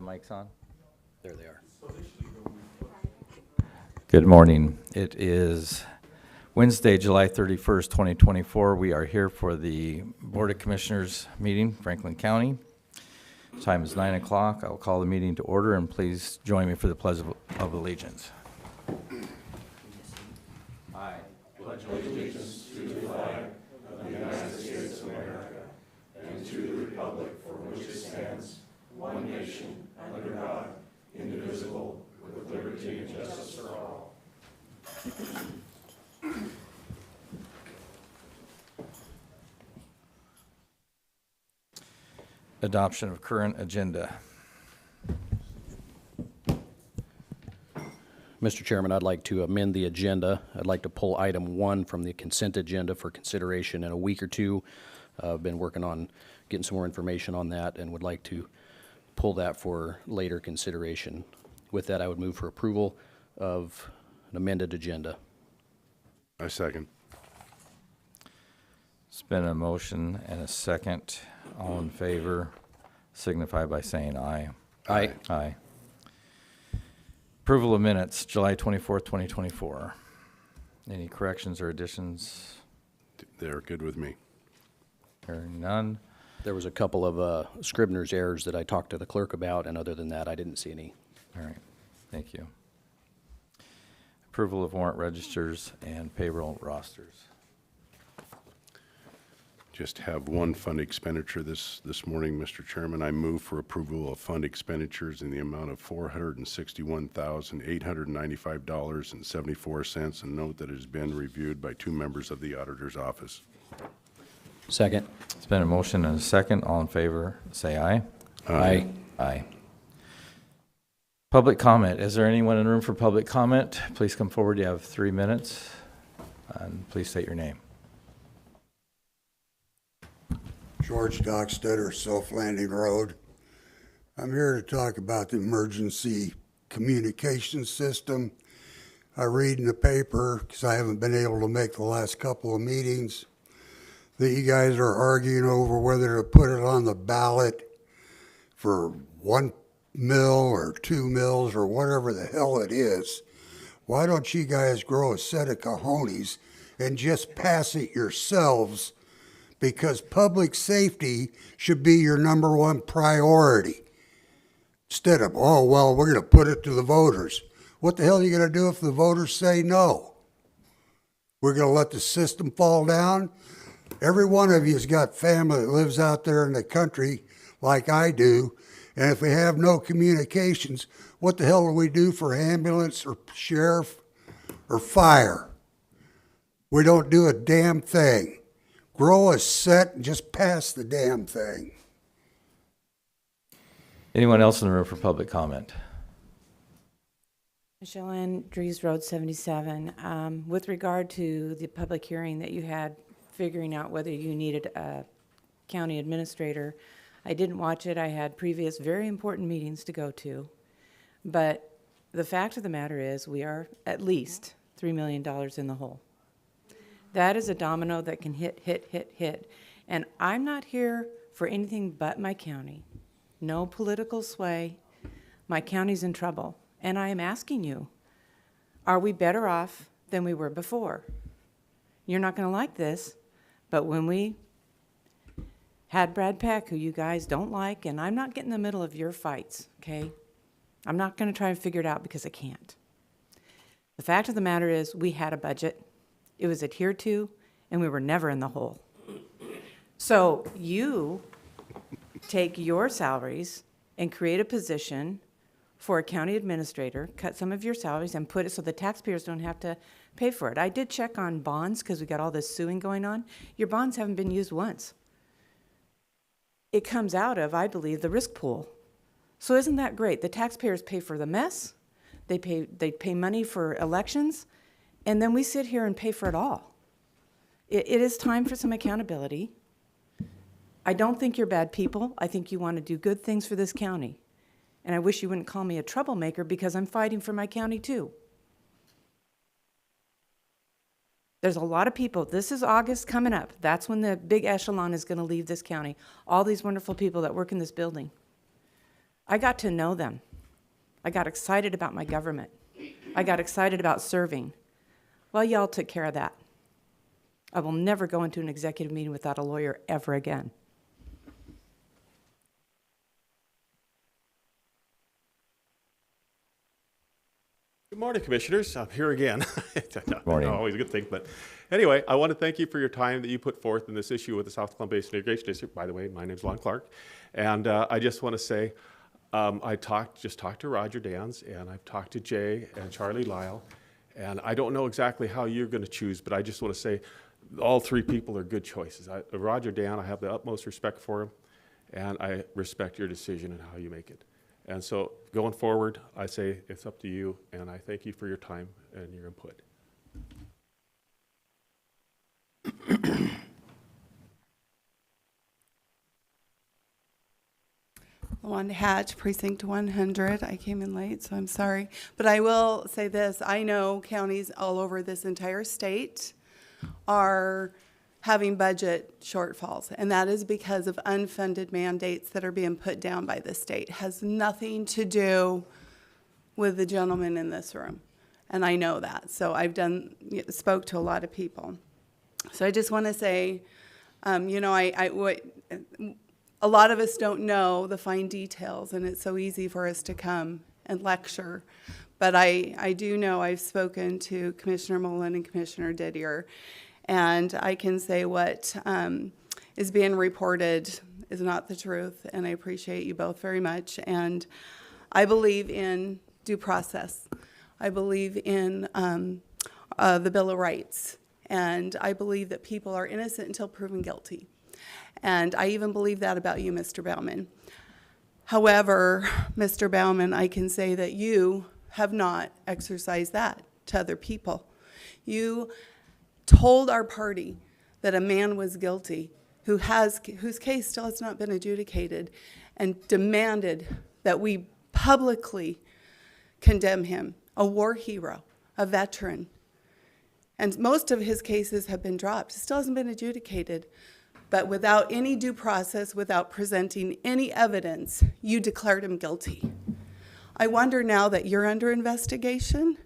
mics on? There they are. Good morning. It is Wednesday, July 31st, 2024. We are here for the Board of Commissioners meeting, Franklin County. Time is 9 o'clock. I will call the meeting to order, and please join me for the Pledge of Allegiance. I pledge allegiance to the flag of the United States of America and to the republic for which it stands, one nation, under God, indivisible, with liberty and justice for all. Adoption of current agenda. Mr. Chairman, I'd like to amend the agenda. I'd like to pull item 1 from the consent agenda for consideration in a week or two. I've been working on getting some more information on that and would like to pull that for later consideration. With that, I would move for approval of an amended agenda. I second. It's been a motion and a second. All in favor signify by saying aye. Aye. Aye. Approval of minutes, July 24th, 2024. Any corrections or additions? They're good with me. Hearing none. There was a couple of Scribner's errors that I talked to the clerk about, and other than that, I didn't see any. All right, thank you. Approval of warrant registers and payroll rosters. Just have one fund expenditure this morning, Mr. Chairman. I move for approval of fund expenditures in the amount of $461,895.74, and note that it has been reviewed by 2 members of the auditor's office. Second. It's been a motion and a second. All in favor, say aye. Aye. Aye. Public comment. Is there anyone in the room for public comment? Please come forward. You have 3 minutes. And please state your name. George Dockstetter, Self Landing Road. I'm here to talk about the emergency communication system. I read in the paper, because I haven't been able to make the last couple of meetings, that you guys are arguing over whether to put it on the ballot for 1 mill or 2 mills or whatever the hell it is. Why don't you guys grow a set of cojones and just pass it yourselves? Because public safety should be your #1 priority. Instead of, oh, well, we're going to put it to the voters. What the hell are you going to do if the voters say no? We're going to let the system fall down? Every one of you has got family that lives out there in the country like I do, and if we have no communications, what the hell do we do for ambulance or sheriff or fire? We don't do a damn thing. Grow a set and just pass the damn thing. Anyone else in the room for public comment? Michelle Ann, Dries Road 77. With regard to the public hearing that you had figuring out whether you needed a county administrator, I didn't watch it. I had previous very important meetings to go to. But the fact of the matter is we are at least $3 million in the hole. That is a domino that can hit. And I'm not here for anything but my county. No political sway. My county's in trouble. And I am asking you, are we better off than we were before? You're not going to like this, but when we had Brad Peck, who you guys don't like, and I'm not getting in the middle of your fights, okay? I'm not going to try and figure it out because I can't. The fact of the matter is we had a budget. It was adhered to, and we were never in the hole. So you take your salaries and create a position for a county administrator, cut some of your salaries, and put it so the taxpayers don't have to pay for it. I did check on bonds because we got all this suing going on. Your bonds haven't been used once. It comes out of, I believe, the risk pool. So isn't that great? The taxpayers pay for the mess. They pay money for elections. And then we sit here and pay for it all. It is time for some accountability. I don't think you're bad people. I think you want to do good things for this county. And I wish you wouldn't call me a troublemaker because I'm fighting for my county too. There's a lot of people. This is August coming up. That's when the big echelon is going to leave this county. All these wonderful people that work in this building. I got to know them. I got excited about my government. I got excited about serving. Well, y'all took care of that. I will never go into an executive meeting without a lawyer ever again. Good morning, Commissioners. I'm here again. Morning. Always a good thing. But anyway, I want to thank you for your time that you put forth in this issue with the South Columbia Basin Irrigation District. By the way, my name's Lon Clark. And I just want to say, I just talked to Roger Dans, and I've talked to Jay and Charlie Lyle. And I don't know exactly how you're going to choose, but I just want to say all three people are good choices. Roger Dan, I have the utmost respect for him, and I respect your decision and how you make it. And so going forward, I say it's up to you, and I thank you for your time and your input. Wanda Hatch, Precinct 100. I came in late, so I'm sorry. But I will say this. I know counties all over this entire state are having budget shortfalls, and that is because of unfunded mandates that are being put down by the state. It has nothing to do with the gentleman in this room, and I know that. So I've spoke to a lot of people. So I just want to say, you know, a lot of us don't know the fine details, and it's so easy for us to come and lecture. But I do know I've spoken to Commissioner Mullen and Commissioner Didier, and I can say what is being reported is not the truth, and I appreciate you both very much. And I believe in due process. I believe in the Bill of Rights, and I believe that people are innocent until proven guilty. And I even believe that about you, Mr. Baumann. However, Mr. Baumann, I can say that you have not exercised that to other people. You told our party that a man was guilty whose case still has not been adjudicated, and demanded that we publicly condemn him, a war hero, a veteran. And most of his cases have been dropped. It still hasn't been adjudicated. But without any due process, without presenting any evidence, you declared him guilty. I wonder now that you're under investigation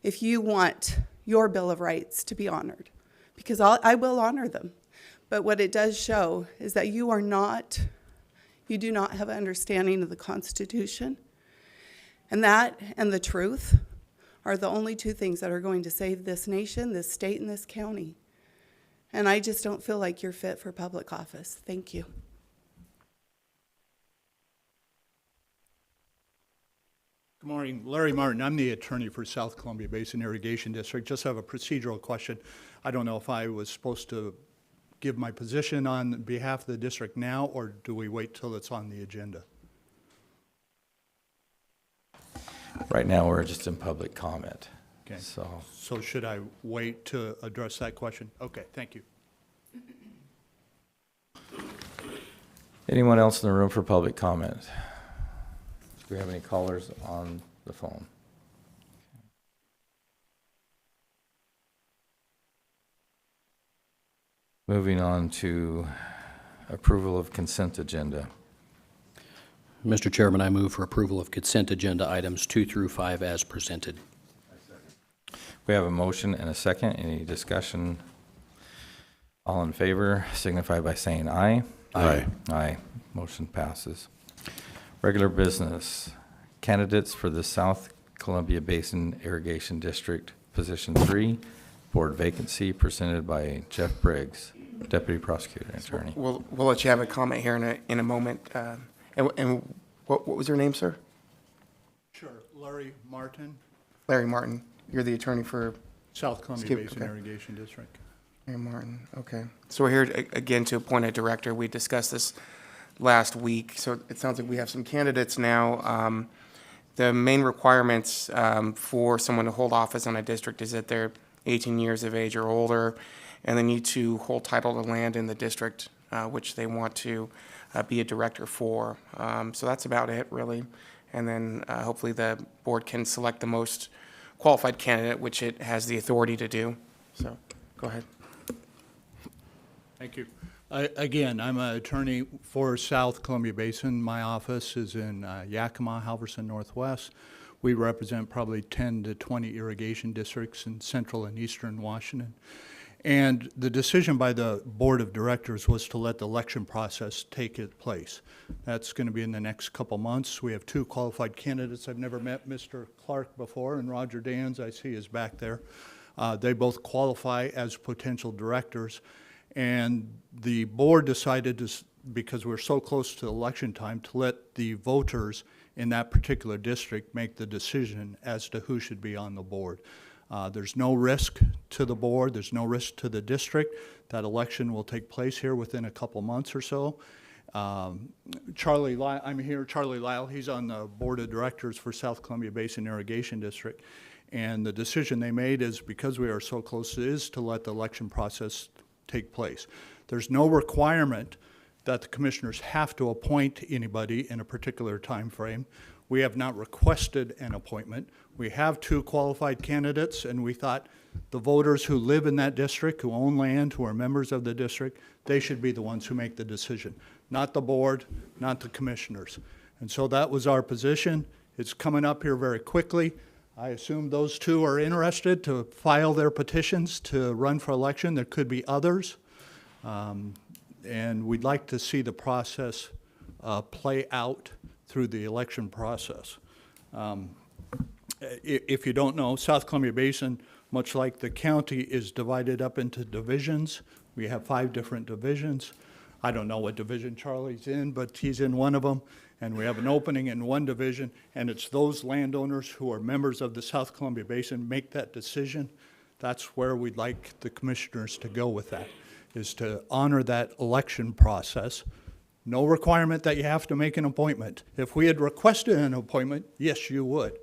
if you want your Bill of Rights to be honored, because I will honor them. But what it does show is that you do not have an understanding of the Constitution. And that and the truth are the only two things that are going to save this nation, this state, and this county. And I just don't feel like you're fit for public office. Thank you. Good morning, Larry Martin. I'm the attorney for South Columbia Basin Irrigation District. Just have a procedural question. I don't know if I was supposed to give my position on behalf of the district now, or do we wait till it's on the agenda? Right now, we're just in public comment. Okay. So should I wait to address that question? Okay, thank you. anyone else in the room for public comment? Do we have any callers on the phone? Moving on to approval of consent agenda. Mr. Chairman, I move for approval of consent agenda items 2 through 5 as presented. We have a motion and a second. Any discussion? All in favor signify by saying aye. Aye. Aye. Motion passes. Regular business. Candidates for the South Columbia Basin Irrigation District, Position 3, board vacancy, presented by Jeff Briggs, Deputy Prosecutor and Attorney. We'll let you have a comment here in a moment. And what was your name, sir? Sure. Larry Martin, Larry Martin. You're the attorney for South Columbia Skip, Basin okay. Irrigation District. Larry Martin. Okay. So we're here again to appoint a director. We discussed this last week. So it sounds like we have some candidates now. The main requirements for someone to hold office on a district is that they're 18 years of age or older, and they need to hold title to land in the district which they want to be a director for. So that's about it, really. And then hopefully the board can select the most qualified candidate, which it has the authority to do. So go ahead. Thank you. Again, I'm an attorney for South Columbia Basin. My office is in Yakima, Halverson Northwest. We represent probably 10 to 20 irrigation districts in central and eastern Washington. And the decision by the board of directors was to let the election process take its place. That's going to be in the next couple months. We have 2 qualified candidates. I've never met Mr. Clark before, and Roger Dans, I see, is back there. They both qualify as potential directors. And the board decided to, because we're so close to election time, to let the voters in that particular district make the decision as to who should be on the board. There's no risk to the board, there's no risk to the district. That election will take place here within a couple months or so. Charlie Lyle, I'm here, Charlie Lyle, he's on the board of directors for South Columbia Basin Irrigation District. And the decision they made is, because we are so close, is to let the election process take place. There's no requirement that the commissioners have to appoint anybody in a particular time frame. We have not requested an appointment. We have 2 qualified candidates, and we thought the voters who live in that district, who own land, who are members of the district, they should be the ones who make the decision, not the board, not the commissioners. And so that was our position. It's coming up here very quickly. I assume those 2 are interested to file their petitions to run for election. There could be others. And we'd like to see the process play out through the election process. If you don't know, South Columbia Basin, much like the county, is divided up into divisions. We have 5 different divisions. I don't know what division Charlie's in, but he's in one of them. And we have an opening in one division, and it's those landowners who are members of the South Columbia Basin make that decision. That's where we'd like the commissioners to go with that, is to honor that election process. No requirement that you have to make an appointment. If we had requested an appointment, yes, you would.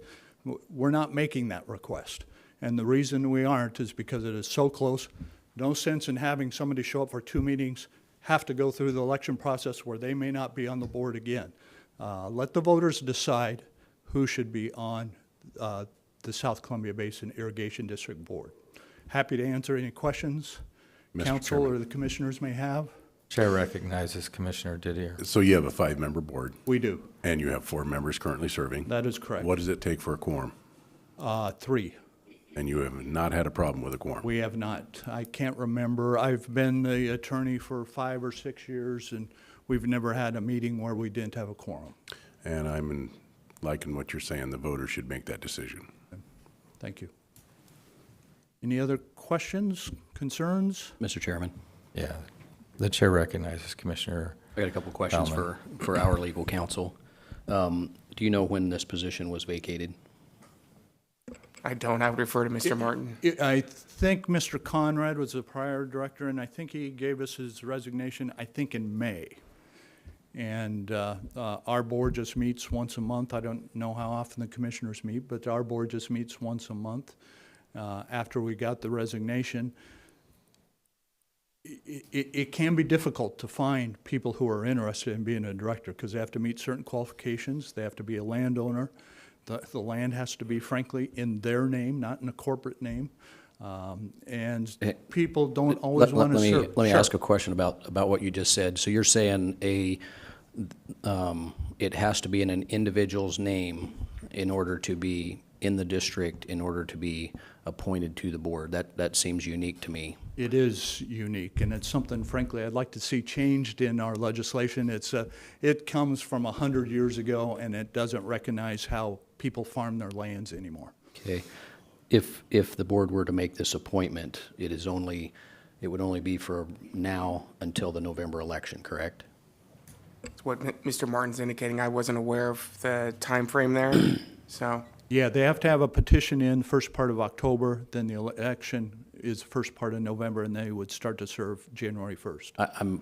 We're not making that request. And the reason we aren't is because it is so close. No sense in having somebody show up for 2 meetings, have to go through the election process where they may not be on the board again. Let the voters decide who should be on the South Columbia Basin Irrigation District Board. Happy to answer any questions Mr. council Chairman. or the commissioners may have. Chair recognizes Commissioner Didier. So you have a 5-member board, We do. and you have 4 members currently serving. That is correct. What does it take for a quorum? 3. And you have not had a problem with a quorum? We have not. I can't remember. I've been the attorney for 5 or 6 years, and we've never had a meeting where we didn't have a quorum. And I'm liking what you're saying, the voters should make that decision. Thank you. Any other questions, concerns? Mr. Chairman, Yeah, the chair recognizes Commissioner. I got a couple questions Baumann. for our legal counsel. Do you know when this position was vacated? I don't. I would refer to Mr. Martin. I think Mr. Conrad was the prior director, and I think he gave us his resignation, I think, in May. And our board just meets once a month. I don't know how often the commissioners meet, but our board just meets once a month. After we got the resignation, it can be difficult to find people who are interested in being a director because they have to meet certain qualifications. They have to be a landowner. The land has to be, frankly, in their name, not in a corporate name. And people don't always want to serve. Let me Sure. ask a question about what you just said. So you're saying it has to be in an individual's name in order to be in the district, in order to be appointed to the board. That seems unique to me. It is unique, and it's something, frankly, I'd like to see changed in our legislation. It comes from 100 years ago, and it doesn't recognize how people farm their lands anymore. Okay. If the board were to make this appointment, it would only be for now until the November election, correct? That's what Mr. Martin's indicating. I wasn't aware of the time frame there, so. Yeah, they have to have a petition in first part of October, then the election is first part of November, and they would start to serve January 1st.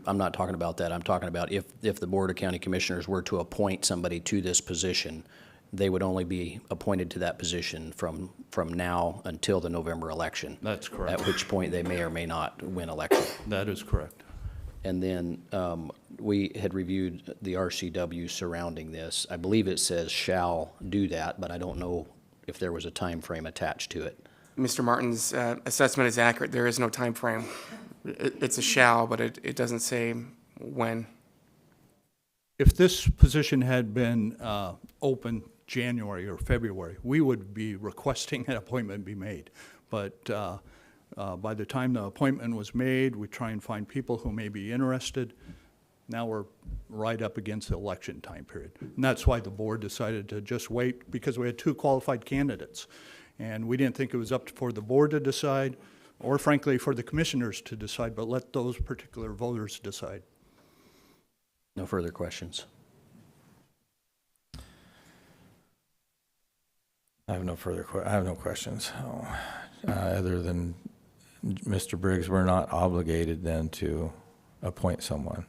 I'm not talking about that. I'm talking about if the Board of County Commissioners were to appoint somebody to this position, they would only be appointed to that position from now until the November election. That's correct. At which point they may or may not win election. That is correct. And then we had reviewed the RCW surrounding this. I believe it says shall do that, but I don't know if there was a time frame attached to it. Mr. Martin's assessment is accurate. There is no time frame. It's a shall, but it doesn't say when. If this position had been open January or February, we would be requesting an appointment be made. But by the time the appointment was made, we try and find people who may be interested. Now we're right up against the election time period. And that's why the board decided to just wait, because we had 2 qualified candidates. And we didn't think it was up for the board to decide, or frankly, for the commissioners to decide, but let those particular voters decide. No further questions. I have no questions. Other than Mr. Briggs, we're not obligated then to appoint someone.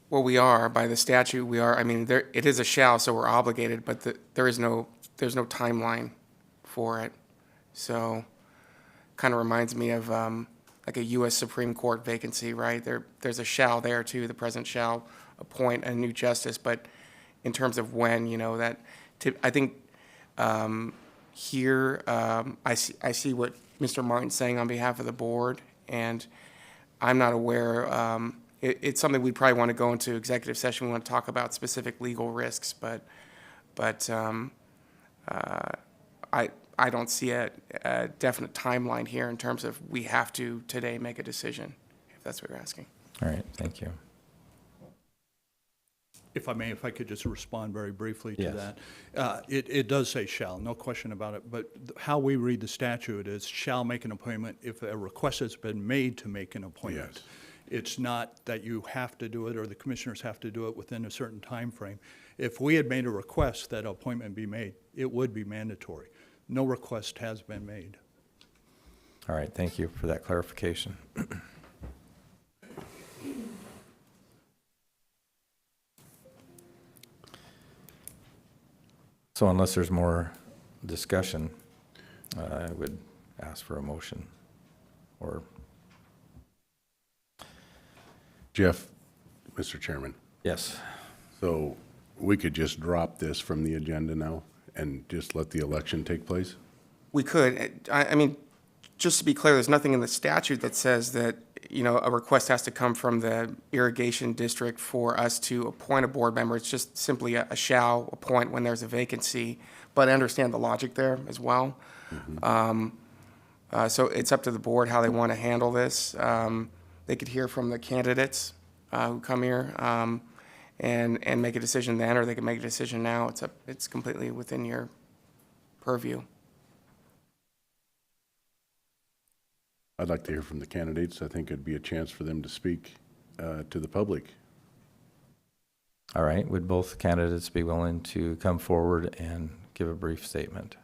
Well, we are, by the statute, we are, I mean, it is a shall, so we're obligated, but there's no timeline for it. So, kind of reminds me of like a U.S. Supreme Court vacancy, right? There's a shall there too. The president shall appoint a new justice, but in terms of when, I think here I see what Mr. Martin's saying on behalf of the board, and I'm not aware. It's something we probably want to go into executive session. We want to talk about specific legal risks, but I don't see a definite timeline here in terms of we have to today make a decision, if that's what you're asking. All right, thank you. If I may, if I could just respond very briefly to Yes. that. It does say shall, no question about it, but how we read the statute is shall make an appointment if a request has been made to make an appointment. Yes. It's not that you have to do it or the commissioners have to do it within a certain time frame. If we had made a request that an appointment be made, it would be mandatory. No request has been made. All right, thank you for that clarification. So unless there's more discussion, I would ask for a motion. Or, Jeff, Mr. Chairman, yes, so we could just drop this from the agenda now and just let the election take place? We could. I mean, just to be clear, there's nothing in the statute that says that, a request has to come from the irrigation district for us to appoint a board member. It's just simply a shall appoint when there's a vacancy. But I understand the logic there as well. So it's up to the board how they want to handle this. They could hear from the candidates who come here and make a decision then, or they could make a decision now. It's completely within your purview. I'd like to hear from the candidates. I think it'd be a chance for them to speak to the public. all right. Would both candidates be willing to come forward and give a brief statement?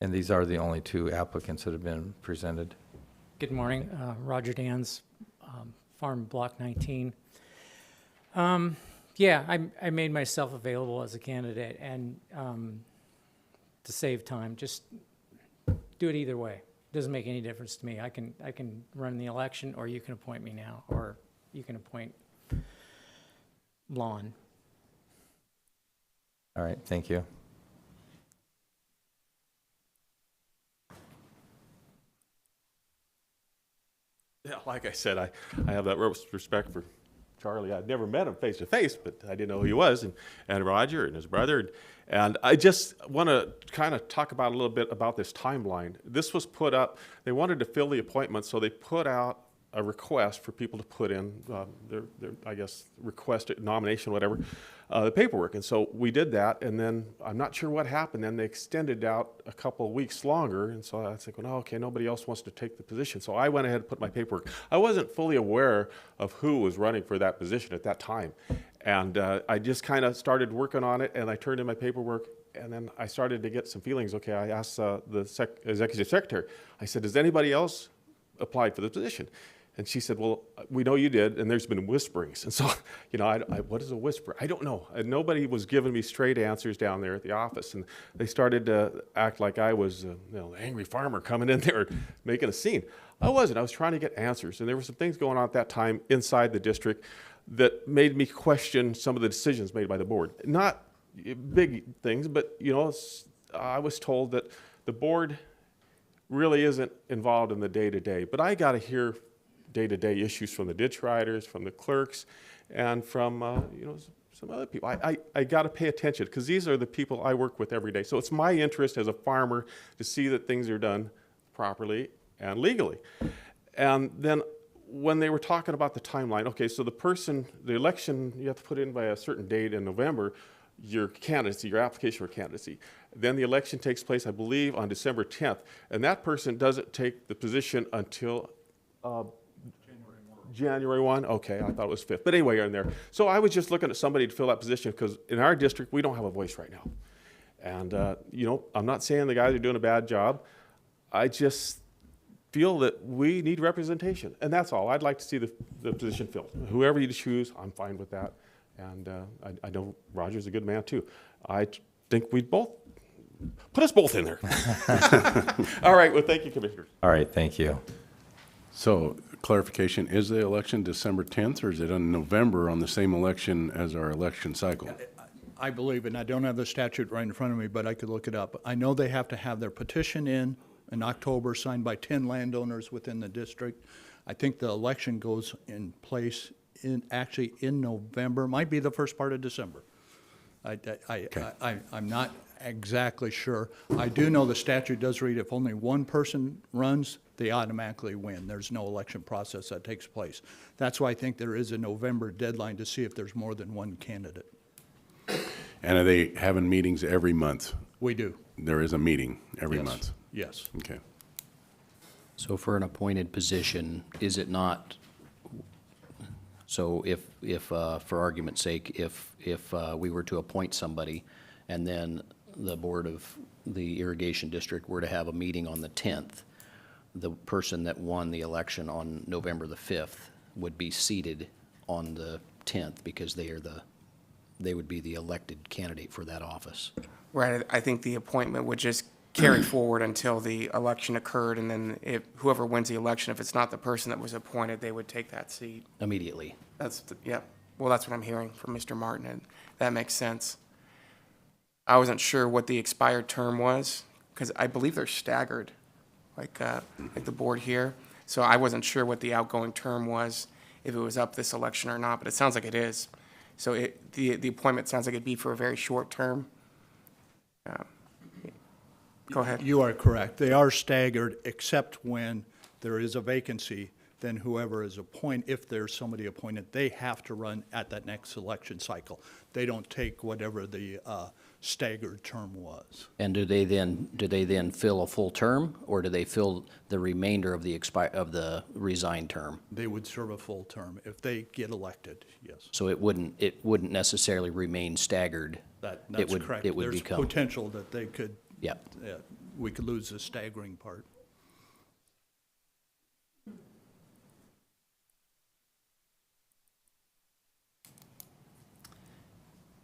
And these are the only 2 applicants that have been presented. Good morning, Roger Dans, Farm Block 19. Yeah, I made myself available as a candidate, and to save time, just do it either way. Doesn't make any difference to me. I can run the election, or you can appoint me now, or you can appoint Lon. All right, thank you. Yeah, like I said, I have that respect for Charlie. I'd never met him face to face, but I didn't know who he was, and Roger and his brother. And I just want to kind of talk about a little bit about this timeline. This was put up, they wanted to fill the appointment, so they put out a request for people to put in their I guess, request nomination, whatever, the paperwork. And so we did that, and then I'm not sure what happened. Then they extended out a couple of weeks longer, and so I was thinking, oh, okay, nobody else wants to take the position. So I went ahead and put my paperwork. I wasn't fully aware of who was running for that position at that time. And I just kind of started working on it, and I turned in my paperwork, and then I started to get some feelings. Okay, I asked the executive secretary, I said, has anybody else applied for the position? And she said, well, we know you did, and there's been whisperings. And so, what is a whisper? I don't know. And nobody was giving me straight answers down there at the office. And they started to act like I was an angry farmer coming in there making a scene. I wasn't. I was trying to get answers. And there were some things going on at that time inside the district that made me question some of the decisions made by the board. Not big things, but, I was told that the board really isn't involved in the day-to-day. But I got to hear day-to-day issues from the ditch riders, from the clerks, and from some other people. I got to pay attention because these are the people I work with every day. So it's my interest as a farmer to see that things are done properly and legally. And then when they were talking about the timeline, okay, so the election, you have to put in by a certain date in November, your candidacy, your application for candidacy. Then the election takes place, I believe, on December 10th. And that person doesn't take the position until January 1? Okay, I thought it was 5th. But anyway, you're in there. So I was just looking at somebody to fill that position because in our district, we don't have a voice right now. And, I'm not saying the guys are doing a bad job. I just feel that we need representation. And that's all. I'd like to see the position filled. Whoever you choose, I'm fine with that. And I know Roger's a good man, too. I think we'd both put us both in there. All right. Well, thank you, Commissioners. All right, thank you. So clarification, is the election December 10th or is it in November on the same election as our election cycle? I believe, and I don't have the statute right in front of me, but I could look it up. I know they have to have their petition in October, signed by 10 landowners within the district. I think the election goes in place actually in November, might be the first part of December. I'm not exactly sure. I do know the statute does read if only one person runs, they automatically win. There's no election process that takes place. That's why I think there is a November deadline to see if there's more than one candidate. And are they having meetings every month? We do. There is a meeting every Yes. month? Yes. Okay. So for an appointed position, is it not, so if for argument's sake, if we were to appoint somebody and then the board of the irrigation district were to have a meeting on the 10th, the person that won the election on November the 5th would be seated on the 10th because they would be the elected candidate for that office. Right, I think the appointment would just carry forward until the election occurred, and then if whoever wins the election, if it's not the person that was appointed, they would take that seat. Immediately. Yep. Well, that's what I'm hearing from Mr. Martin, and that makes sense. I wasn't sure what the expired term was, because I believe they're staggered, like the board here. So I wasn't sure what the outgoing term was, if it was up this election or not, but it sounds like it is. So the appointment sounds like it'd be for a very short term. Go ahead. You are correct. They are staggered, except when there is a vacancy, then whoever is appointed, if there's somebody appointed, they have to run at that next election cycle. They don't take whatever the staggered term was. And do they then fill a full term, or do they fill the remainder of the resigned term? They would serve a full term if they get elected, yes. So it wouldn't necessarily remain staggered. That's correct. It would There's become. potential that they could, Yep. we could lose the staggering part.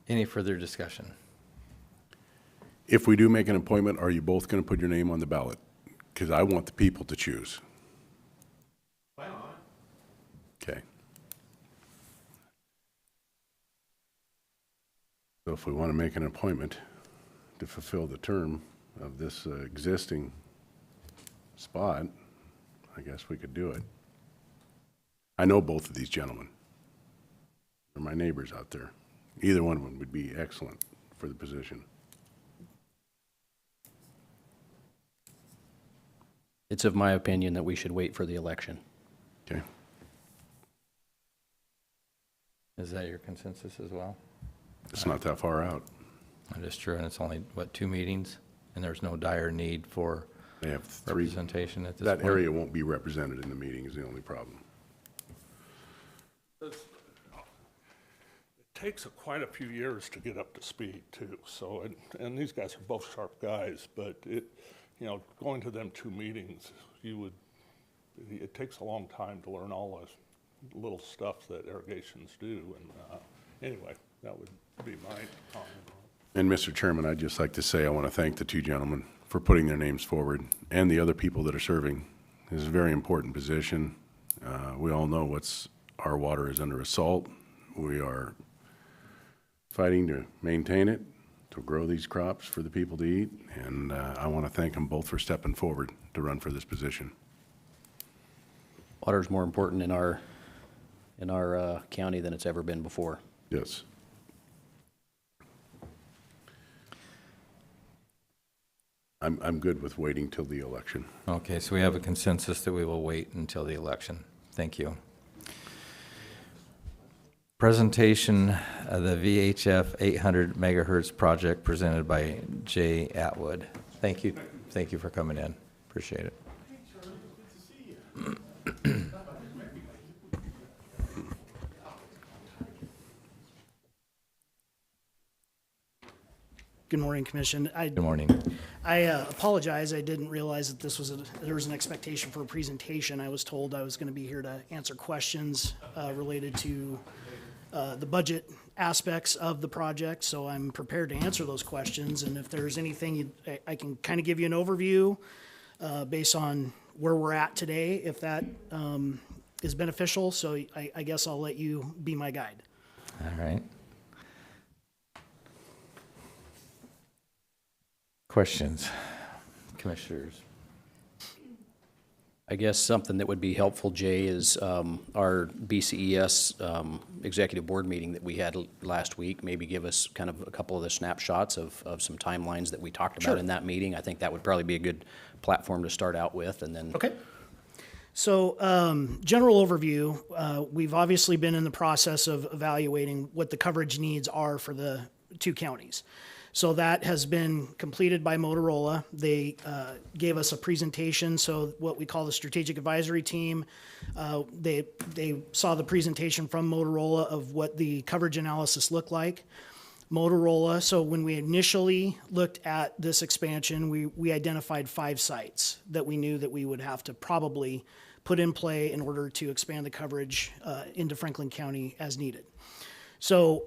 Any further discussion? If we do make an appointment, are you both going to put your name on the ballot? Because I want the people to choose. Okay. So if we want to make an appointment to fulfill the term of this existing spot, I guess we could do it. I know both of these gentlemen. They're my neighbors out there. Either one of them would be excellent for the position. It's of my opinion that we should wait for the election. Okay. Is that your consensus as well? It's not that far out. That is true, and it's only, 2 meetings? And there's no dire need for They have 3. representation at this point? That area won't be represented in the meeting is the only problem. It takes quite a few years to get up to speed too. So, and these guys are both sharp guys, but going to them 2 meetings, it takes a long time to learn all the little stuff that irrigations do. And anyway, that would be my comment. And Mr. Chairman, I'd just like to say I want to thank the 2 gentlemen for putting their names forward and the other people that are serving. This is a very important position. We all know our water is under assault. We are fighting to maintain it, to grow these crops for the people to eat, and I want to thank them both for stepping forward to run for this position. Water's more important in our county than it's ever been before. Yes. I'm good with waiting till the election. Okay, so we have a consensus that we will wait until the election. Thank you. Presentation of the VHF 800 megahertz project presented by Jay Atwood. Thank you. Thank you for coming in. Appreciate it. Good morning, Commission. Good morning. I apologize. I didn't realize that there was an expectation for a presentation. I was told I was going to be here to answer questions related to the budget aspects of the project, so I'm prepared to answer those questions. And if there's anything, I can kind of give you an overview based on where we're at today, if that is beneficial. So I guess I'll let you be my guide. All right. Questions, commissioners? I guess something that would be helpful, Jay, is our BCES executive board meeting that we had last week. Maybe give us kind of a couple of the snapshots of some timelines that we talked about in that meeting. I think that would probably be a good platform to start out with, and then. Okay. So, general overview, we've obviously been in the process of evaluating what the coverage needs are for the two counties. So that has been completed by Motorola. They gave us a presentation, so what we call the strategic advisory team, they saw the presentation from Motorola of what the coverage analysis looked like. Motorola, so when we initially looked at this expansion, we identified 5 sites that we knew that we would have to probably put in play in order to expand the coverage into Franklin County as needed. So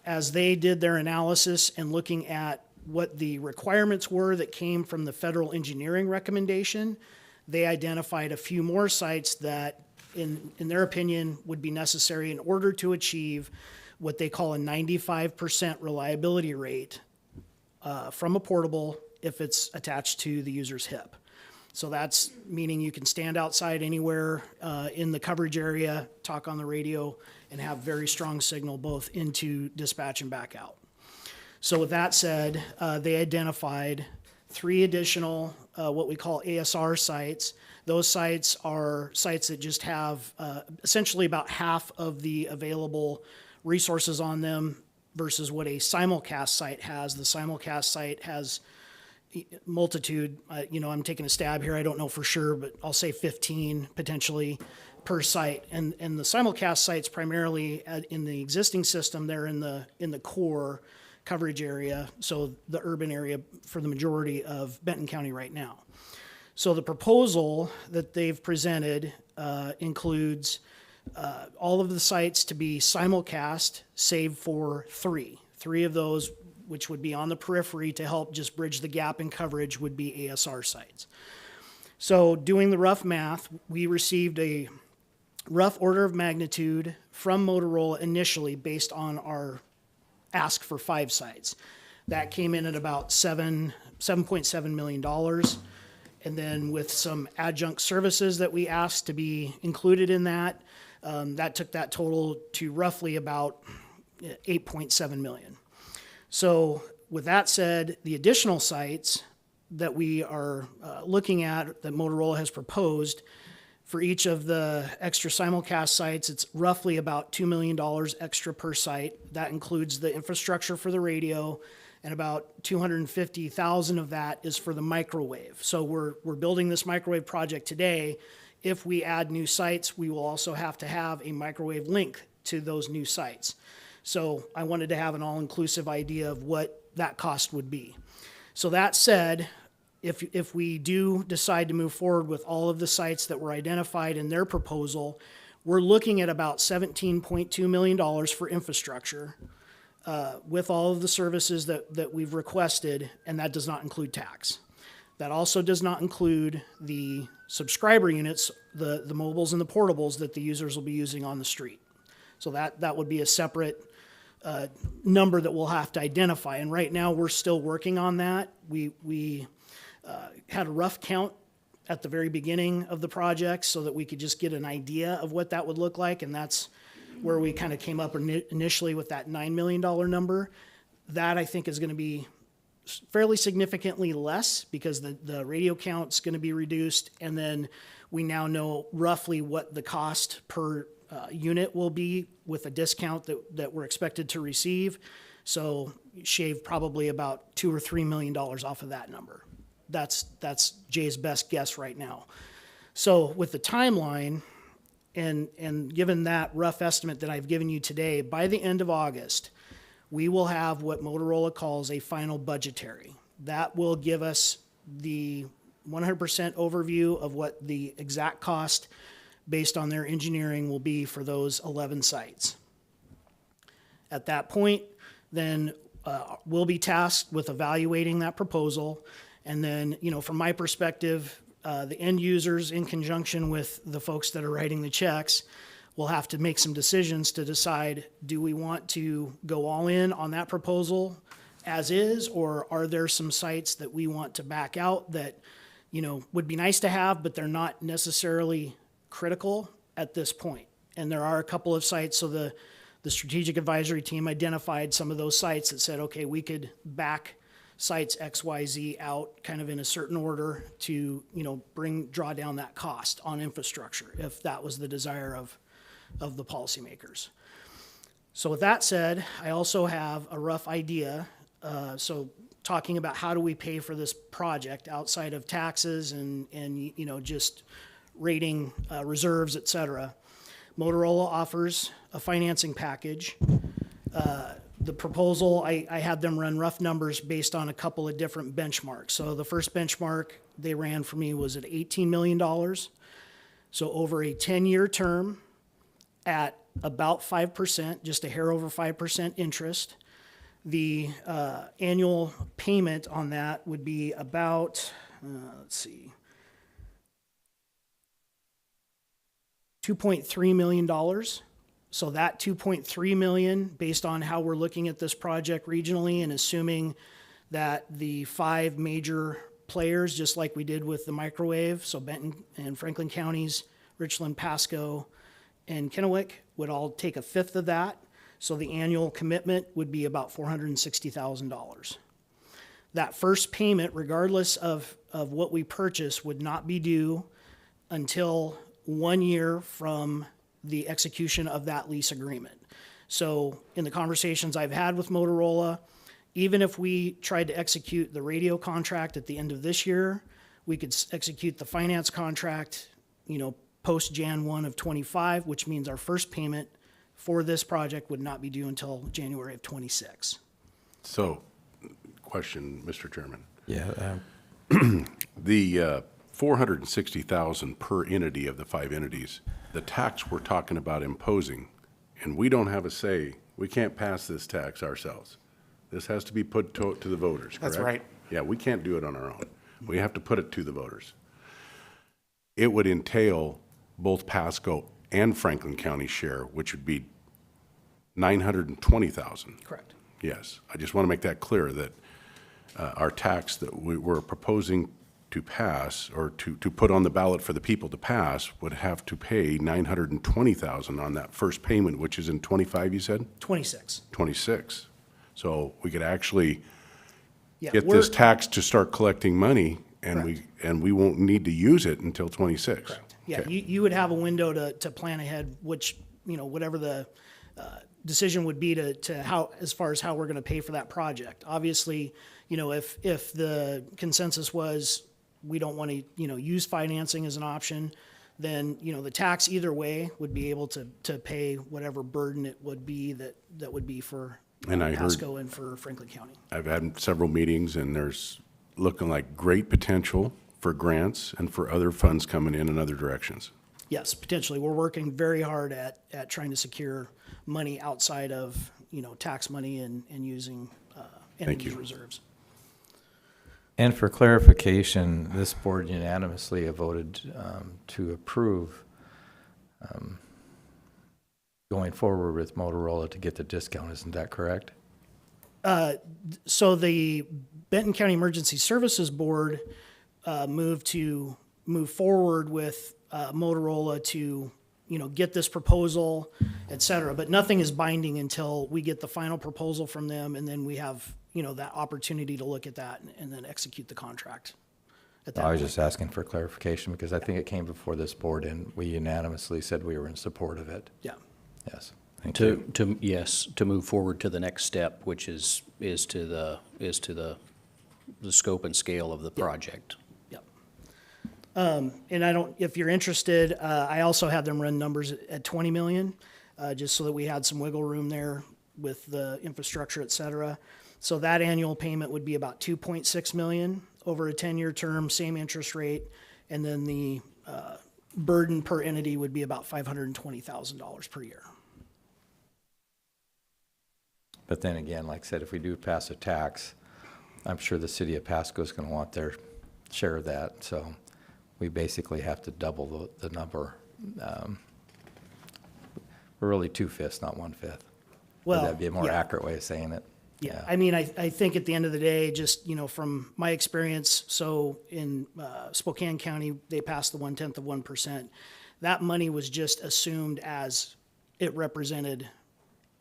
as they did their analysis and looking at what the requirements were that came from the federal engineering recommendation, they identified a few more sites that, in their opinion, would be necessary in order to achieve what they call a 95% reliability rate from a portable if it's attached to the user's hip. So that's meaning you can stand outside anywhere in the coverage area, talk on the radio, and have very strong signal both into dispatch and back out. So with that said, they identified 3 additional what we call ASR sites. Those sites are sites that just have essentially about half of the available resources on them versus what a simulcast site has. The simulcast site has multitude, I'm taking a stab here, I don't know for sure, but I'll say 15 potentially per site. And the simulcast sites primarily in the existing system, they're in the core coverage area, so the urban area for the majority of Benton County right now. So the proposal that they've presented includes all of the sites to be simulcast, save for 3. 3 of those, which would be on the periphery to help just bridge the gap in coverage, would be ASR sites. So doing the rough math, we received a rough order of magnitude from Motorola initially based on our ask for 5 sites. That came in at about $7.7 million. And then with some adjunct services that we asked to be included in that, that took that total to roughly about $8.7 million. So with that said, the additional sites that we are looking at that Motorola has proposed, for each of the extra simulcast sites, it's roughly about $2 million extra per site. That includes the infrastructure for the radio, and about $250,000 of that is for the microwave. So we're building this microwave project today. If we add new sites, we will also have to have a microwave link to those new sites. So I wanted to have an all-inclusive idea of what that cost would be. So that said, if we do decide to move forward with all of the sites that were identified in their proposal, we're looking at about $17.2 million for infrastructure with all of the services that we've requested, and that does not include tax. That also does not include the subscriber units, the mobiles and the portables that the users will be using on the street. So that would be a separate number that we'll have to identify. And right now, we're still working on that. We had a rough count at the very beginning of the project so that we could just get an idea of what that would look like, and that's where we kind of came up initially with that $9 million number. That, I think, is going to be fairly significantly less because the radio count's going to be reduced, and then we now know roughly what the cost per unit will be with a discount that we're expected to receive. So shave probably about $2 or $3 million off of that number. That's Jay's best guess right now. So with the timeline, and given that rough estimate that I've given you today, by the end of August, we will have what Motorola calls a final budgetary. That will give us the 100% overview of what the exact cost based on their engineering will be for those 11 sites. At that point, then we'll be tasked with evaluating that proposal. And then, from my perspective, the end users, in conjunction with the folks that are writing the checks, will have to make some decisions to decide, do we want to go all in on that proposal as is, or are there some sites that we want to back out that, would be nice to have, but they're not necessarily critical at this point. And there are a couple of sites, so the strategic advisory team identified some of those sites that said, okay, we could back sites XYZ out kind of in a certain order to, draw down that cost on infrastructure, if that was the desire of the policymakers. So with that said, I also have a rough idea. So talking about how do we pay for this project outside of taxes and just rating reserves, et cetera. Motorola offers a financing package. The proposal, I had them run rough numbers based on a couple of different benchmarks. So the first benchmark they ran for me was at $18 million. So over a 10-year term at about 5%, just a hair over 5% interest, the annual payment on that would be about, $2.3 million. So that $2.3 million, based on how we're looking at this project regionally and assuming that the 5 major players, just like we did with the microwave, so Benton and Franklin counties, Richland, Pasco, and Kennewick would all take a fifth of that. So the annual commitment would be about $460,000. That first payment, regardless of what we purchase, would not be due until 1 year from the execution of that lease agreement. So in the conversations I've had with Motorola, even if we tried to execute the radio contract at the end of this year, we could execute the finance contract, post Jan 1 of 25, which means our first payment for this project would not be due until January of 26. So, question, Mr. Chairman. Yeah. The $460,000 per entity of the 5 entities, the tax we're talking about imposing, and we don't have a say. We can't pass this tax ourselves. This has to be put to the voters, correct? That's right. Yeah, we can't do it on our own. We have to put it to the voters. It would entail both Pasco and Franklin County share, which would be $920,000. Correct. Yes, I just want to make that clear that our tax that we're proposing to pass, or to put on the ballot for the people to pass, would have to pay $920,000 on that first payment, which is in 25, you said? 26. 26. So we could actually Yeah, get we're- this tax to start collecting money, and we won't need to use it until 26. Correct. Yeah, Okay. you would have a window to plan ahead, which, whatever the decision would be to how, as far as how we're going to pay for that project. Obviously, if the consensus was we don't want to, use financing as an option, then, the tax either way would be able to pay whatever burden it would be that would be for And I heard- Pasco and for Franklin County. I've had several meetings, and there's looking like great potential for grants and for other funds coming in other directions. Yes, potentially. We're working very hard at trying to secure money outside of, tax money and using entities' you. reserves. And for clarification, this board unanimously voted to approve going forward with Motorola to get the discount, isn't that correct? So the Benton County Emergency Services Board move forward with Motorola to, get this proposal, et cetera. But nothing is binding until we get the final proposal from them, and then we have, that opportunity to look at that and then execute the contract. At that I was point. just asking for clarification because I think it came before this board and we unanimously said we were in support of it. Yeah. Yes, thank you. Yes, to move forward to the next step, which is to the scope and scale of the project. Yep. And if you're interested, I also had them run numbers at 20 million, just so that we had some wiggle room there with the infrastructure, et cetera. So that annual payment would be about 2.6 million over a 10-year term, same interest rate, and then the burden per entity would be about $520,000 per year. But then again, like I said, if we do pass a tax, I'm sure the city of Pasco is going to want their share of that. So we basically have to double the number. We're really 2/5, not 1/5. Well, Would that be a more yeah. accurate way of saying it? Yeah, I mean, I think at the end of the day, just, from my experience, so in Spokane County, they passed the 1/10 of 1%. That money was just assumed as it represented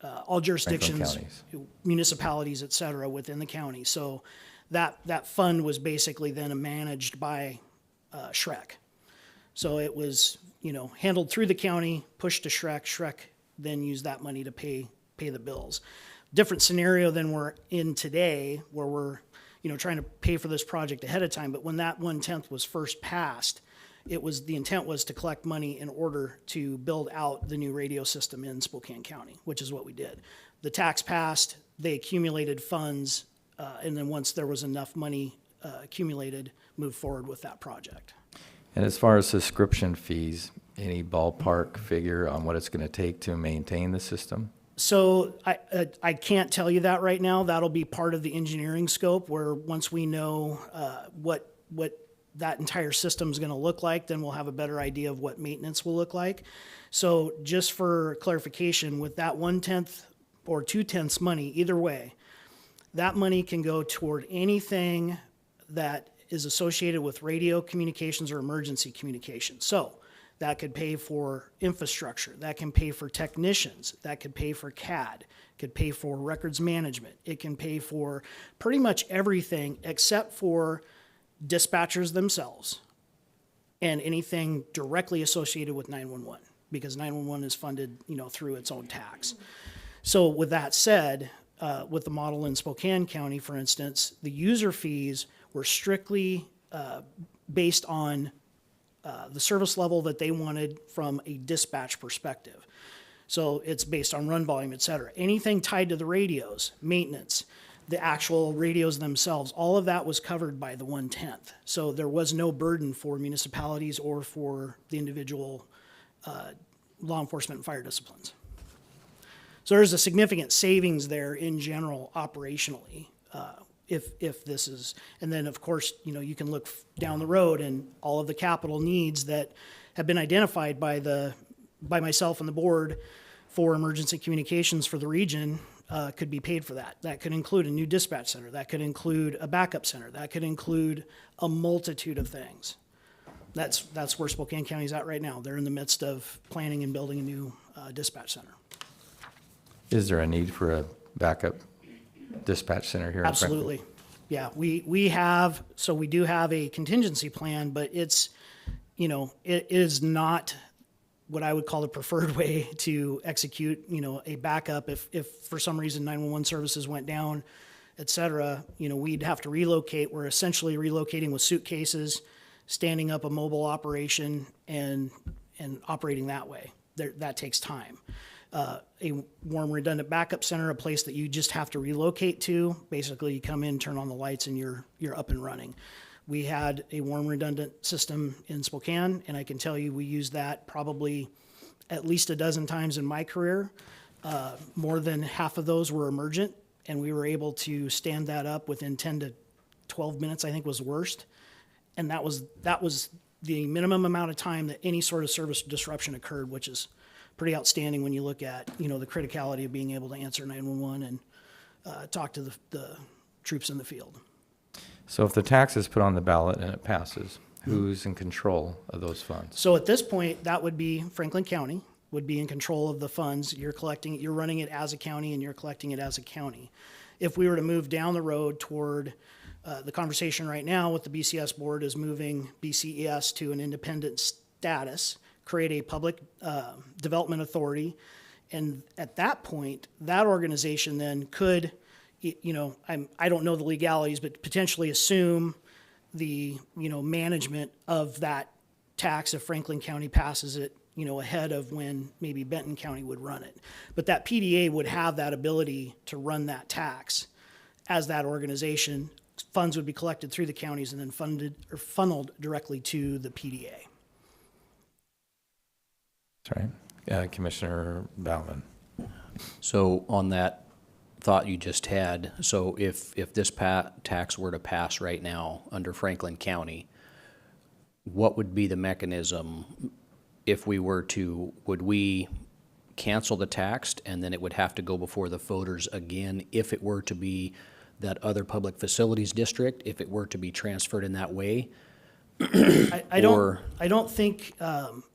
all jurisdictions, counties. municipalities, et cetera, within the county. So that fund was basically then managed by Shrek. So it was, handled through the county, pushed to Shrek. Shrek then used that money to pay the bills. Different scenario than we're in today, where we're, trying to pay for this project ahead of time. But when that 1/10 was first passed, the intent was to collect money in order to build out the new radio system in Spokane County, which is what we did. The tax passed, they accumulated funds, and then once there was enough money accumulated, moved forward with that project. And as far as subscription fees, any ballpark figure on what it's going to take to maintain the system? So I can't tell you that right now. That'll be part of the engineering scope, where once we know what that entire system is going to look like, then we'll have a better idea of what maintenance will look like. So just for clarification, with that 1/10 or 2/10 money, either way, that money can go toward anything that is associated with radio communications or emergency communications. So that could pay for infrastructure, that can pay for technicians, that could pay for CAD, could pay for records management. It can pay for pretty much everything except for dispatchers themselves and anything directly associated with 911, because 911 is funded, through its own tax. So with that said, with the model in Spokane County, for instance, the user fees were strictly based on the service level that they wanted from a dispatch perspective. So it's based on run volume, et cetera. Anything tied to the radios, maintenance, the actual radios themselves, all of that was covered by the 1/10. So there was no burden for municipalities or for the individual law enforcement and fire disciplines. So there's a significant savings there in general operationally. If this is, and then of course, you can look down the road and all of the capital needs that have been identified by myself and the board for emergency communications for the region could be paid for that. That could include a new dispatch center. That could include a backup center. That could include a multitude of things. That's where Spokane County is at right now. They're in the midst of planning and building a new dispatch center. Is there a need for a backup dispatch center here? Absolutely. Yeah, we do have a contingency plan, but it's, it is not what I would call the preferred way to execute, a backup. If for some reason 911 services went down, et cetera, we'd have to relocate. We're essentially relocating with suitcases, standing up a mobile operation and operating that way. That takes time. A warm redundant backup center, a place that you just have to relocate to. Basically, you come in, turn on the lights, and you're up and running. We had a warm redundant system in Spokane, and I can tell you we used that probably at least a dozen times in my career. More than half of those were emergent, and we were able to stand that up within 10 to 12 minutes, I think was worst. And that was the minimum amount of time that any sort of service disruption occurred, which is pretty outstanding when you look at, you know, the criticality of being able to answer 911 and talk to the troops in the field. So if the tax is put on the ballot and it passes, who's in control of those funds? So at this point, that would be Franklin County would be in control of the funds. You're running it as a county and you're collecting it as a county. If we were to move down the road toward the conversation right now with the BCS board is moving BCES to an independent status, create a public development authority. And at that point, that organization then could, you know, I don't know the legalities, but potentially assume the, you know, management of that tax if Franklin County passes it, you know, ahead of when maybe Benton County would run it. But that PDA would have that ability to run that tax as that organization. Funds would be collected through the counties and then funneled directly to the PDA. That's right. Commissioner Bauman. So on that thought you just had, so if this tax were to pass right now under Franklin County, what would be the mechanism if we were to, would we cancel the tax and then it would have to go before the voters again if it were to be that other public facilities district, if it were to be transferred in that way? I don't think,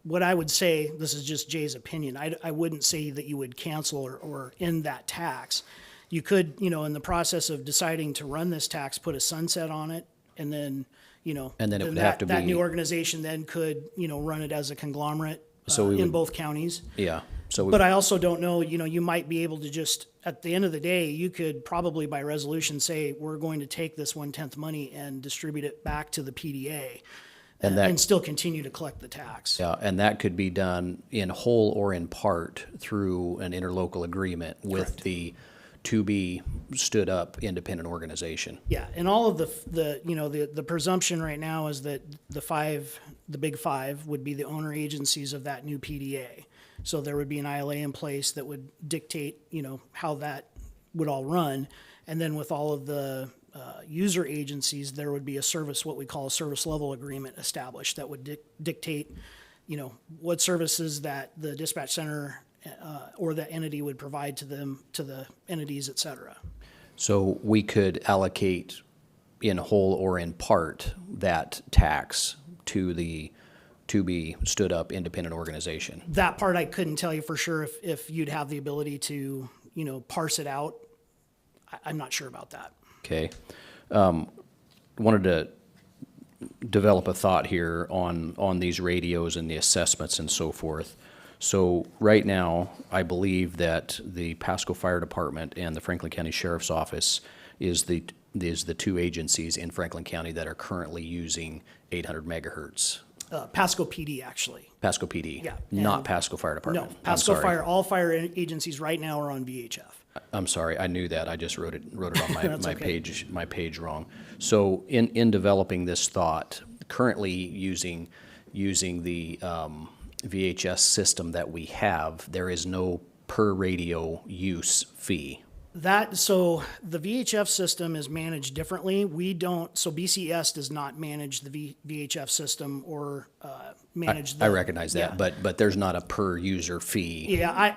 what I would say, this is just Jay's opinion, I wouldn't say that you would cancel or end that tax. You could, you know, in the process of deciding to run this tax, put a sunset on it, and then, you know, And then it would have to that be- new organization then could, you know, run it as a conglomerate So we in would- both counties. Yeah, so, But I also don't know, you know, you might be able to just, at the end of the day, you could probably by resolution say, we're going to take this 1/10 money and distribute it back to the PDA And that- and still continue to collect the tax. yeah, and that could be done in whole or in part through an interlocal agreement with Correct. the to-be stood-up independent organization. Yeah, and all of the you know, the presumption right now is that the big five would be the owner agencies of that new PDA. So there would be an ILA in place that would dictate, you know, how that would all run. And then with all of the user agencies, there would be what we call a service level agreement established that would dictate, you know, what services that the dispatch center or that entity would provide to them, to the entities, et cetera. So we could allocate in whole or in part that tax to the to-be stood-up independent organization. That part I couldn't tell you for sure if you'd have the ability to, you know, parse it out. I'm not sure about that. Okay. Wanted to develop a thought here on these radios and the assessments and so forth. So right now, I believe that the Pasco Fire Department and the Franklin County Sheriff's Office is the two agencies in Franklin County that are currently using 800 megahertz. Pasco PD, actually. Pasco PD? Yeah, Not and- Pasco Fire Department? No, I'm Pasco sorry. Fire, all fire agencies right now are on VHF. I'm sorry, I knew that, I just wrote it on That's my okay. page wrong. So in developing this thought, currently using the VHS system that we have, there is no per radio use fee. So the VHF system is managed differently. So BCS does not manage the VHF system or manage the. I recognize that, yeah. but there's not a per user fee. Yeah,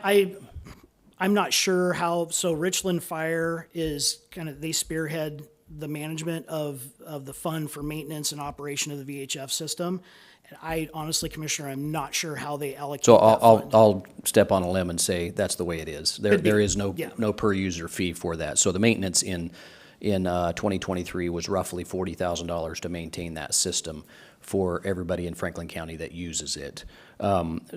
I'm not sure how, so Richland Fire is they spearhead the management of the fund for maintenance and operation of the VHF system. And I honestly, Commissioner, I'm not sure how they allocate So that fund. I'll step on a limb and say that's the way it is. Could be, There is no yeah. per user fee for that. So the maintenance in 2023 was roughly $40,000 to maintain that system for everybody in Franklin County that uses it.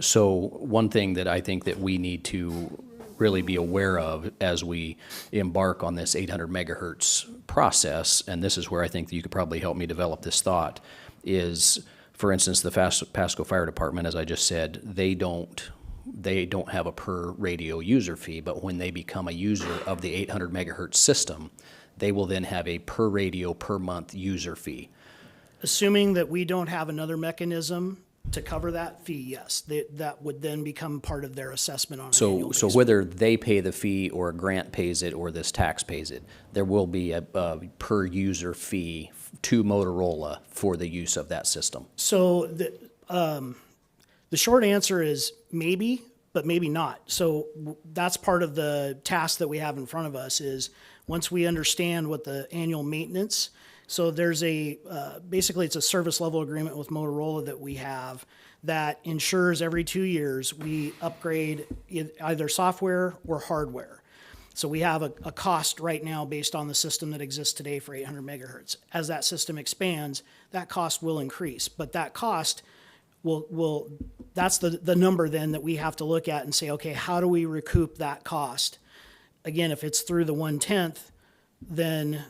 So one thing that I think that we need to really be aware of as we embark on this 800 megahertz process, and this is where I think that you could probably help me develop this thought, is, for instance, the Pasco Fire Department, as I just said, they don't have a per radio user fee, but when they become a user of the 800 megahertz system, they will then have a per radio per month user fee. Assuming that we don't have another mechanism to cover that fee, yes, that would then become part of their assessment on an annual So basis. whether they pay the fee or a grant pays it or this tax pays it, there will be a per user fee to Motorola for the use of that system. So the short answer is maybe, but maybe not. So that's part of the task that we have in front of us is once we understand what the annual maintenance, so there's basically it's a service level agreement with Motorola that we have that ensures every 2 years we upgrade either software or hardware. So we have a cost right now based on the system that exists today for 800 megahertz. As that system expands, that cost will increase, but that cost will that's the number then that we have to look at and say, okay, how do we recoup that cost? Again, if it's through the 1/10, then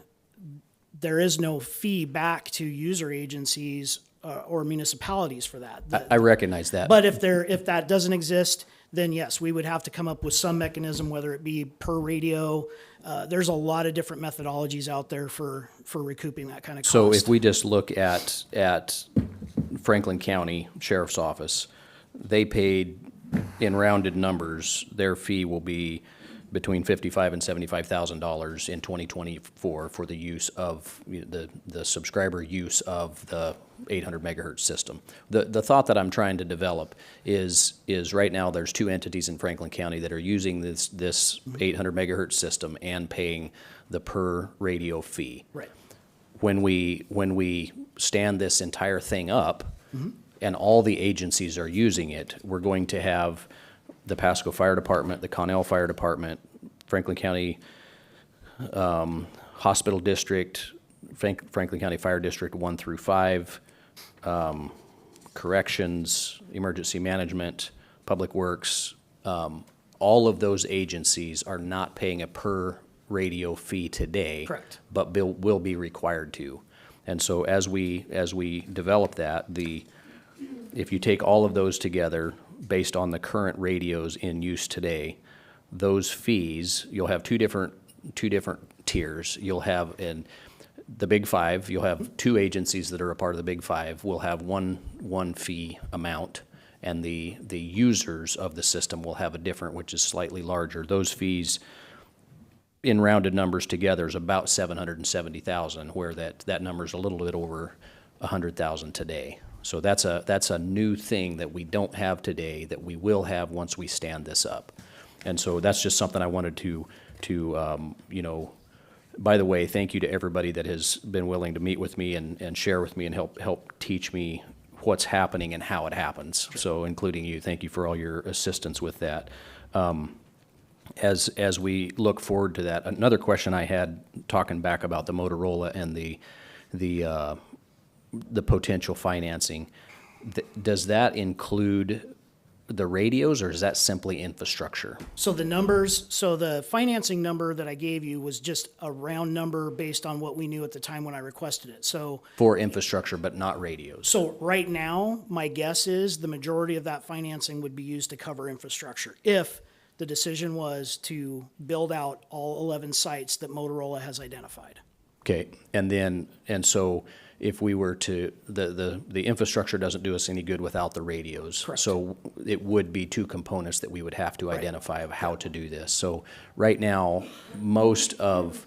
there is no fee back to user agencies or municipalities for that. I recognize that. But if that doesn't exist, then yes, we would have to come up with some mechanism, whether it be per radio. There's a lot of different methodologies out there for recouping that kind of cost. So if we just look at Franklin County Sheriff's Office, they paid, in rounded numbers, their fee will be between $55,000 and $75,000 in 2024 for the use of the subscriber use of the 800 megahertz system. The thought that I'm trying to develop is right now there's 2 entities in Franklin County that are using this 800 megahertz system and paying the per radio fee. Right. When we stand this entire thing up and all the agencies are using it, we're going to have the Pasco Fire Department, the Connell Fire Department, Franklin County Hospital District, Franklin County Fire District 1 through 5, Corrections, Emergency Management, Public Works. All of those agencies are not paying a per radio fee today. Correct. But will be required to. And so as we develop that, if you take all of those together, based on the current radios in use today, those fees, you'll have two different tiers. You'll have in the Big Five, you'll have 2 agencies that are a part of the Big Five will have one fee amount, and the users of the system will have a different, which is slightly larger. Those fees, in rounded numbers together, is about $770,000, where that number is a little bit over $100,000 today. So that's a new thing that we don't have today that we will have once we stand this up. And so that's just something I wanted to by the way, thank you to everybody that has been willing to meet with me and share with me and help teach me what's happening and how it happens. Sure. So including you, thank you for all your assistance with that. As we look forward to that, another question I had talking back about the Motorola and the potential financing, does that include the radios, or is that simply infrastructure? So the financing number that I gave you was just a round number based on what we knew at the time when I requested it. So for infrastructure, but not radios. So right now, my guess is the majority of that financing would be used to cover infrastructure if the decision was to build out all 11 sites that Motorola has identified. Okay, and so if we were to, the infrastructure doesn't do us any good without the radios. Correct. So it would be 2 components that we would have to identify of how to do this. So right now, most of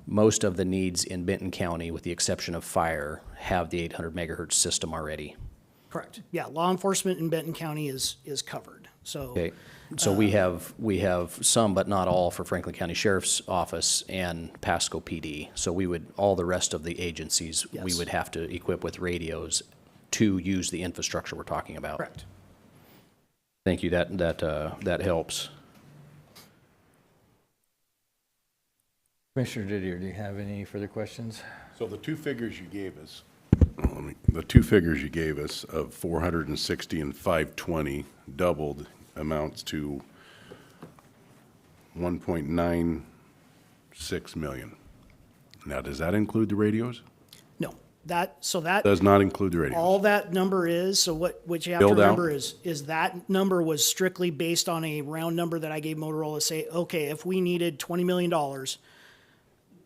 the needs in Benton County, with the exception of fire, have the 800 megahertz system already. Correct. Yeah, law enforcement in Benton County is covered. So Okay, so we have some, but not all, for Franklin County Sheriff's Office and Pasco PD. So all the rest of the agencies, we Yes. would have to equip with radios to use the infrastructure we're talking about. correct. Thank you, that helps. Commissioner Didier, do you have any further questions? So the 2 figures you gave us, of 460 and 520 doubled amounts to 1.96 million. Now, does that include the radios? No, that Does not include the radios. all that number is, so what you have Build to out? remember is that number was strictly based on a round number that I gave Motorola, say, okay, if we needed $20 million,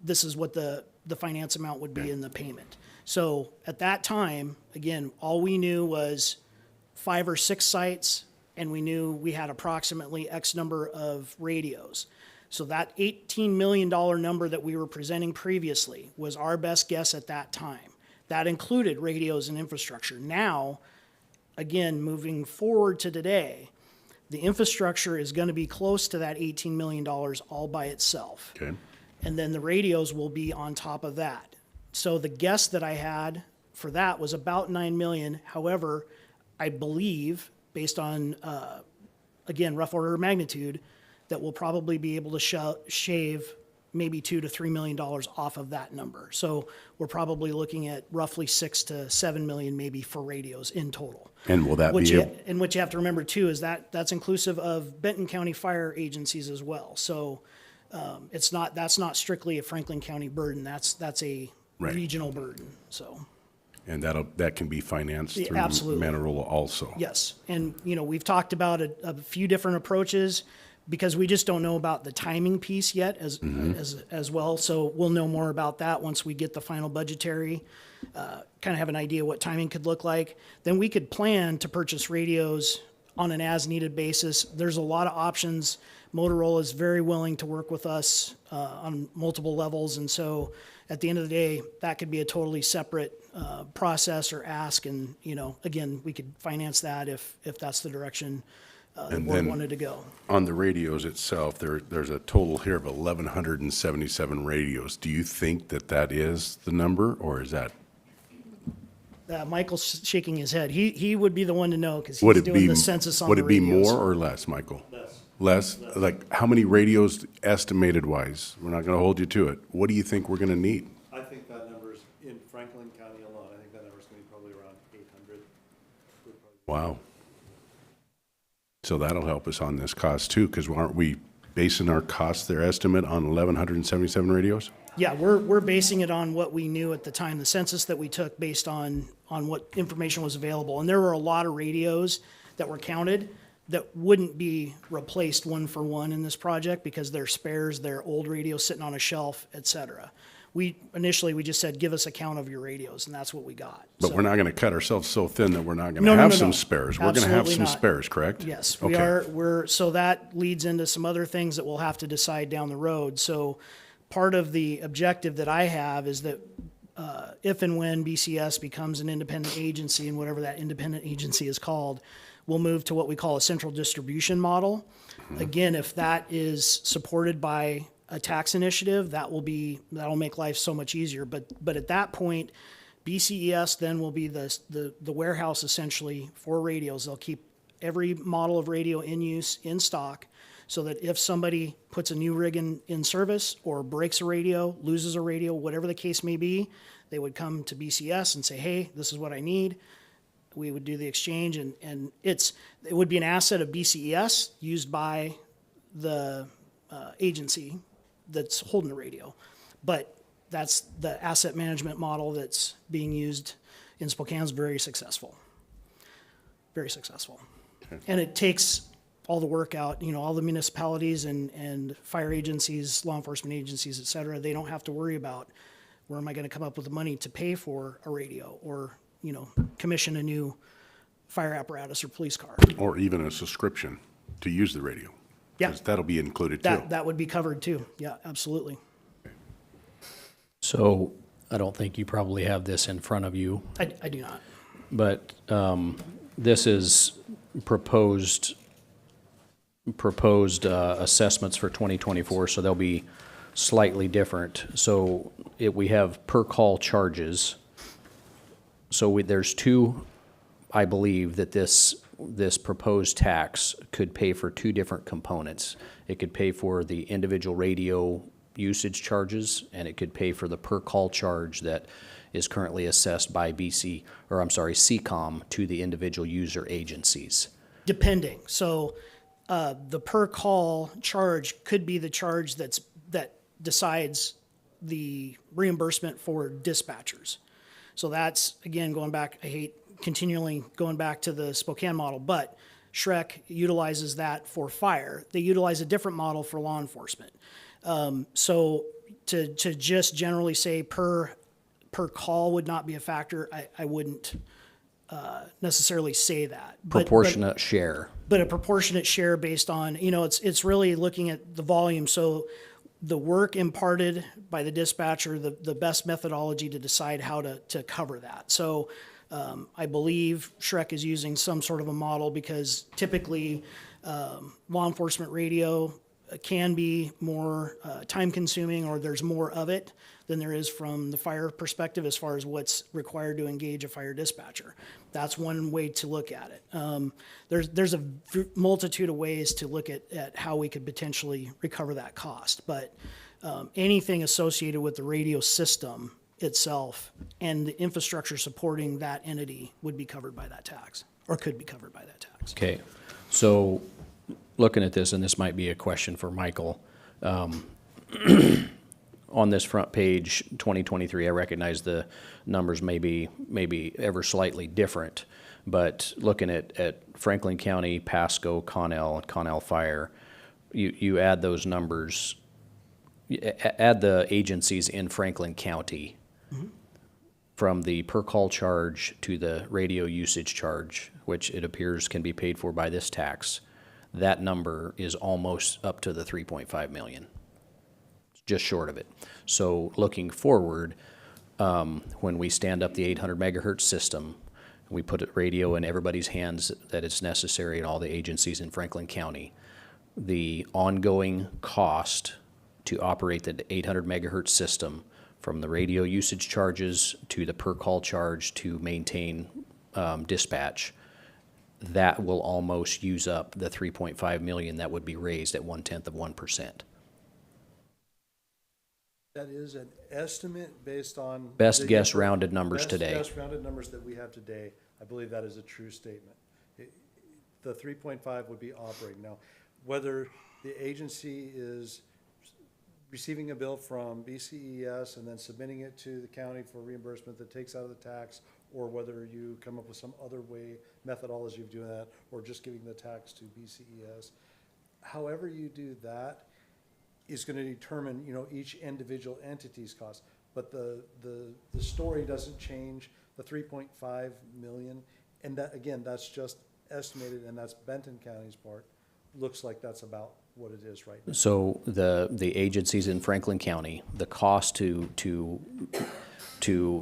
this is what the finance amount would be in the payment. So at that time, again, all we knew was 5 or 6 sites, and we knew we had approximately X number of radios. So that $18 million number that we were presenting previously was our best guess at that time. That included radios and infrastructure. Now, again, moving forward to today, The infrastructure is going to be close to that $18 million all by itself. Okay. And then the radios will be on top of that. So the guess that I had for that was about 9 million. However, I believe, based on, again, rough order of magnitude, that we'll probably be able to shave maybe $2 to $3 million off of that number. So we're probably looking at roughly 6 to 7 million maybe for radios in total. And will that Which be, and what you have to remember too is that's inclusive of Benton County fire agencies as well. So that's not strictly a Franklin County burden. That's a Right. regional burden. So and that can be financed Yeah, through absolutely. Manarola also? yes, and we've talked about a few different approaches because we just don't know about the timing piece yet as well. So we'll know more about that once we get the final budgetary. Kind of have an idea what timing could look like. Then we could plan to purchase radios on an as-needed basis. There's a lot of options. Motorola is very willing to work with us on multiple levels, and so at the end of the day, that could be a totally separate process or ask, and again, we could finance that if that's the direction the And board then- wanted to go. On the radios itself, there's a total here of 1,177 radios. Do you think that is the number, or is that? Michael's shaking his head. He would be the one to know because Would he's it doing be, the census on would the it be radios. more or less, Michael? Less. Like, how many radios estimated wise? We're not gonna hold you to it. What do you think we're gonna need? I think that number's, in Franklin County alone, I think that number's gonna be probably around 800. Wow. So that'll help us on this cost too, because aren't we basing our cost, their estimate on 1,177 radios? Yeah, we're basing it on what we knew at the time, the census that we took based on what information was available. And there were a lot of radios that were counted that wouldn't be replaced one for one in this project because they're spares, they're old radios sitting on a shelf, et cetera. Initially, we just said, give us a count of your radios, and that's what we got. But So- we're not gonna cut ourselves so thin that we're not No, gonna no, have no, some no. spares. We're gonna have Absolutely some not. spares, correct? Yes, we Okay. are, so that leads into some other things that we'll have to decide down the road. So part of the objective that I have is that if and when BCS becomes an independent agency, and whatever that independent agency is called, we'll move to what we call a central distribution model. Again, if that is supported by a tax initiative, that'll make life so much easier. But at that point, BCES then will be the warehouse essentially for radios. They'll keep every model of radio in use in stock so that if somebody puts a new rig in service or breaks a radio, loses a radio, whatever the case may be, they would come to BCS and say, hey, this is what I need. We would do the exchange, and it would be an asset of BCES used by the agency that's holding the radio. But that's the asset management model that's being used in Spokane is very successful. Very successful. And it takes all the work out, all the municipalities and fire agencies, law enforcement agencies, et cetera, they don't have to worry about where am I going to come up with the money to pay for a radio or, commission a new fire apparatus or police car. Or even a subscription to use the radio. Yeah. 'Cause that'll be included too. That would be covered too. Yeah, absolutely. So I don't think you probably have this in front of you, I do not. but this is proposed assessments for 2024, so they'll be slightly different. So we have per call charges. So there's two, I believe, that this proposed tax could pay for two different components. It could pay for the individual radio usage charges, and it could pay for the per call charge that is currently assessed by CCOM to the individual user agencies. Depending. So the per call charge could be the charge that decides the reimbursement for dispatchers. So that's, again, going back, I hate continually going back to the Spokane model, but Shrek utilizes that for fire. They utilize a different model for law enforcement. So to just generally say per call would not be a factor, I wouldn't necessarily say that. Proportionate share. But a proportionate share based on, it's really looking at the volume. So the work imparted by the dispatcher, the best methodology to decide how to cover that. So I believe Shrek is using some sort of a model because typically Law enforcement radio can be more time-consuming, or there's more of it than there is from the fire perspective as far as what's required to engage a fire dispatcher. That's one way to look at it. There's a multitude of ways to look at how we could potentially recover that cost, but anything associated with the radio system itself and the infrastructure supporting that entity would be covered by that tax, or could be covered by that tax. Okay, so looking at this, and this might be a question for Michael, on this front page, 2023, I recognize the numbers may be ever slightly different, but looking at Franklin County, Pasco, Connell, and Connell Fire, you add those numbers, add the agencies in Franklin County, from the per call charge to the radio usage charge, which it appears can be paid for by this tax, that number is almost up to the 3.5 million. Just short of it. So looking forward, when we stand up the 800 megahertz system, we put radio in everybody's hands that it's necessary in all the agencies in Franklin County, the ongoing cost to operate the 800 megahertz system, from the radio usage charges to the per call charge to maintain dispatch, that will almost use up the 3.5 million that would be raised at 1/10%. That is an estimate based on. Best the guess rounded numbers today. Best guess rounded numbers that we have today. I believe that is a true statement. The 3.5 would be operating. Now, whether the agency is receiving a bill from BCES and then submitting it to the county for reimbursement that takes out of the tax, or whether you come up with some other way, methodology of doing that, or just giving the tax to BCES. However you do that is going to determine, each individual entity's cost. But the story doesn't change, the 3.5 million, and that, again, that's just estimated, and that's Benton County's part. Looks like that's about what it is right now. So the agencies in Franklin County, the cost to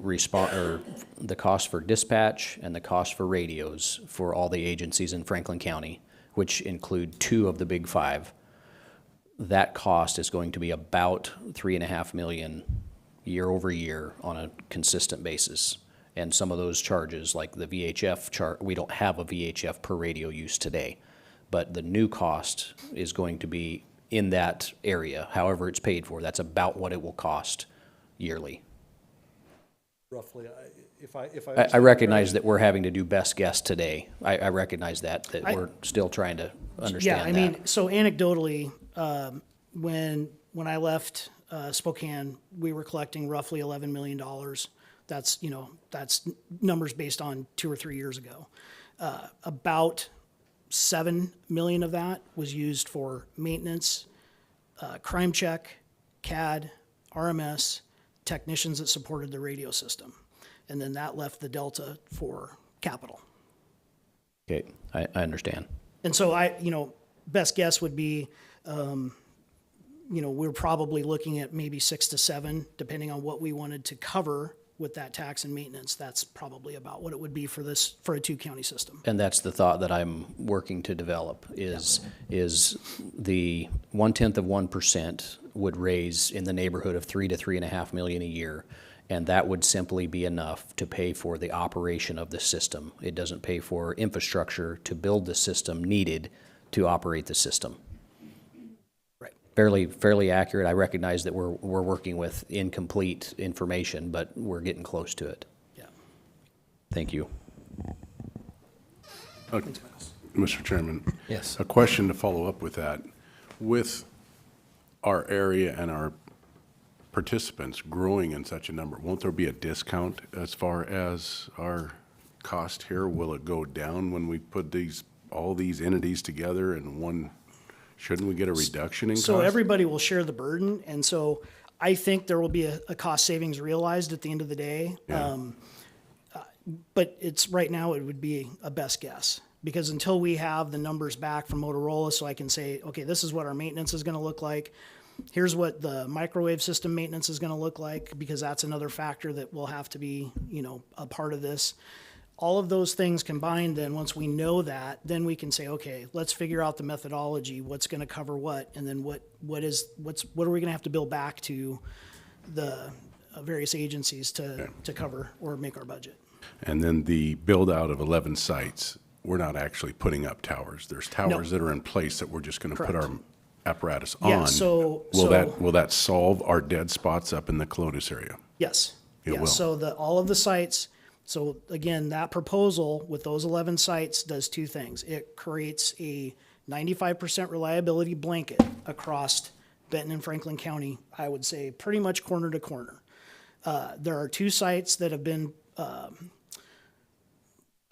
respond, or the cost for dispatch and the cost for radios for all the agencies in Franklin County, which include 2 of the big 5, that cost is going to be about 3.5 million year over year on a consistent basis. And some of those charges, like the VHF we don't have a VHF per radio use today, but the new cost is going to be in that area. However it's paid for, that's about what it will cost yearly. Roughly, I recognize that we're having to do best guess today. I recognize that we're still trying to understand that. Yeah, I mean, so anecdotally, when I left Spokane, we were collecting roughly $11 million. That's, that's numbers based on 2 or 3 years ago. About 7 million of that was used for maintenance, crime check, CAD, RMS, technicians that supported the radio system. And then that left the delta for capital. Okay, I understand. And so best guess would be, we're probably looking at maybe 6 to 7, depending on what we wanted to cover with that tax and maintenance. That's probably about what it would be for a 2-county system. And that's the thought that I'm working to develop is the 0.1% would raise in the neighborhood of 3 to 3.5 million a year. And that would simply be enough to pay for the operation of the system. It doesn't pay for infrastructure to build the system needed to operate the system. Right. Fairly accurate. I recognize that we're working with incomplete information, but we're getting close to it. Yeah. Thank you. Mr. Chairman. Yes. A question to follow up with that. With our area and our participants growing in such a number, won't there be a discount as far as our cost here? Will it go down when we put all these entities together in one? Shouldn't we get a reduction in cost? So everybody will share the burden, and so I think there will be a cost savings realized at the end of the day. Yeah. But right now it would be a best guess, because until we have the numbers back from Motorola, so I can say, okay, this is what our maintenance is going to look like. Here's what the microwave system maintenance is going to look like, because that's another factor that will have to be, a part of this. all of those things combined, then once we know that, then we can say, okay, let's figure out the methodology, what's going to cover what, and then what are we going to have to bill back to the various agencies to cover or make our budget. And then the build out of 11 sites, we're not actually putting up towers. There's towers that are in place that we're just going to put Correct. our apparatus Yeah, on. so- Will that solve our dead spots up in the Clotis area? Yes. It Yeah, will. so all of the sites, so again, that proposal with those 11 sites does two things. It creates a 95% reliability blanket across Benton and Franklin County, I would say pretty much corner to corner. There are two sites that have been, I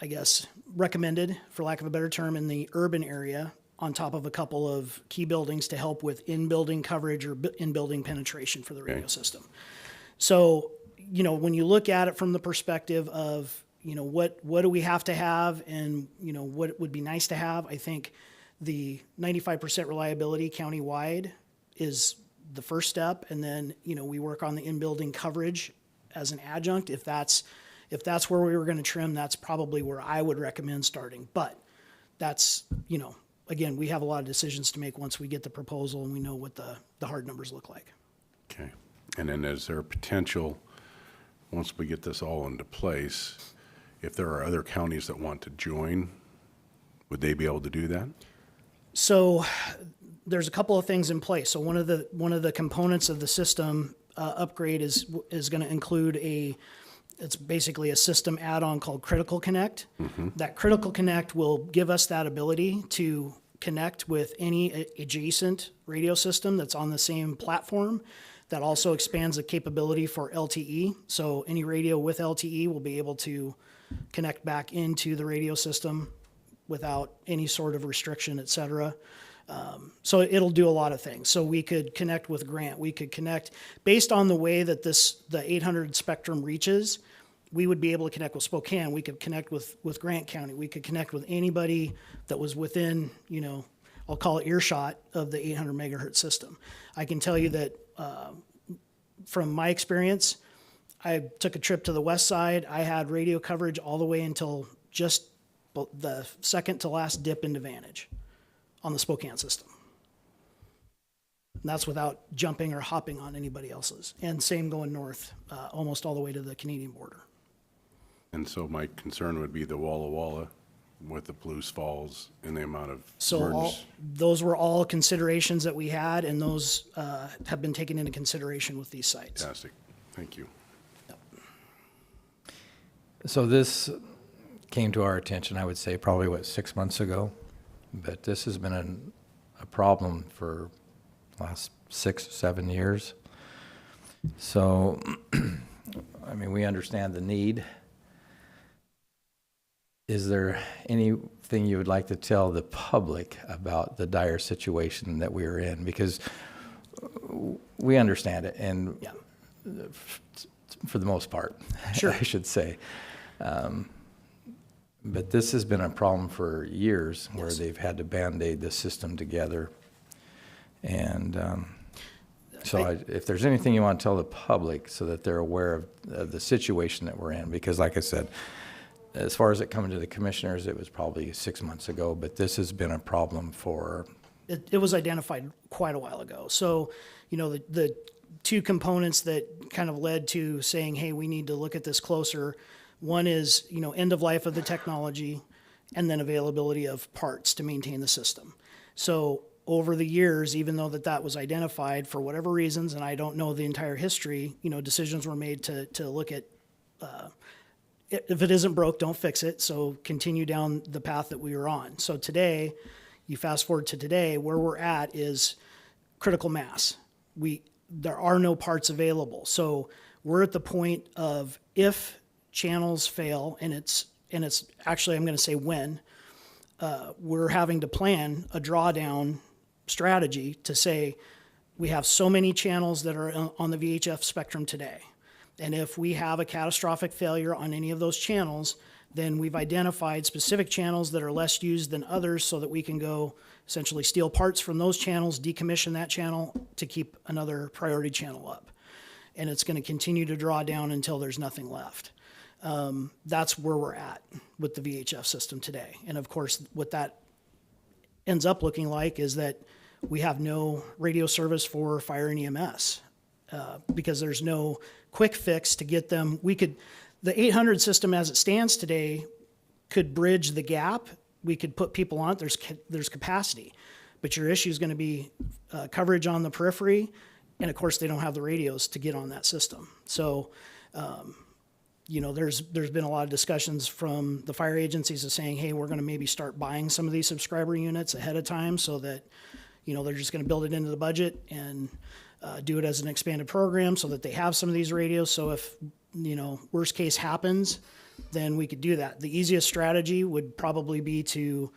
guess, recommended, for lack of a better term, in the urban area on top of a couple of key buildings to help with in-building coverage or in-building penetration for the radio system. So, you know, when you look at it from the perspective of, you know, what do we have to have and, you know, what would be nice to have, I think the 95% reliability countywide is the first step. And then, you know, we work on the in-building coverage as an adjunct. If that's where we were going to trim, that's probably where I would recommend starting. But that's, you know, again, we have a lot of decisions to make once we get the proposal and we know what the hard numbers look like. Okay. And then is there potential, once we get this all into place, if there are other counties that want to join, would they be able to do that? So there's a couple of things in place. So one of the components of the system upgrade is going to include it's basically a system add-on called Critical Connect. That Critical Connect will give us that ability to connect with any adjacent radio system that's on the same platform. That also expands the capability for LTE. So any radio with LTE will be able to connect back into the radio system without any sort of restriction, et cetera. So it'll do a lot of things. So we could connect with Grant. We could connect, based on the way that the 800 spectrum reaches, we would be able to connect with Spokane. We could connect with Grant County. We could connect with anybody that was within, you know, I'll call it earshot of the 800 megahertz system. I can tell you that from my experience, I took a trip to the west side. I had radio coverage all the way until just the second to last dip into Vantage on the Spokane system. And that's without jumping or hopping on anybody else's. And same going north, almost all the way to the Canadian border. And so my concern would be the Walla Walla with the Palouse Falls and the amount of So those were all considerations that we had, and those have been taken into consideration with these sites. Fantastic. Thank you. So this came to our attention, I would say, probably, 6 months ago? But this has been a problem for the last 6, 7 years. So, I mean, we understand the need. Is there anything you would like to tell the public about the dire situation that we are in? Because we understand it, and for the most part, Sure. I should say. But this has been a problem for years, where they've had to Band-Aid the system together. And if there's anything you want to tell the public so that they're aware of the situation that we're in, because like I said, as far as it coming to the commissioners, it was probably 6 months ago, but this has been a problem for... It was identified quite a while ago. So, you know, the two components that kind of led to saying, hey, we need to look at this closer. One is, you know, end of life of the technology, and then availability of parts to maintain the system. So over the years, even though that was identified for whatever reasons, and I don't know the entire history, you know, decisions were made to look at, if it isn't broke, don't fix it. So continue down the path that we were on. So today, you fast forward to today, where we're at is critical mass. There are no parts available. So we're at the point of, if channels fail, and it's actually, I'm going to say when, we're having to plan a drawdown strategy to say we have so many channels that are on the VHF spectrum today. And if we have a catastrophic failure on any of those channels, then we've identified specific channels that are less used than others so that we can go essentially steal parts from those channels, decommission that channel to keep another priority channel up. And it's going to continue to draw down until there's nothing left. That's where we're at with the VHF system today. And of course, what that ends up looking like is that we have no radio service for fire and EMS because there's no quick fix to get them. The 800 system as it stands today could bridge the gap. We could put people on it. There's capacity, but your issue is going to be coverage on the periphery, and of course they don't have the radios to get on that system. So, there's been a lot of discussions from the fire agencies of saying, hey, we're going to maybe start buying some of these subscriber units ahead of time so that, they're just going to build it into the budget and do it as an expanded program so that they have some of these radios. So if, worst case happens, then we could do that. The easiest strategy would probably be to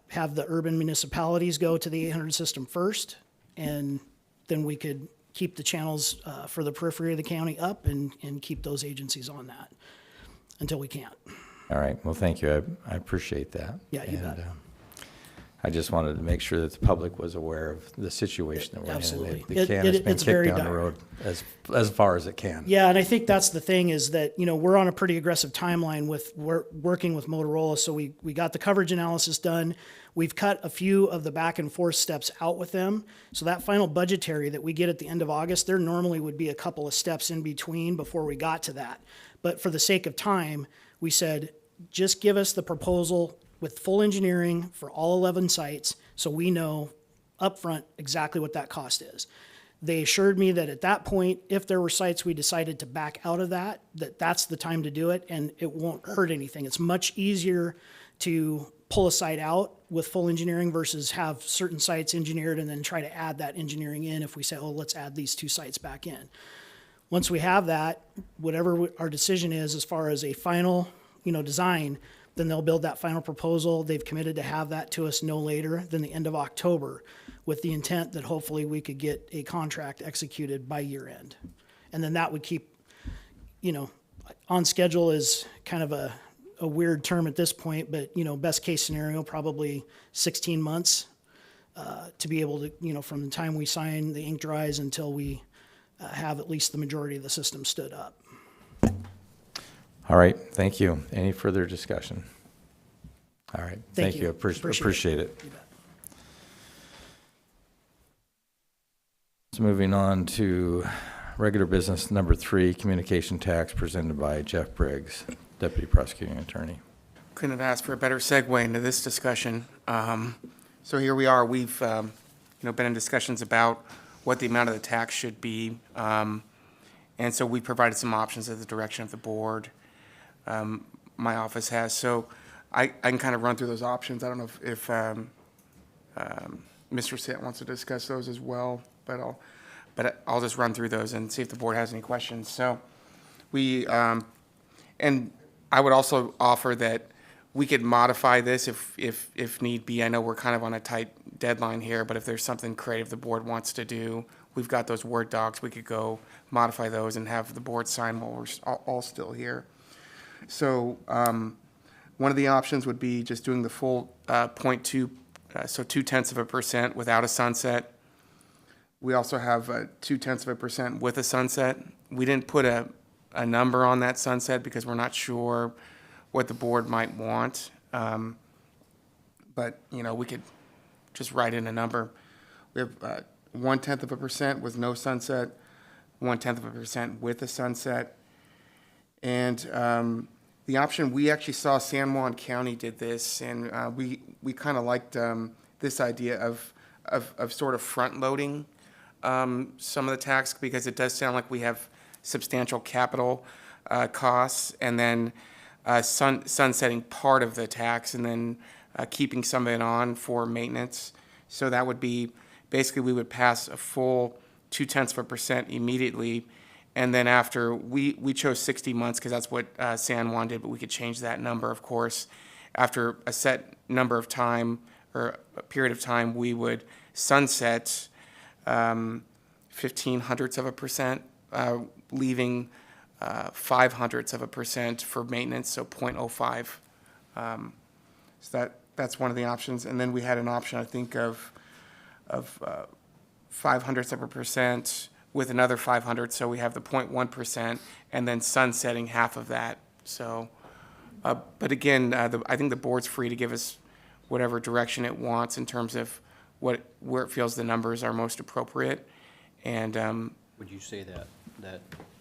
have the urban municipalities go to the 800 system first, and then we could keep the channels for the periphery of the county up and keep those agencies on that until we can't. All right, well, thank you. I appreciate that. Yeah, you bet. I just wanted to make sure that the public was aware of the situation that we're Absolutely. in. The can has been It's very kicked down the dire. road as far as it can. Yeah, and I think that's the thing is that, we're on a pretty aggressive timeline with working with Motorola. So we got the coverage analysis done. We've cut a few of the back and forth steps out with them. So that final budgetary that we get at the end of August, there normally would be a couple of steps in between before we got to that. But for the sake of time, we said, just give us the proposal with full engineering for all 11 sites so we know upfront exactly what that cost is. They assured me that at that point, if there were sites we decided to back out of that's the time to do it and it won't hurt anything. It's much easier to pull a site out with full engineering versus have certain sites engineered and then try to add that engineering in if we say, oh, let's add these 2 sites back in. Once we have that, whatever our decision is as far as a final, design, then they'll build that final proposal. They've committed to have that to us no later than the end of October with the intent that hopefully we could get a contract executed by year end. And then that would keep, on schedule is kind of a weird term at this point, but, best case scenario, probably 16 months to be able to, from the time we sign the ink dries until we have at least the majority of the system stood up. All right, thank you. Any further discussion? All right, thank you. Appreciate it. So moving on to regular business number 3, communication tax presented by Jeff Briggs, Deputy Prosecuting Attorney. Couldn't have asked for a better segue into this discussion. So here we are. We've been in discussions about what the amount of the tax should be, and so we provided some options at the direction of the board. My office has. So I can kind of run through those options. I don't know if Mr. Sant wants to discuss those as well, but I'll just run through those and see if the board has any questions. So we, and I would also offer that we could modify this if need be. I know we're kind of on a tight deadline here, but if there's something creative the board wants to do, we've got those Word docs. We could go modify those and have the board sign while we're all still here. So one of the options would be just doing the full 0.2, so 0.2% without a sunset. We also have 0.2% with a sunset. We didn't put a number on that sunset because we're not sure what the board might want. But, we could just write in a number. We have 0.1% with no sunset, 0.1% with a sunset. And the option, we actually saw San Juan County did this, and we kind of liked this idea of sort of front-loading some of the tax, because it does sound like we have substantial capital costs, and then sunsetting part of the tax, and then keeping some of it on for maintenance. So that would be, basically we would pass a full 0.2% immediately, and then after, we chose 60 months because that's what San Juan did, but we could change that number, of course. After a set number of time, or a period of time, we would sunset 0.15%, leaving 0.05% for maintenance, so 0.05. So that's one of the options. And then we had an option, I think, of 0.05% with another 0.05, so we have the 0.1%, and then sunsetting half of that So, but again, I think the board's free to give us whatever direction it wants in terms of where it feels the numbers are most appropriate. And Would you say that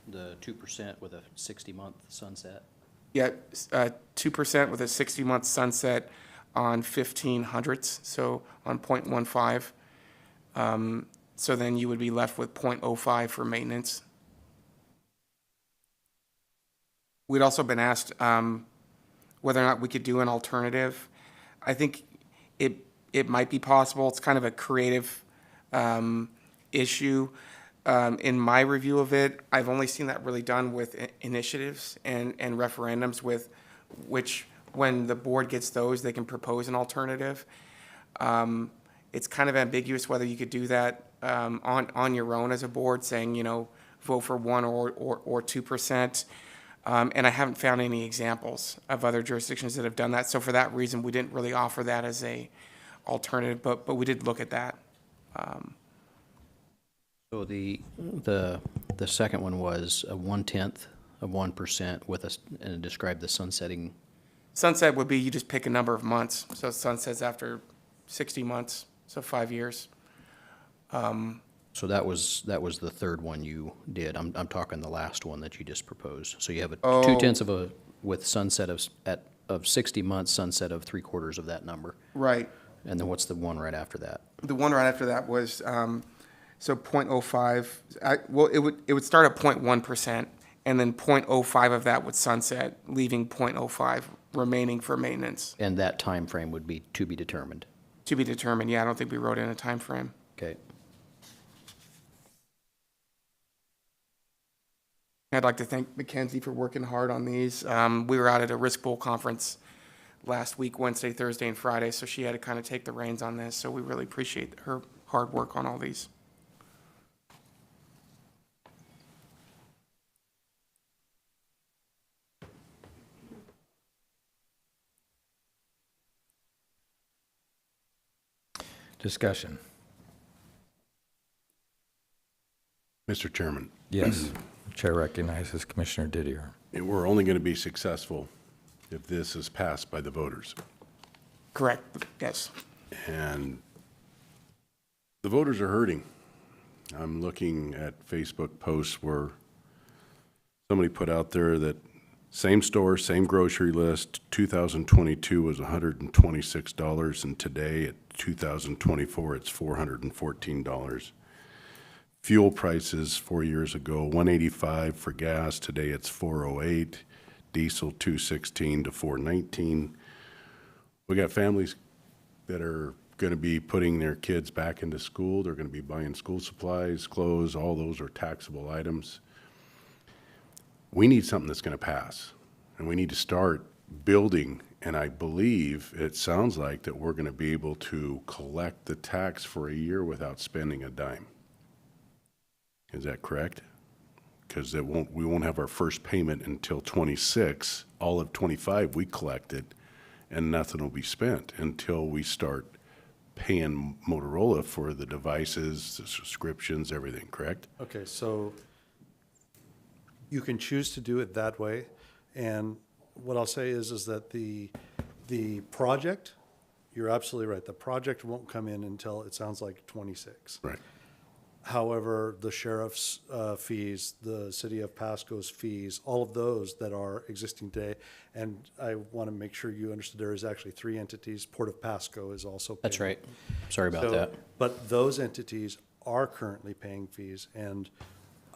the 2% with a 60-month sunset? yeah, 2% with a 60-month sunset on 1500ths, so on 0.15. So then you would be left with 0.05 for maintenance. We'd also been asked whether or not we could do an alternative. I think it might be possible. It's kind of a creative issue. In my review of it, I've only seen that really done with initiatives and referendums, with which, when the board gets those, they can propose an alternative. It's kind of ambiguous whether you could do that on your own as a board, saying, you know, vote for 1 or 2%. And I haven't found any examples of other jurisdictions that have done that. So for that reason, we didn't really offer that as a alternative, but we did look at that. So the second one was a 1/10 of 1% and it described the sunsetting. Sunset would be you just pick a number of months. So sunsets after 60 months, so 5 years. So that was the third one you did. I'm talking the last one that you just proposed. So you have a Oh. 2/10 with sunset of 60 months, sunset of 3/4 of that number. Right. And then what's the one right after that? The one right after that was, so 0.05, well, it would start at 0.1%, and then 0.05 of that would sunset, leaving 0.05 remaining for maintenance. And that time frame would be to be determined. To be determined, yeah, I don't think we wrote in a time frame. Okay. I'd like to thank Mackenzie for working hard on these. We were out at a Risk Bowl conference last week, Wednesday, Thursday, and Friday, so she had to kind of take the reins on this, so we really appreciate her hard work on all these. Discussion. Mr. Chairman, Yes. Chair recognizes Commissioner Didier. we're only going to be successful if this is passed by the voters. Correct, yes. And the voters are hurting. I'm looking at Facebook posts where somebody put out there that same store, same grocery list, 2022 was $126, and today at 2024, it's $414. Fuel prices 4 years ago, $1.85 for gas. Today it's $4.08. Diesel $2.16 to $4.19. We got families that are going to be putting their kids back into school. They're going to be buying school supplies, clothes. All those are taxable items. We need something that's going to pass, and we need to start building. And I believe it sounds like that we're going to be able to collect the tax for a year without spending a dime. Is that correct? Because we won't have our first payment until 26. All of 25 we collected, and nothing will be spent until we start paying Motorola for the devices, the subscriptions, everything, correct? Okay, so you can choose to do it that way. And what I'll say is that the project, you're absolutely right. The project won't come in until, it sounds like, 26. Right. However, the sheriff's fees, the city of Pasco's fees, all of those that are existing today, and I want to make sure you understood there is actually 3 entities. Port of Pasco is also paying. That's right. Sorry about So, that. But those entities are currently paying fees, and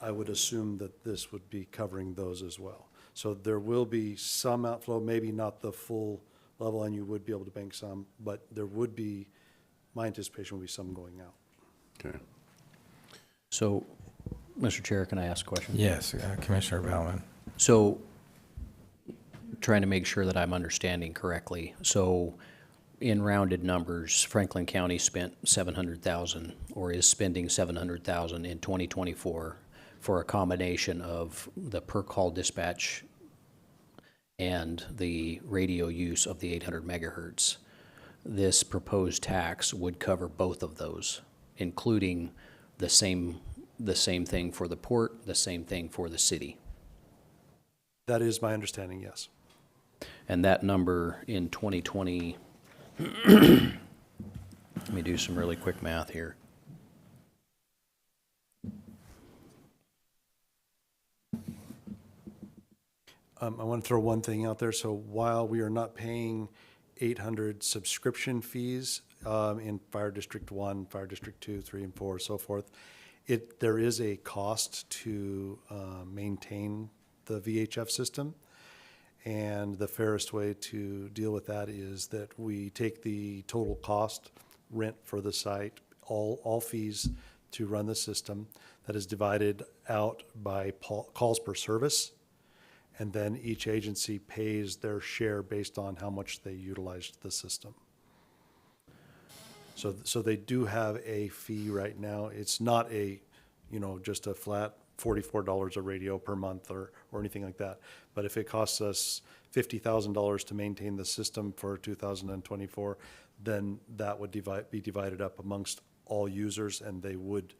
I would assume that this would be covering those as well. So there will be some outflow, maybe not the full level, and you would be able to bank some, but there would be, my anticipation would be some going out. Okay. So, Mr. Chair, can I ask a question? Yes, Commissioner Baumann. So, trying to make sure that I'm understanding correctly. So, in rounded numbers, Franklin County spent $700,000 or is spending $700,000 in 2024 for a combination of the per call dispatch and the radio use of the 800 megahertz. This proposed tax would cover both of those, including the same thing for the port, the same thing for the city. That is my understanding, yes. And that number in 2020, let me do some really quick math here. I want to throw one thing out there. So while we are not paying 800 subscription fees in Fire District 1, Fire District 2, 3, and 4, so forth, there is a cost to maintain the VHF system. And the fairest way to deal with that is that we take the total cost, rent for the site, all fees to run the system, that is divided out by calls per service. And then each agency pays their share based on how much they utilized the system. So they do have a fee right now. It's not just a flat $44 a radio per month or anything like that. But if it costs us $50,000 to maintain the system for 2024, then that would be divided up amongst all users, and they would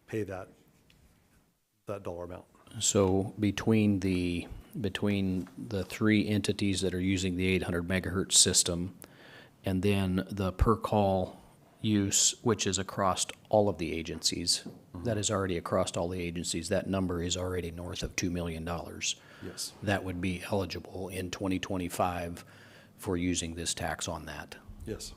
pay that dollar amount. So between the three entities that are using the 800 megahertz system, and then the per call use, which is across all of the agencies, that is already across all the agencies, that number is already north of $2 million. Yes. That would be eligible in 2025 for using this tax on that. Yes.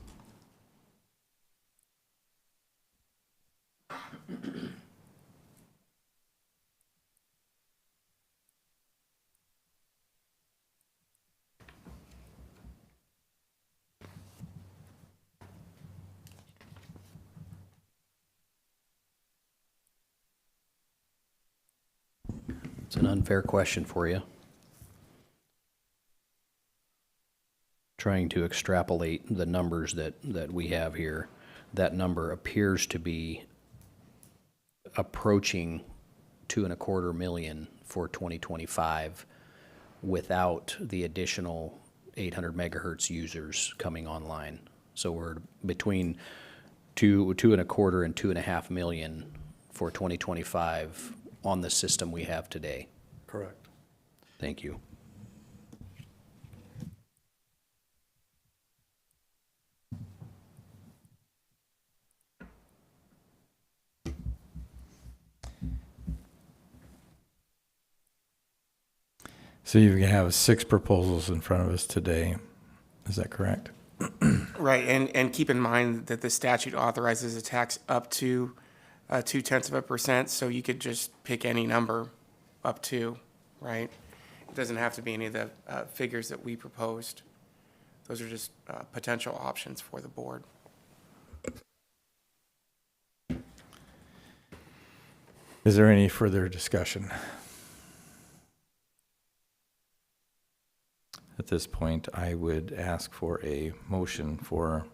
It's an unfair question for you. Trying to extrapolate the numbers that we have here, that number appears to be approaching 2.25 million for 2025 without the additional 800 megahertz users coming online. So we're between 2.25 and 2.5 million for 2025 on the system we have today. Correct. Thank you. So you have 6 proposals in front of us today. Is that correct? Right, and keep in mind that the statute authorizes a tax up to 0.2%, so you could just pick any number up to, right? It doesn't have to be any of the figures that we proposed. Those are just potential options for the board. Is there any further discussion? At this point, I would ask for a motion for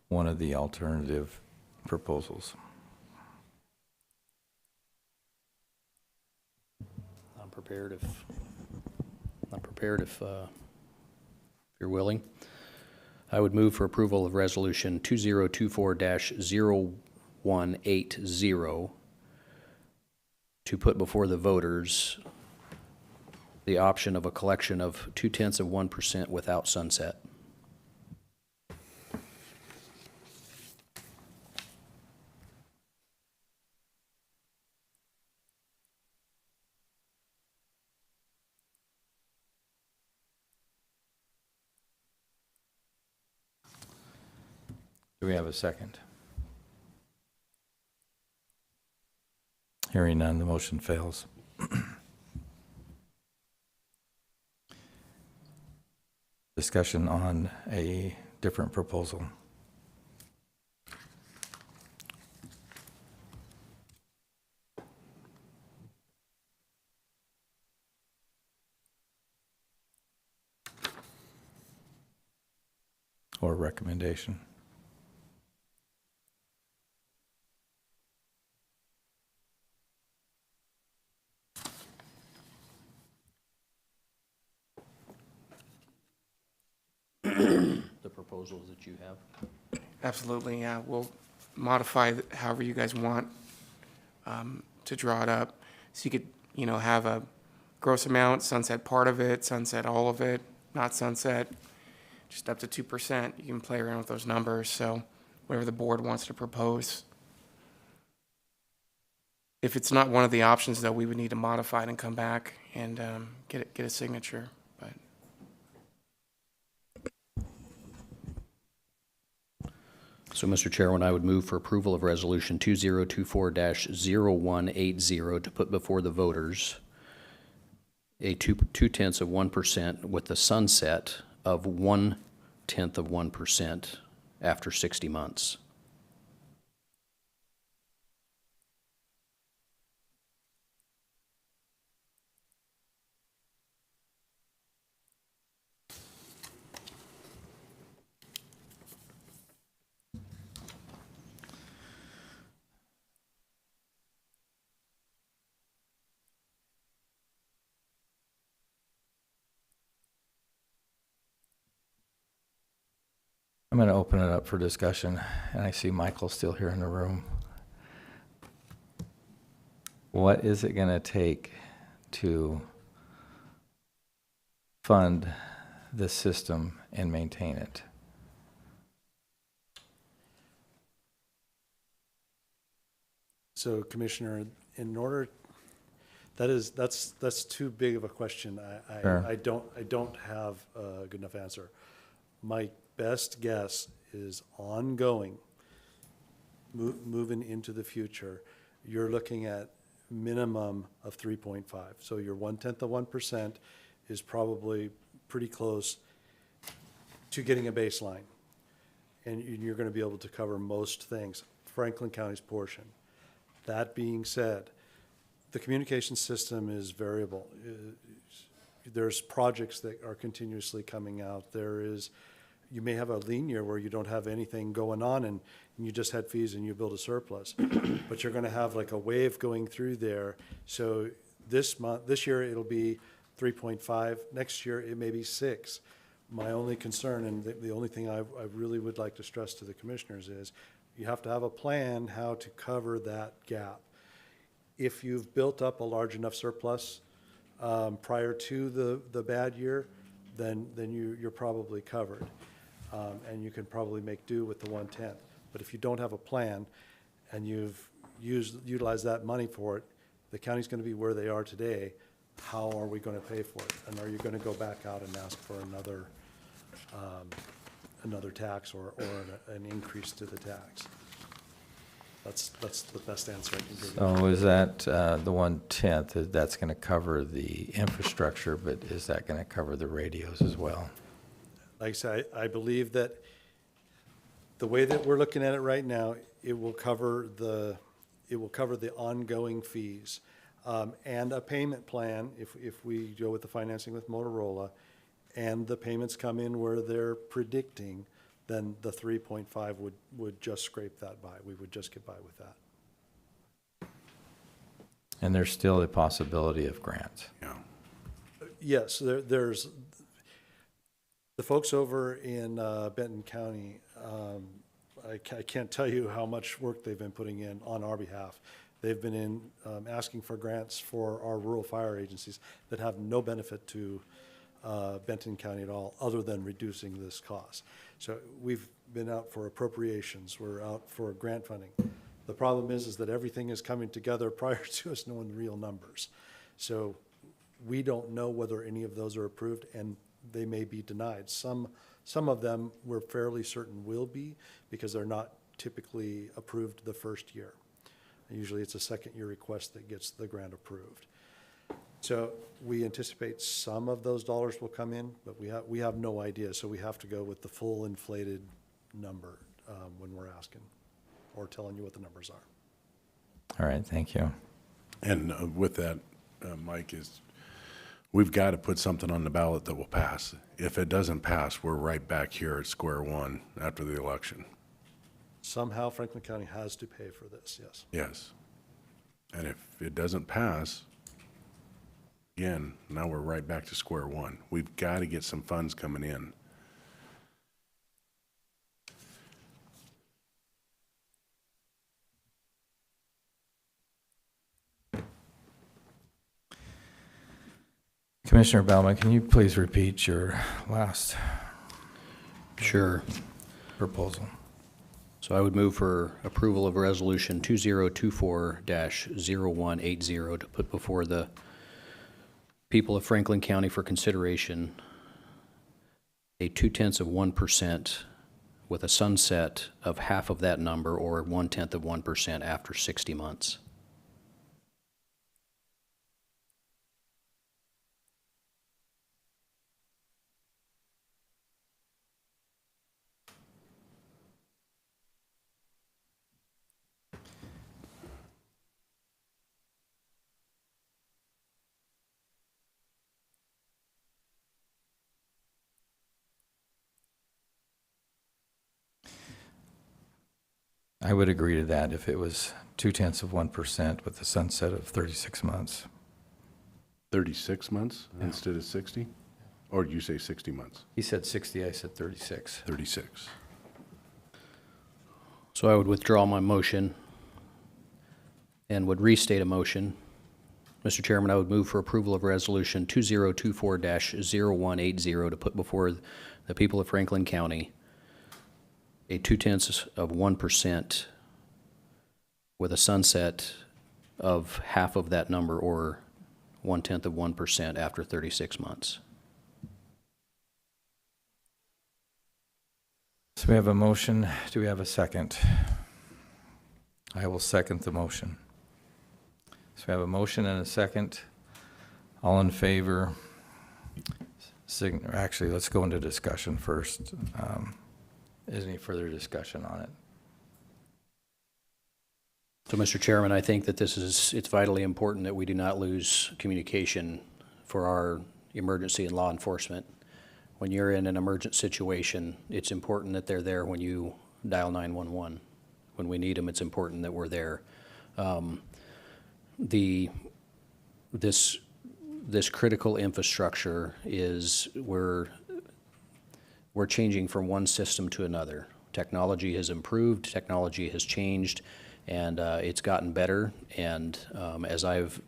one of the alternative proposals. I'm prepared if you're willing. I would move for approval of resolution 2024-0180 to put before the voters the option of a collection of 0.2% without sunset. Do we have a second? Hearing none, the motion fails. Discussion on a different proposal. Or recommendation. The proposals that you have. Absolutely, yeah. We'll modify however you guys want to draw it up. So you could, have a gross amount, sunset part of it, sunset all of it, not sunset, just up to 2%. You can play around with those numbers, so whatever the board wants to propose. If it's not one of the options, though, we would need to modify it and come back and get a signature, but. So, Mr. Chairman, I would move for approval of Resolution 2024-0180 to put before the voters a 0.2% with the sunset of 0.1% after 60 months. I'm going to open it up for discussion, and I see Michael still here in the room. What is it going to take to fund this system and maintain it? So Commissioner, in order, that's too big of a question. Sure. I don't have a good enough answer. My best guess is ongoing, moving into the future, you're looking at minimum of 3.5. So your 1/10 of 1% is probably pretty close to getting a baseline. And you're going to be able to cover most things, Franklin County's portion. That being said, the communication system is variable. There's projects that are continuously coming out. You may have a lean year where you don't have anything going on and you just had fees and you build a surplus. But you're going to have like a wave going through there. So this year it'll be 3.5. Next year it may be 6. My only concern, and the only thing I really would like to stress to the commissioners is you have to have a plan how to cover that gap. If you've built up a large enough surplus prior to the bad year, then you're probably covered. And you can probably make do with the 1/10. But if you don't have a plan and you've utilized that money for it, the county's going to be where they are today. How are we going to pay for it? And are you going to go back out and ask for another tax or an increase to the tax? That's the best answer I can give you. So is that the 1/10, that's going to cover the infrastructure, but is that going to cover the radios as well? Like I said, I believe that the way that we're looking at it right now, it will cover the ongoing fees. And a payment plan, if we go with the financing with Motorola, and the payments come in where they're predicting, then the 3.5 would just scrape that by. We would just get by with that. And there's still a possibility of grants. Yeah. Yes, there's the folks over in Benton County. I can't tell you how much work they've been putting in on our behalf. They've been asking for grants for our rural fire agencies that have no benefit to Benton County at all, other than reducing this cost. So we've been out for appropriations. We're out for grant funding. The problem is that everything is coming together prior to us knowing the real numbers. So we don't know whether any of those are approved, and they may be denied. Some of them we're fairly certain will be, because they're not typically approved the first year. Usually it's a second year request that gets the grant approved. So we anticipate some of those dollars will come in, but we have no idea. So we have to go with the full inflated number when we're asking or telling you what the numbers are. All right, thank you. And with that, Mike, we've got to put something on the ballot that will pass. If it doesn't pass, we're right back here at square one after the election. Somehow Franklin County has to pay for this, yes. Yes. And if it doesn't pass, again, now we're right back to square one. We've got to get some funds coming in. Commissioner Baumann, can you please repeat your last Sure. proposal? So I would move for approval of Resolution 2024-0180 to put before the people of Franklin County for consideration a 0.2% with a sunset of half of that number, or 0.1% after 60 months. I would agree to that if it was 0.2% with a sunset of 36 months. 36 months instead of 60? Or did you say 60 months? He said 60, I said 36. 36. So I would withdraw my motion and would restate a motion. Mr. Chairman, I would move for approval of Resolution 2024-0180 to put before the people of Franklin County a 0.2% with a sunset of half of that number, or 0.1% after 36 months. So we have a motion. Do we have a second? I will second the motion. So we have a motion and a second. All in favor? Actually, let's go into discussion first. Is any further discussion on it? So, Mr. Chairman, I think that it's vitally important that we do not lose communication for our emergency and law enforcement. When you're in an emergent situation, it's important that they're there when you dial 911. When we need them, it's important that we're there. This critical infrastructure is we're changing from one system to another. Technology has improved, technology has changed, and it's gotten better. And as I've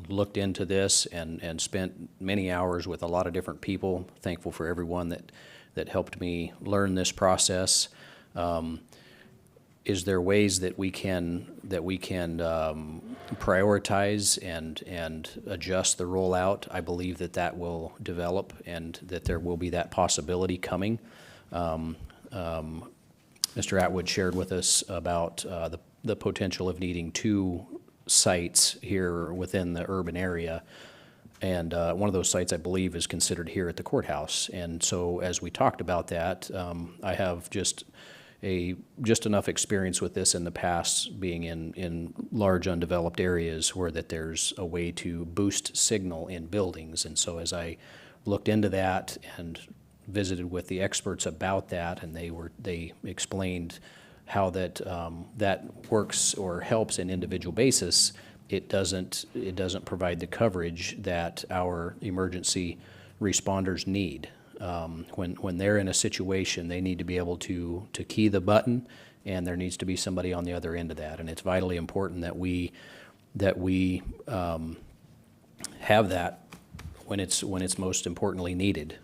looked into this and spent many hours with a lot of different people, thankful for everyone that helped me learn this process, is there ways that we can prioritize and adjust the rollout? I believe that will develop and that there will be that possibility coming. Mr. Atwood shared with us about the potential of needing 2 sites here within the urban area. And one of those sites, I believe, is considered here at the courthouse. And so as we talked about that, I have just enough experience with this in the past, being in large undeveloped areas where that there's a way to boost signal in buildings. And so as I looked into that and visited with the experts about that, and they explained how that works or helps in individual basis, it doesn't provide the coverage that our emergency responders need. When they're in a situation, they need to be able to key the button, and there needs to be somebody on the other end of that. And it's vitally important that we have that when it's most importantly needed.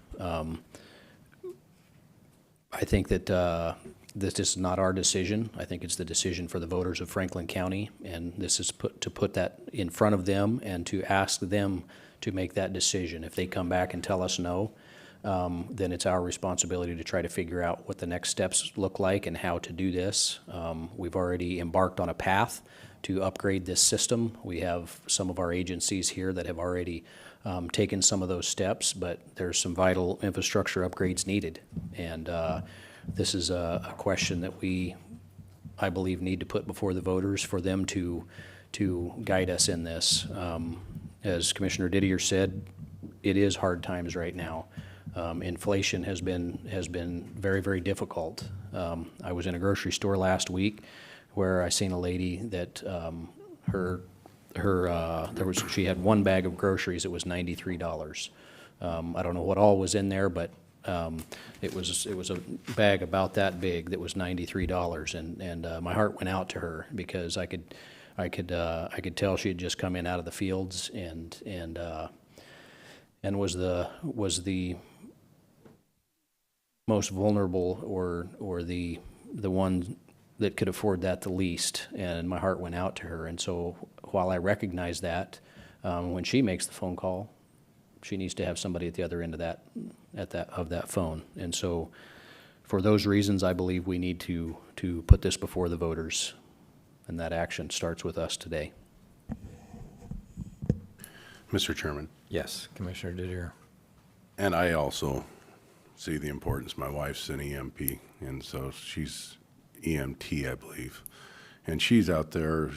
I think that this is not our decision. I think it's the decision for the voters of Franklin County, and this is to put that in front of them and to ask them to make that decision. If they come back and tell us no, then it's our responsibility to try to figure out what the next steps look like and how to do this. We've already embarked on a path to upgrade this system. We have some of our agencies here that have already taken some of those steps, but there's some vital infrastructure upgrades needed. And this is a question that I believe, need to put before the voters for them to guide us in this. As Commissioner Didier said, it is hard times right now. Inflation has been very, very difficult. I was in a grocery store last week where I seen a lady that she had one bag of groceries that was $93. I don't know what all was in there, but it was a bag about that big that was $93, and my heart went out to her because I could tell she had just come in out of the fields, and and was the most vulnerable or the one that could afford that the least, and my heart went out to her. And so while I recognize that, when she makes the phone call, she needs to have somebody at the other end of that phone. And so for those reasons, I believe we need to put this before the voters, and that action starts with us today. Mr. Chairman, Yes, Commissioner Didier. and I also see the importance. My wife's an EMP, and so she's EMT, I believe. And she was out there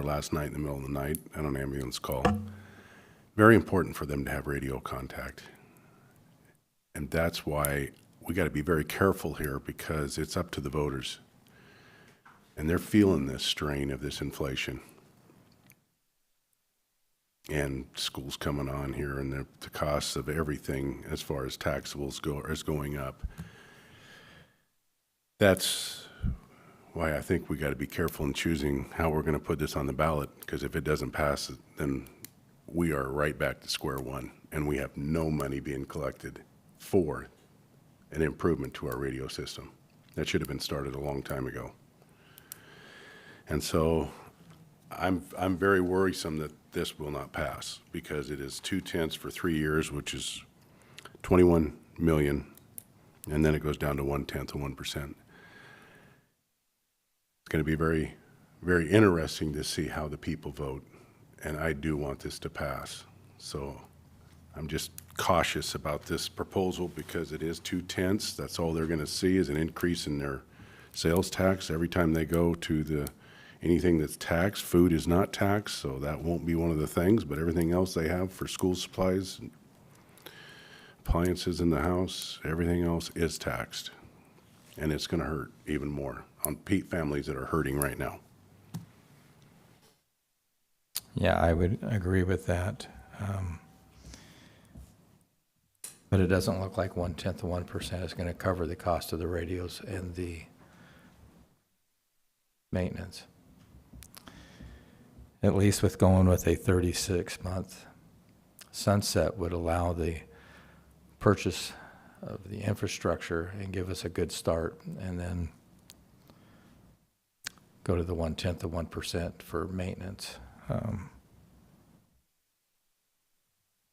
last night in the middle of the night on an ambulance call. Very important for them to have radio contact. And that's why we got to be very careful here, because it's up to the voters. And they're feeling this strain of this inflation. And school's coming on here, and the costs of everything as far as taxables go is going up. That's why I think we got to be careful in choosing how we're going to put this on the ballot, because if it doesn't pass, then we are right back to square one, and we have no money being collected for an improvement to our radio system. That should have been started a long time ago. And so I'm very worrisome that this will not pass, because it is 2/10 for 3 years, which is 21 million, and then it goes down to 1/10 of 1%. It's going to be very, very interesting to see how the people vote, and I do want this to pass. So I'm just cautious about this proposal, because it is 2/10. That's all they're going to see is an increase in their sales tax every time they go to anything that's taxed. Food is not taxed, so that won't be one of the things, but everything else they have for school supplies, appliances in the house, everything else is taxed. And it's going to hurt even more on families that are hurting right now. Yeah, I would agree with that. But it doesn't look like 1/10 of 1% is going to cover the cost of the radios and the maintenance. At least with going with a 36-month sunset would allow the purchase of the infrastructure and give us a good start, and then go to the 1/10 of 1% for maintenance.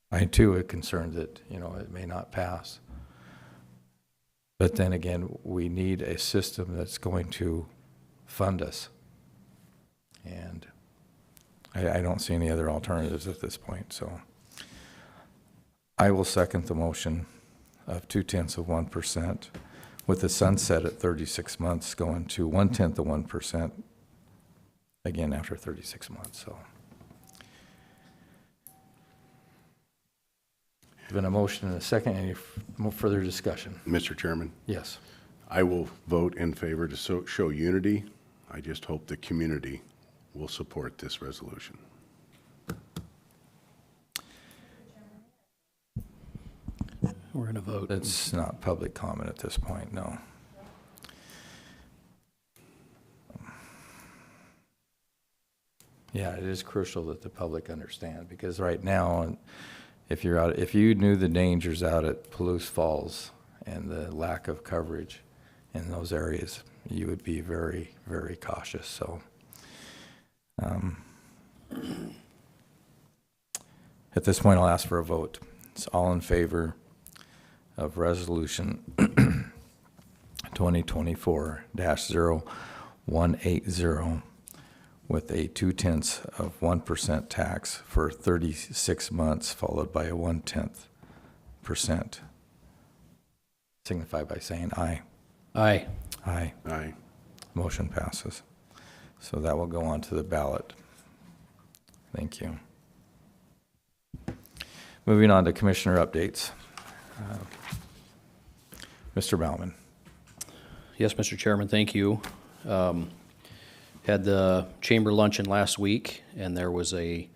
I too am concerned that, it may not pass. But then again, we need a system that's going to fund us. And I don't see any other alternatives at this point, so I will second the motion of 2/10 of 1%, with the sunset at 36 months going to 1/10 of 1% again after 36 months. So there's been a motion and a second. Any further discussion? Mr. Chairman, Yes. I will vote in favor to show unity. I just hope the community will support this resolution. We're going to vote. It's not public comment at this point, no. Yeah, it is crucial that the public understand, because right now, if you knew the dangers out at Palouse Falls and the lack of coverage in those areas, you would be very, very cautious. So at this point, I'll ask for a vote. It's all in favor of resolution 2024-0180 with a 2/10 of 1% tax for 36 months, followed by a 1/10%. Signify by saying aye. Aye. Aye. Aye. Motion passes. So that will go on to the ballot. Thank you. Moving on to commissioner updates. Mr. Baumann. Yes, Mr. Chairman, thank you. Had the chamber luncheon last week, and there was a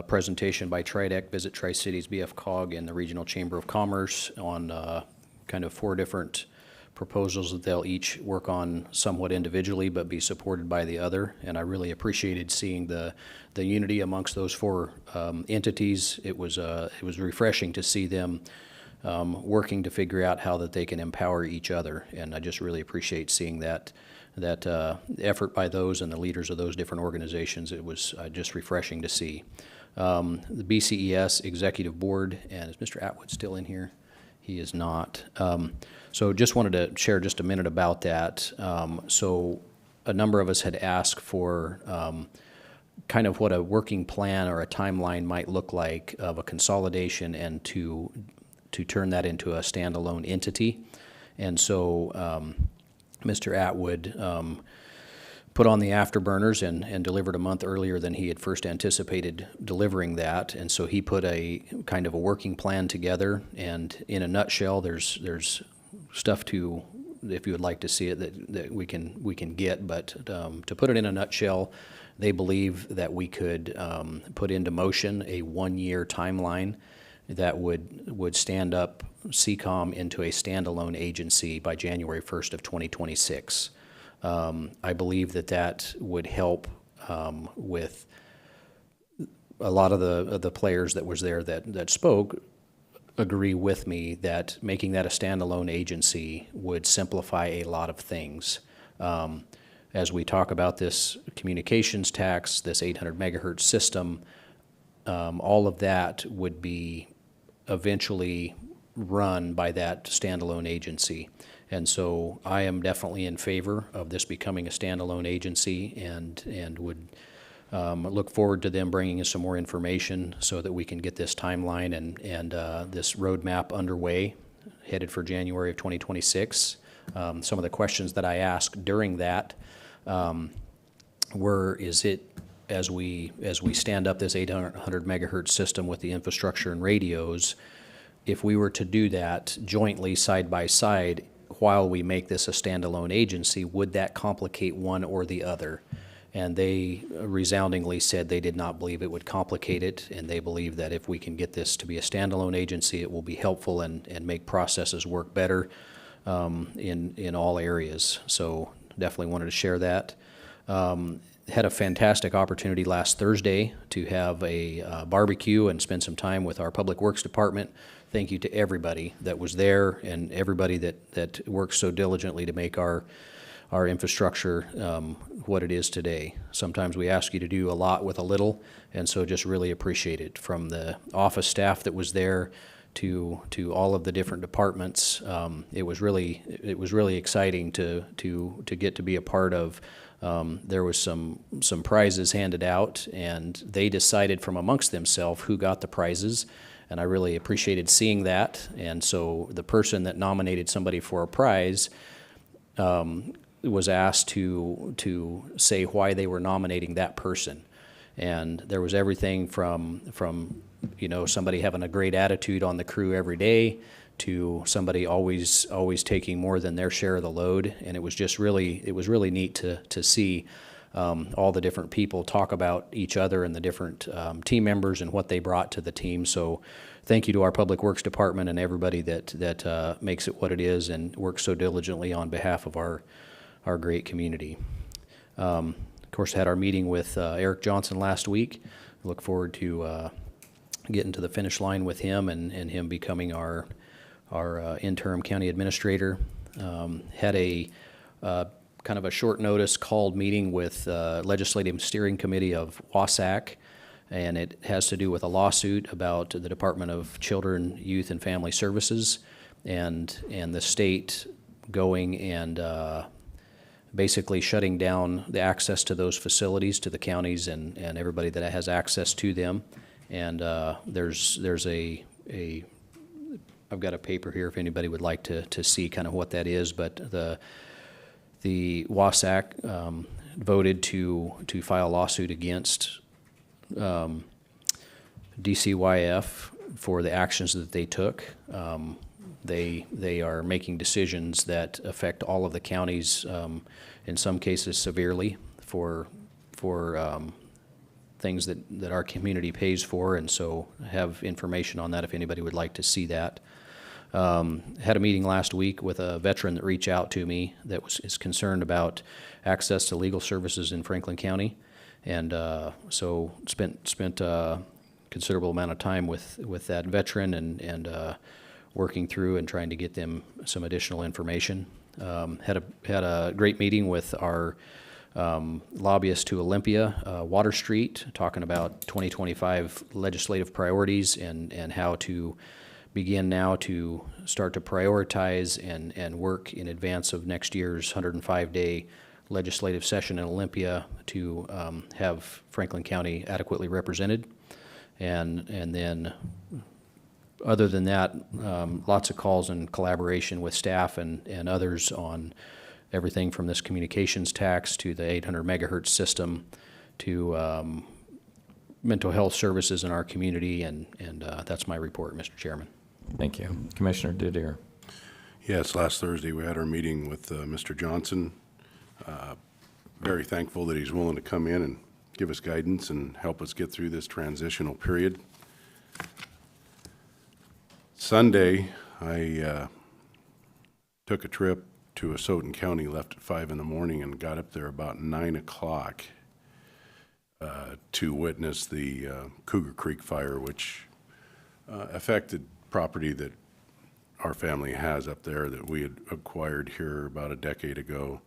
presentation by TRIDEC, Visit Tri-Cities, BFCOG, and the Regional Chamber of Commerce on kind of 4 different proposals that they'll each work on somewhat individually, but be supported by the other. And I really appreciated seeing the unity amongst those four entities. It was refreshing to see them working to figure out how that they can empower each other. And I just really appreciate seeing that effort by those and the leaders of those different organizations. It was just refreshing to see. The BCES Executive Board, and is Mr. Atwood still in here? He is not. So just wanted to share just a minute about that. So a number of us had asked for kind of what a working plan or a timeline might look like of a consolidation and to turn that into a standalone entity. And so Mr. Atwood put on the afterburners and delivered a month earlier than he had first anticipated delivering that. And so he put a kind of a working plan together. And in a nutshell, there's stuff to, if you would like to see it, that we can get. But to put it in a nutshell, they believe that we could put into motion a 1-year timeline that would stand up CCOM into a standalone agency by January 1st of 2026. I believe that would help with a lot of the players that was there that spoke agree with me that making that a standalone agency would simplify a lot of things. As we talk about this communications tax, this 800 megahertz system, all of that would be eventually run by that standalone agency. And so I am definitely in favor of this becoming a standalone agency and would look forward to them bringing us some more information so that we can get this timeline and this roadmap underway, headed for January of 2026. Some of the questions that I asked during that were, is it, as we stand up this 800 megahertz system with the infrastructure and radios, if we were to do that jointly side by side while we make this a standalone agency, would that complicate one or the other? And they resoundingly said they did not believe it would complicate it, and they believe that if we can get this to be a standalone agency, it will be helpful and make processes work better in all areas. So definitely wanted to share that. Had a fantastic opportunity last Thursday to have a barbecue and spend some time with our Public Works Department. Thank you to everybody that was there and everybody that works so diligently to make our infrastructure what it is today. Sometimes we ask you to do a lot with a little, and so just really appreciate it. From the office staff that was there to all of the different departments, it was really exciting to get to be a part of. There was some prizes handed out, and they decided from amongst themselves who got the prizes, and I really appreciated seeing that. And so the person that nominated somebody for a prize was asked to say why they were nominating that person. And there was everything from somebody having a great attitude on the crew every day to somebody always taking more than their share of the load. And it was really neat to see all the different people talk about each other and the different team members and what they brought to the team. So thank you to our Public Works Department and everybody that makes it what it is and works so diligently on behalf of our great community. Of course, had our meeting with Eric Johnson last week. Look forward to getting to the finish line with him and him becoming our interim county administrator. Had a kind of a short notice called meeting with Legislative Steering Committee of WASAC, and it has to do with a lawsuit about the Department of Children, Youth, and Family Services and the state going and basically shutting down the access to those facilities to the counties and everybody that has access to them. And there's I've got a paper here if anybody would like to see kind of what that is, but the WASAC voted to file a lawsuit against DCYF for the actions that they took. They are making decisions that affect all of the counties, in some cases severely, for things that our community pays for, and so have information on that if anybody would like to see that. Had a meeting last week with a veteran that reached out to me that is concerned about access to legal services in Franklin County. And so spent a considerable amount of time with that veteran and working through and trying to get them some additional information. Had a great meeting with our lobbyist to Olympia, Water Street, talking about 2025 legislative priorities and how to begin now to start to prioritize and work in advance of next year's 105-day legislative session in Olympia to have Franklin County adequately represented. And then other than that, lots of calls and collaboration with staff and others on everything from this communications tax to the 800 megahertz system to mental health services in our community, and that's my report, Mr. Chairman. Thank you. Commissioner Didier. Yes, last Thursday we had our meeting with Mr. Johnson. Very thankful that he's willing to come in and give us guidance and help us get through this transitional period. Sunday, I took a trip to Asotin County, left at 5 in the morning and got up there about 9 o'clock to witness the Cougar Creek fire, which affected property that our family has up there that we had acquired here about a decade ago.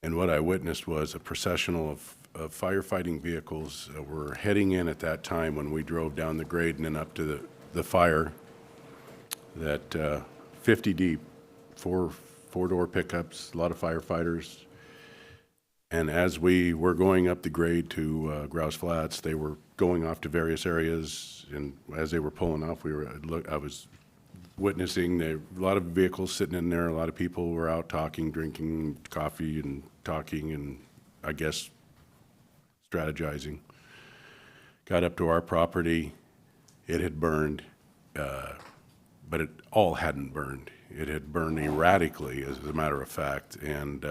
And what I witnessed was a processional of firefighting vehicles were heading in at that time when we drove down the grade and then up to the fire, that 50 deep, four-door pickups, a lot of firefighters. And as we were going up the grade to Grouse Flats, they were going off to various areas, and as they were pulling off, I was witnessing a lot of vehicles sitting in there. A lot of people were out talking, drinking coffee and talking, and I guess strategizing. Got up to our property. It had burned, but it all hadn't burned. It had burned erratically, as a matter of fact, and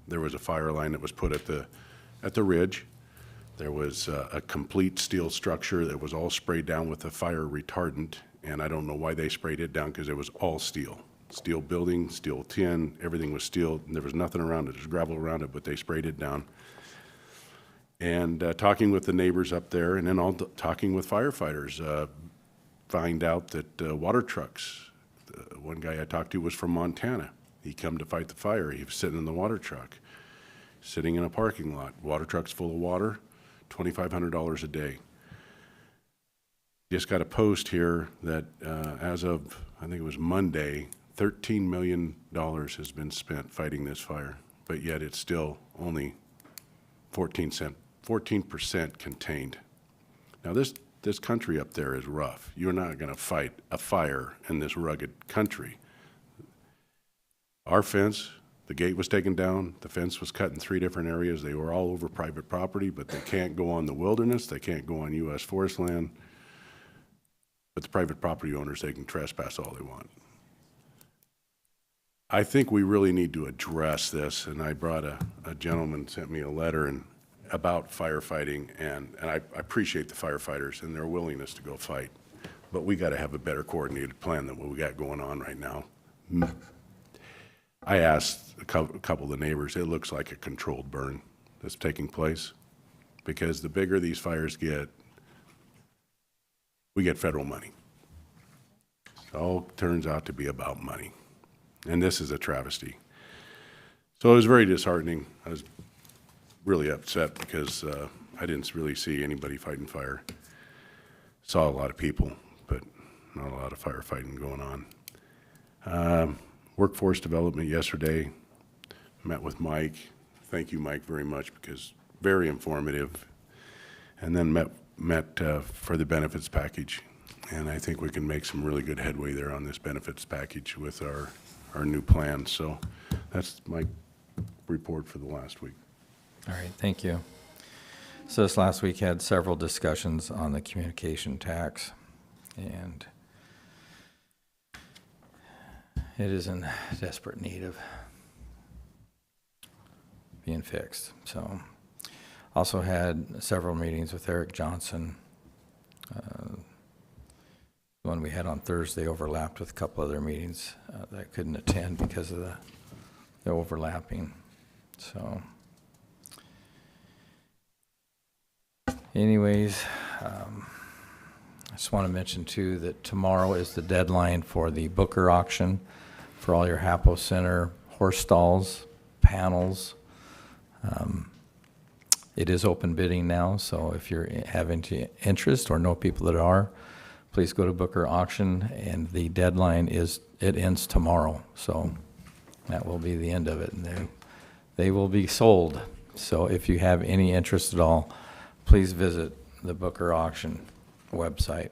there was a fire line that was put at the ridge. There was a complete steel structure that was all sprayed down with a fire retardant, and I don't know why they sprayed it down, because it was all steel. Steel building, steel tin, everything was steel, and there was nothing around it. There's gravel around it, but they sprayed it down. And talking with the neighbors up there, and then all talking with firefighters, find out that water trucks, one guy I talked to was from Montana. He come to fight the fire. He was sitting in the water truck, sitting in a parking lot. Water truck's full of water, $2,500 a day. Just got a post here that as of, I think it was Monday, $13 million has been spent fighting this fire, but yet it's still only 14% contained. Now this country up there is rough. You're not going to fight a fire in this rugged country. Our fence, the gate was taken down, the fence was cut in 3 different areas. They were all over private property, but they can't go on the wilderness, they can't go on U.S. forest land. But the private property owners, they can trespass all they want. I think we really need to address this, and I brought a gentleman sent me a letter about firefighting, and I appreciate the firefighters and their willingness to go fight, but we got to have a better coordinated plan than what we got going on right now. I asked a couple of the neighbors, it looks like a controlled burn that's taking place, because the bigger these fires get, we get federal money. It all turns out to be about money. And this is a travesty. So it was very disheartening. I was really upset because I didn't really see anybody fighting fire. Saw a lot of people, but not a lot of firefighting going on. Workforce development yesterday, met with Mike. Thank you, Mike, very much, because very informative. And then met for the benefits package. And I think we can make some really good headway there on this benefits package with our new plan. So that's my report for the last week. All right, thank you. So this last week had several discussions on the communication tax, and it is in desperate need of being fixed. So also had several meetings with Eric Johnson, The one we had on Thursday overlapped with a couple other meetings that I couldn't attend because of the overlapping. So anyways, I just want to mention too that tomorrow is the deadline for the Booker auction for all your Hapo Center horse stalls, panels. It is open bidding now, so if you're having interest or know people that are, please go to Booker auction, and the deadline it ends tomorrow. So that will be the end of it, and they will be sold. So if you have any interest at all, please visit the Booker auction website.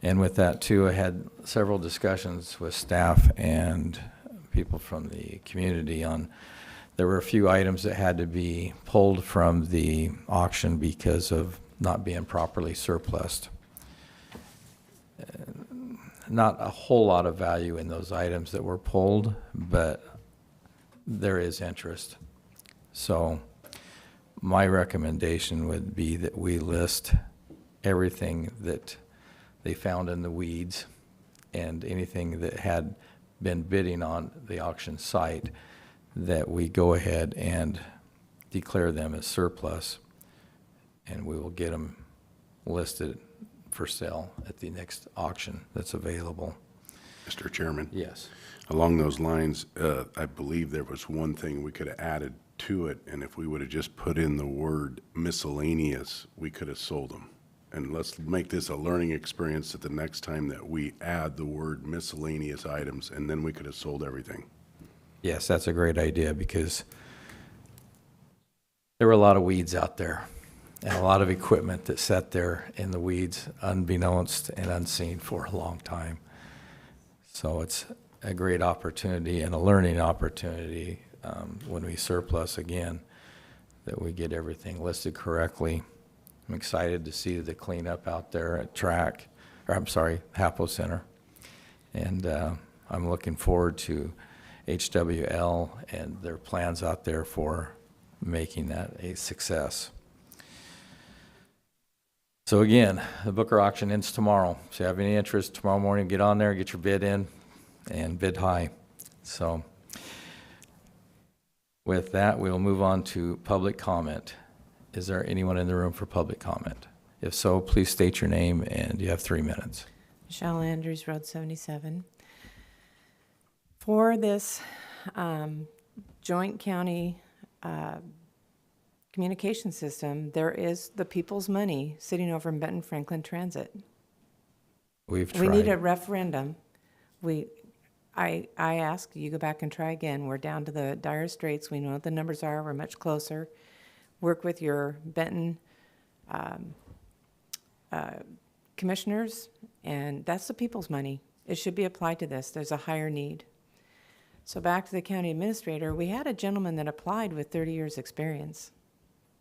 And with that too, I had several discussions with staff and people from the community on, there were a few items that had to be pulled from the auction because of not being properly surplused. Not a whole lot of value in those items that were pulled, but there is interest. So my recommendation would be that we list everything that they found in the weeds and anything that had been bidding on the auction site, that we go ahead and declare them as surplus, and we will get them listed for sale at the next auction that's available. Mr. Chairman? Yes. Along those lines, I believe there was one thing we could have added to it, and if we would have just put in the word miscellaneous, we could have sold them. And let's make this a learning experience that the next time that we add the word miscellaneous items, and then we could have sold everything. Yes, that's a great idea, because there were a lot of weeds out there and a lot of equipment that sat there in the weeds unbeknownst and unseen for a long time. So it's a great opportunity and a learning opportunity when we surplus again, that we get everything listed correctly. I'm excited to see the cleanup out there at Hapo Center. And I'm looking forward to HWL and their plans out there for making that a success. So again, the Booker auction ends tomorrow. So if you have any interest, tomorrow morning, get on there, get your bid in, and bid high. So with that, we'll move on to public comment. Is there anyone in the room for public comment? If so, please state your name, and you have 3 minutes. Michelle Andrews, Road 77. For this joint county communication system, there is the people's money sitting over in Benton Franklin Transit. We've tried. We need a referendum. I ask you go back and try again. We're down to the dire straits. We know what the numbers are. We're much closer. Work with your Benton commissioners, and that's the people's money. It should be applied to this. There's a higher need. So back to the county administrator, we had a gentleman that applied with 30 years experience.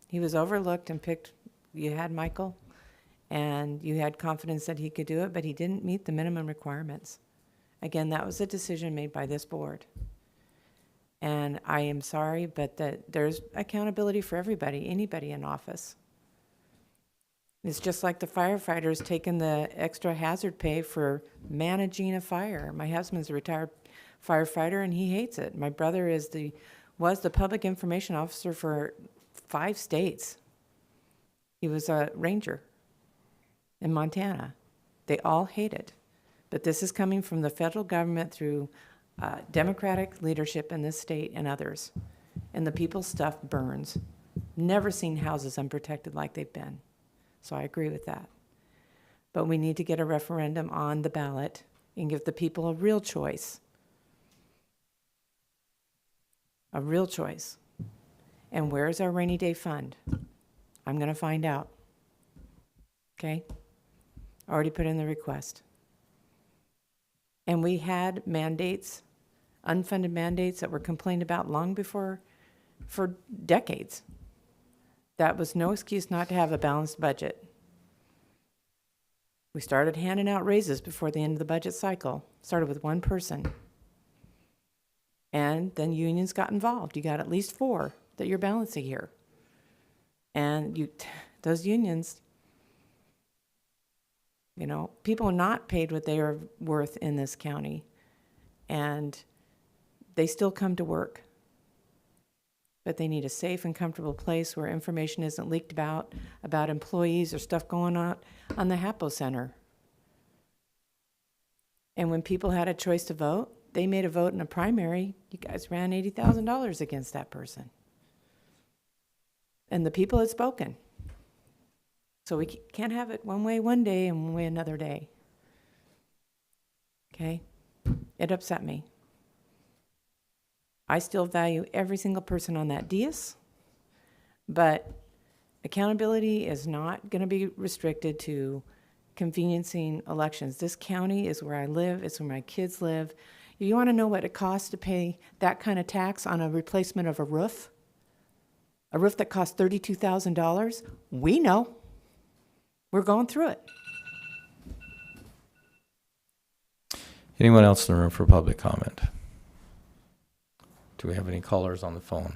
He was overlooked and picked. You had Michael, and you had confidence that he could do it, but he didn't meet the minimum requirements. Again, that was a decision made by this board. And I am sorry, but there's accountability for everybody, anybody in office. It's just like the firefighters taking the extra hazard pay for managing a fire. My husband's a retired firefighter, and he hates it. My brother was the public information officer for 5 states. He was a ranger in Montana. They all hate it. But this is coming from the federal government through Democratic leadership in this state and others. And the people's stuff burns. Never seen houses unprotected like they've been. So I agree with that. But we need to get a referendum on the ballot and give the people a real choice. A real choice. And where's our rainy day fund? I'm going to find out. Okay? Already put in the request. And we had mandates, unfunded mandates that were complained about long before, for decades. That was no excuse not to have a balanced budget. We started handing out raises before the end of the budget cycle. Started with 1 person. And then unions got involved. You got at least 4 that you're balancing here. And those unions, You know, people are not paid what they are worth in this county, and they still come to work. But they need a safe and comfortable place where information isn't leaked about employees or stuff going on the HAPO Center. And when people had a choice to vote, they made a vote in a primary. You guys ran $80,000 against that person. And the people had spoken. So we can't have it one way one day and one way another day. Okay? It upset me. I still value every single person on that dais, but accountability is not going to be restricted to conveniencing elections. This county is where I live. It's where my kids live. You want to know what it costs to pay that kind of tax on a replacement of a roof? A roof that costs $32,000? We know. We're going through it. Anyone else in the room for public comment? Do we have any callers on the phone?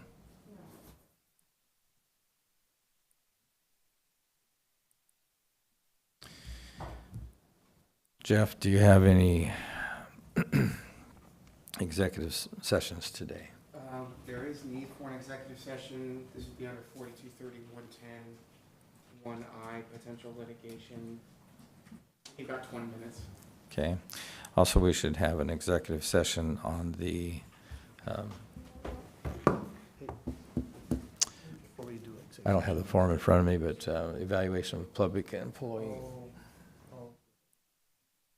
Jeff, do you have any executive sessions today? There is need for an executive session. This would be under 4230-110, 1I, potential litigation. About 20 minutes. Okay. Also, we should have an executive session on the, Before we do I don't have the form in front of me, but evaluation of public employee.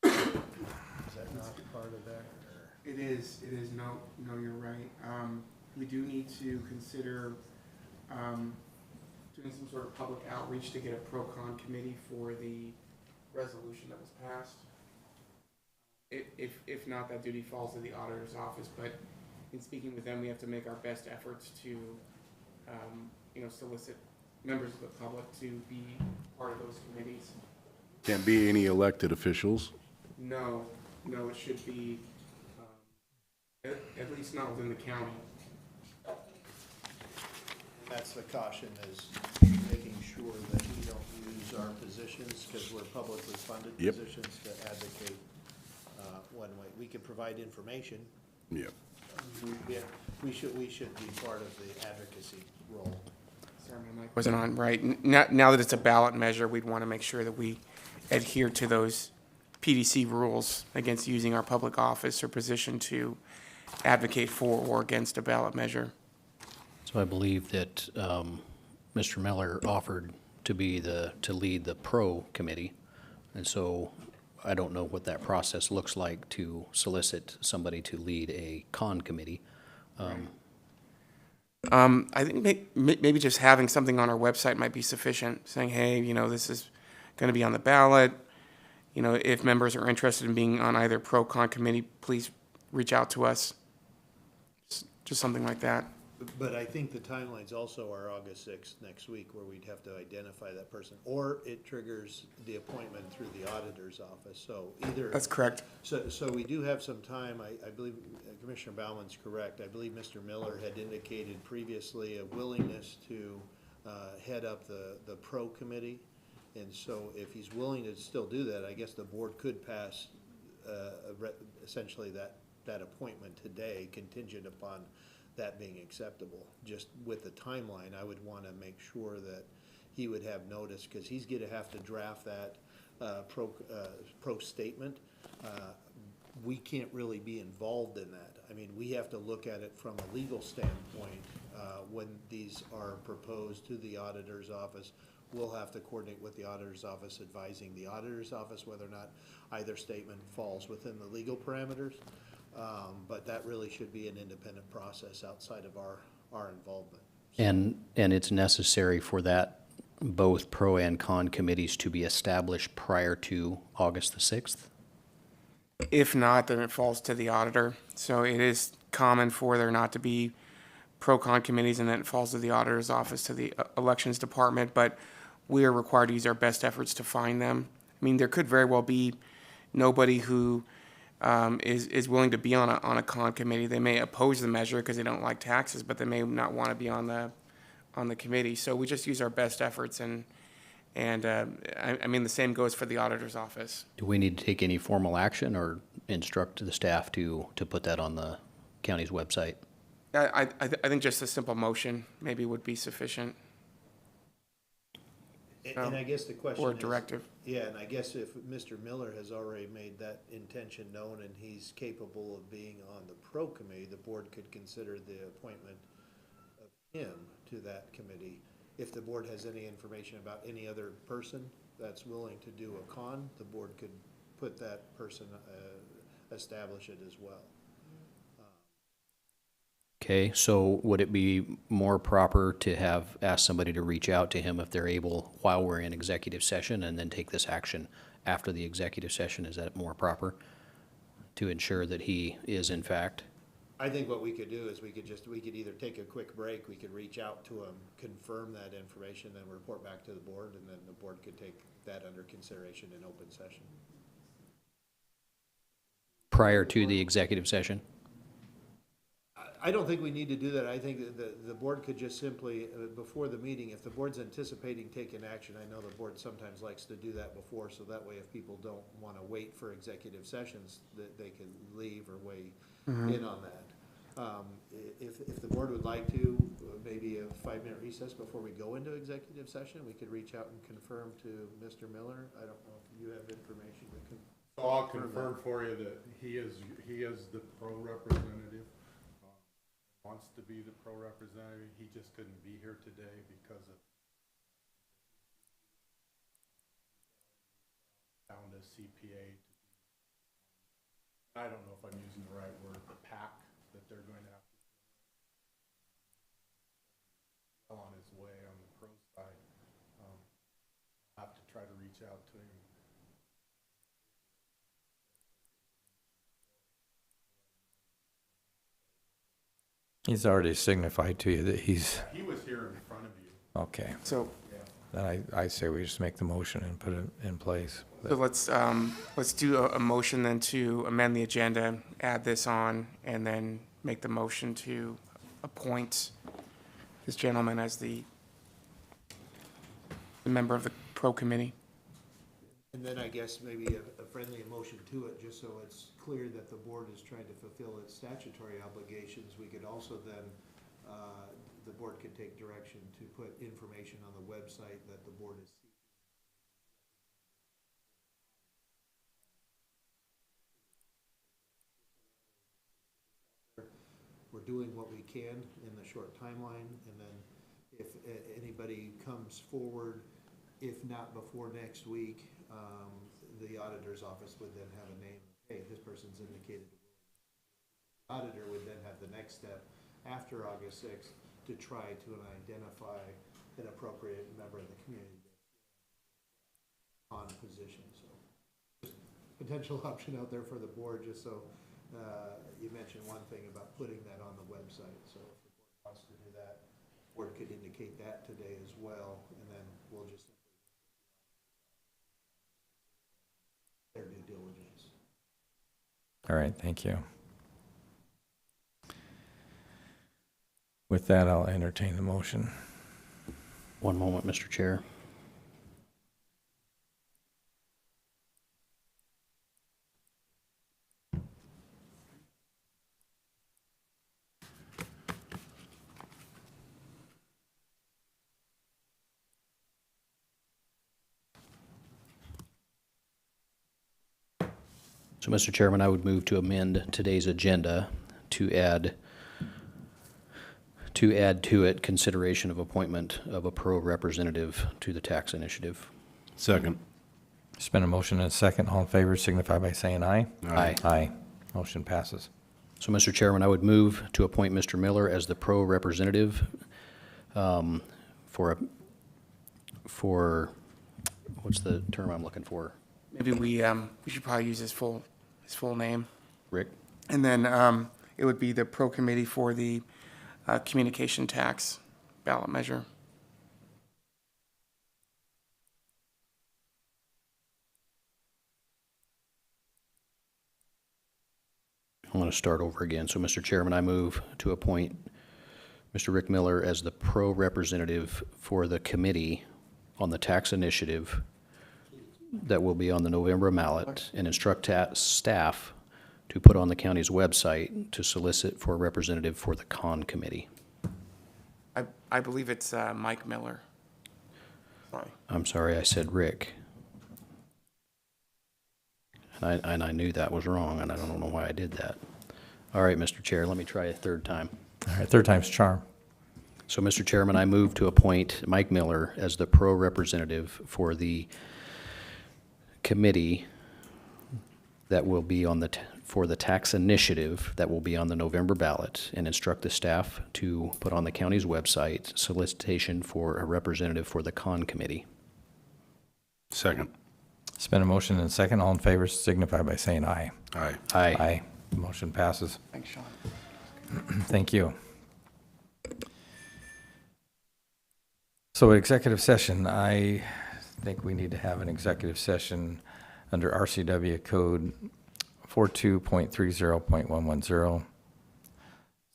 Is that not part of that? It is, no, you're right. We do need to consider doing some sort of public outreach to get a pro-con committee for the resolution that was passed. If not, that duty falls to the auditor's office, but in speaking with them, we have to make our best efforts to, solicit members of the public to be part of those committees. Can't be any elected officials. No, it should be, at least not within the county. That's the caution, is making sure that we don't use our positions, because we're publicly funded Yep. positions, to advocate one way. We can provide information. Yep. Yeah, we should be part of the advocacy role. Sorry, my mic wasn't on, right. Now that it's a ballot measure, we'd want to make sure that we adhere to those PDC rules against using our public office or position to advocate for or against a ballot measure. So I believe that Mr. Miller offered to lead the pro committee. And so I don't know what that process looks like to solicit somebody to lead a con committee. I think maybe just having something on our website might be sufficient, saying, hey, this is going to be on the ballot. If members are interested in being on either pro-con committee, please reach out to us. Just something like that. But I think the timelines also are August 6th, next week, where we'd have to identify that person, or it triggers the appointment through the auditor's office, so either. That's correct. So we do have some time. I believe Commissioner Bauman's correct. I believe Mr. Miller had indicated previously a willingness to head up the pro committee. And so if he's willing to still do that, I guess the board could pass essentially that appointment today, contingent upon that being acceptable. Just with the timeline, I would want to make sure that he would have notice, because he's going to have to draft that pro statement. We can't really be involved in that. I mean, we have to look at it from a legal standpoint. When these are proposed to the auditor's office, we'll have to coordinate with the auditor's office, advising the auditor's office whether or not either statement falls within the legal parameters. But that really should be an independent process outside of our involvement. And it's necessary for that, both pro and con committees to be established prior to August the 6th? If not, then it falls to the auditor. So it is common for there not to be pro-con committees, and then it falls to the auditor's office, to the elections department, but we are required to use our best efforts to find them. I mean, there could very well be nobody who is willing to be on a con committee. They may oppose the measure because they don't like taxes, but they may not want to be on the committee. So we just use our best efforts and And I mean, the same goes for the auditor's office. Do we need to take any formal action or instruct the staff to put that on the county's website? I think just a simple motion maybe would be sufficient. And I guess the question Or is. directive. Yeah, and I guess if Mr. Miller has already made that intention known and he's capable of being on the pro committee, the board could consider the appointment of him to that committee. If the board has any information about any other person that's willing to do a con, the board could put that person, establish it as well. Okay, so would it be more proper to have asked somebody to reach out to him if they're able while we're in executive session and then take this action after the executive session? Is that more proper to ensure that he is in fact? I think what we could do is we could either take a quick break, we could reach out to him, confirm that information, then report back to the board, and then the board could take that under consideration in open session. Prior to the executive session? I don't think we need to do that. I think that the board could just simply, before the meeting, if the board's anticipating taking action, I know the board sometimes likes to do that before, so that way if people don't want to wait for executive sessions, that they can leave or weigh in on that. If the board would like to, maybe a 5-minute recess before we go into executive session, we could reach out and confirm to Mr. Miller. I don't know if you have information that can. So I'll confirm for you that he is the pro representative. Wants to be the pro representative. He just couldn't be here today because of found a CPA. I don't know if I'm using the right word, the pack that they're going to have to on his way on the pro side. I'll have to try to reach out to him. He's already signified to you that he's, He was here in front of you. okay. So, Then I say we just make the motion and put it in place. so let's do a motion then to amend the agenda, add this on, and then make the motion to appoint this gentleman as the member of the pro committee. And then I guess maybe a friendly motion to it, just so it's clear that the board is trying to fulfill its statutory obligations. We could also then, the board could take direction to put information on the website that the board is seeking. We're doing what we can in the short timeline, and then if anybody comes forward, if not before next week, the auditor's office would then have a name. Hey, this person's indicated. The auditor would then have the next step after August 6th to try to identify an appropriate member of the community on position. So just potential option out there for the board, just so you mentioned one thing about putting that on the website. So if the board wants to do that, the board could indicate that today as well, and then we'll just their due diligence. All right, thank you. With that, I'll entertain the motion. One moment, Mr. Chair. So, Mr. Chairman, I would move to amend today's agenda to add to it consideration of appointment of a pro representative to the tax initiative. Second. There's been a motion and a second. All in favor signify by saying aye. Aye. Aye. Motion passes. So, Mr. Chairman, I would move to appoint Mr. Miller as the pro representative for what's the term I'm looking for? Maybe we should probably use his full name. Rick? And then it would be the pro committee for the communication tax ballot measure. I'm going to start over again. So, Mr. Chairman, I move to appoint Mr. Rick Miller as the pro representative for the committee on the tax initiative that will be on the November ballot and instruct staff to put on the county's website to solicit for a representative for the con committee. I believe it's Mike Miller. Sorry. I'm sorry, I said Rick. And I knew that was wrong, and I don't know why I did that. All right, Mr. Chair, let me try a third time. All right, third time's charm. So, Mr. Chairman, I move to appoint Mike Miller as the pro representative for the committee that will be on for the tax initiative that will be on the November ballot, and instruct the staff to put on the county's website solicitation for a representative for the con committee. Second. It's been a motion and a second. All in favor signify by saying aye. Aye. Aye. Aye. Motion passes. Thanks, Sean. Thank you. So executive session, I think we need to have an executive session under RCW Code 42.30.110,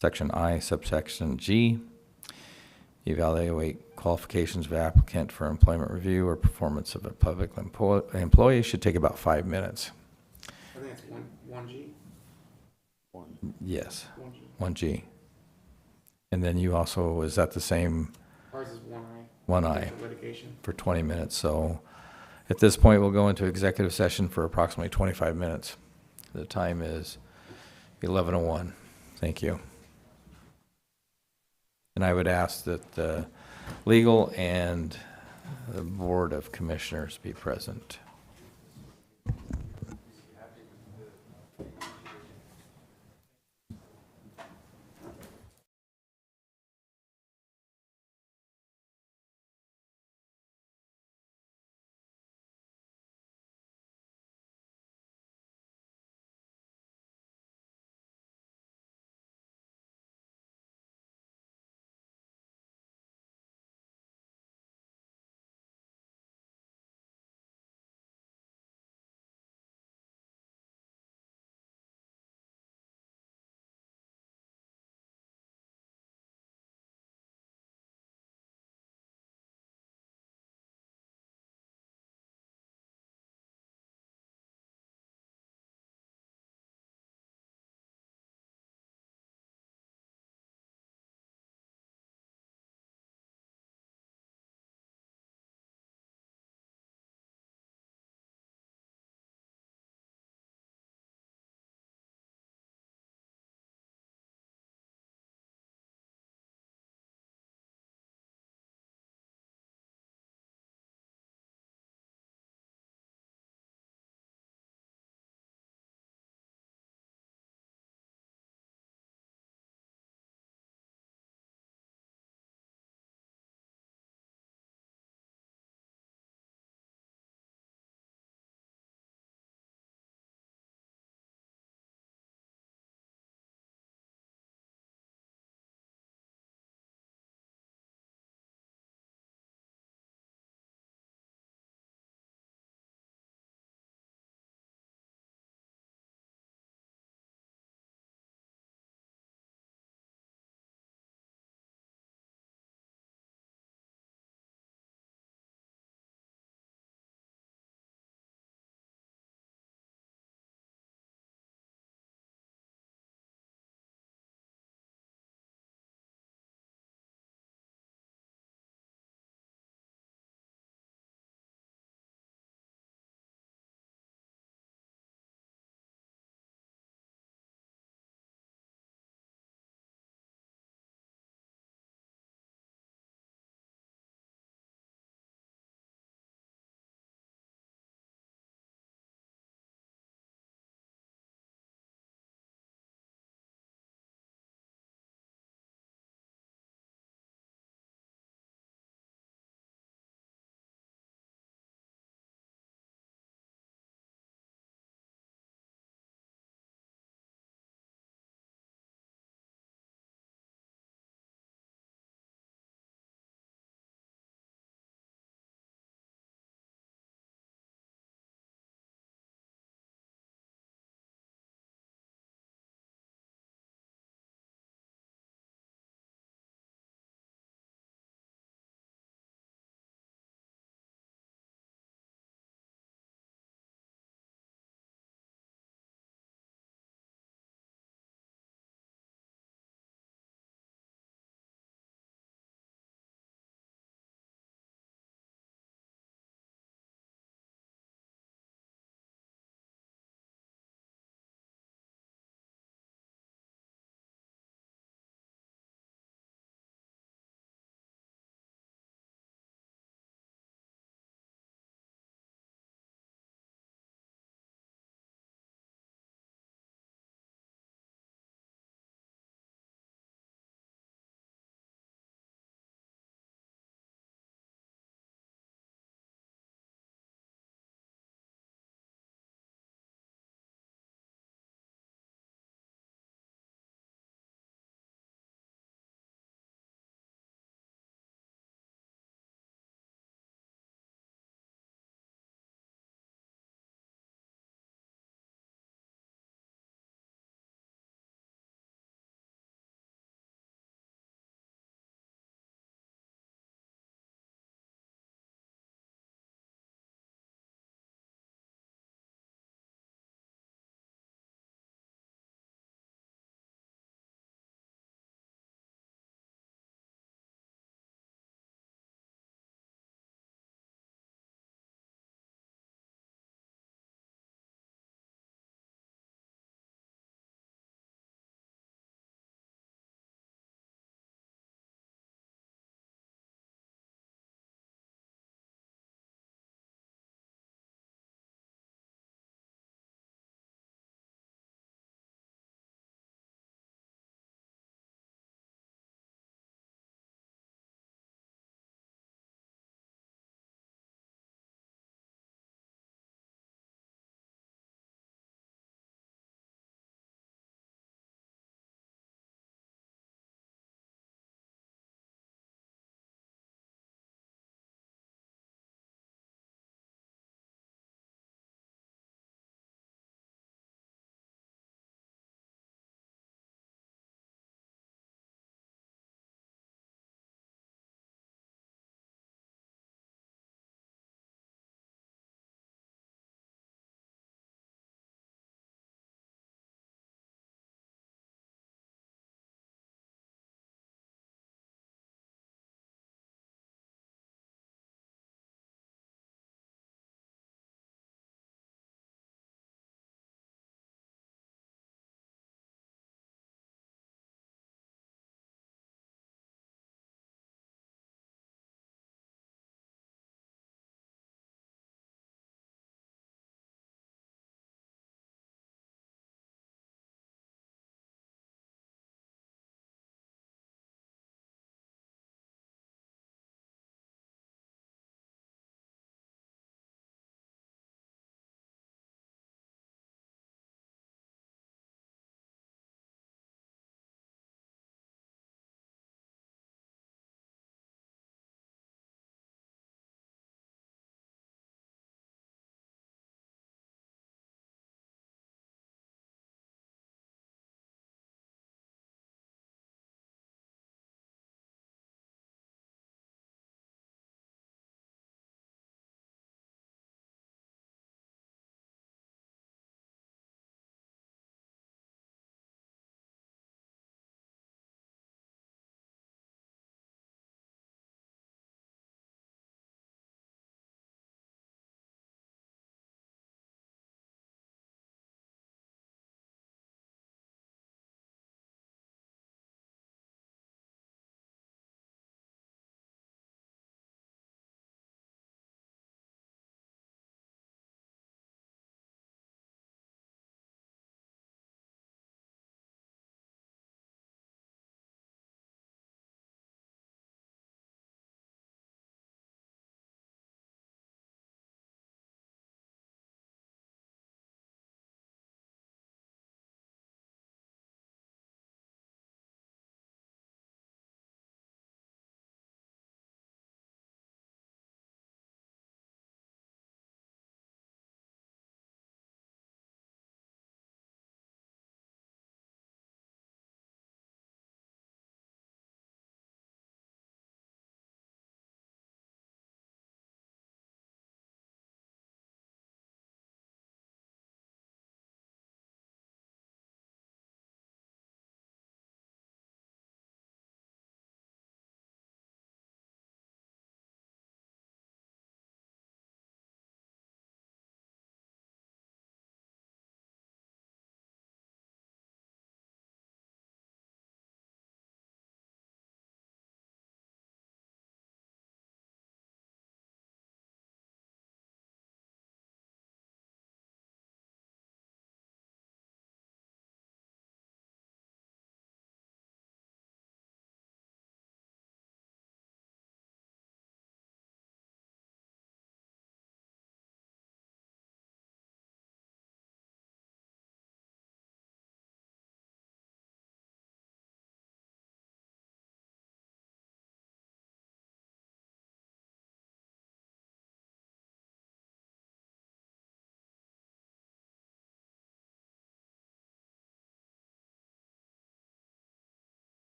Section I, subsection G. Evaluate qualifications of applicant for employment review or performance of a public employee. Should take about 5 minutes. I think it's 1G. Yes, 1G. And then you also, is that the same? Ours is 1I. 1I Litigation. for 20 minutes. So at this point, we'll go into executive session for approximately 25 minutes. The time is 11:01. Thank you. And I would ask that the legal and the Board of Commissioners be present.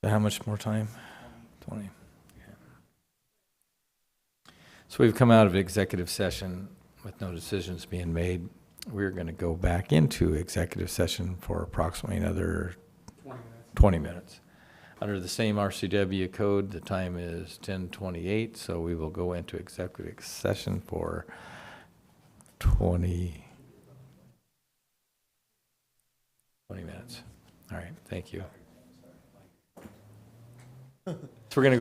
So how much more time? 20. Okay. So we've come out of executive session with no decisions being made. We're going to go back into executive session for approximately another 20 minutes. Under the same RCW code, the time is 10:28, so we will go into executive session for 20 minutes. All right, thank you. So we're going to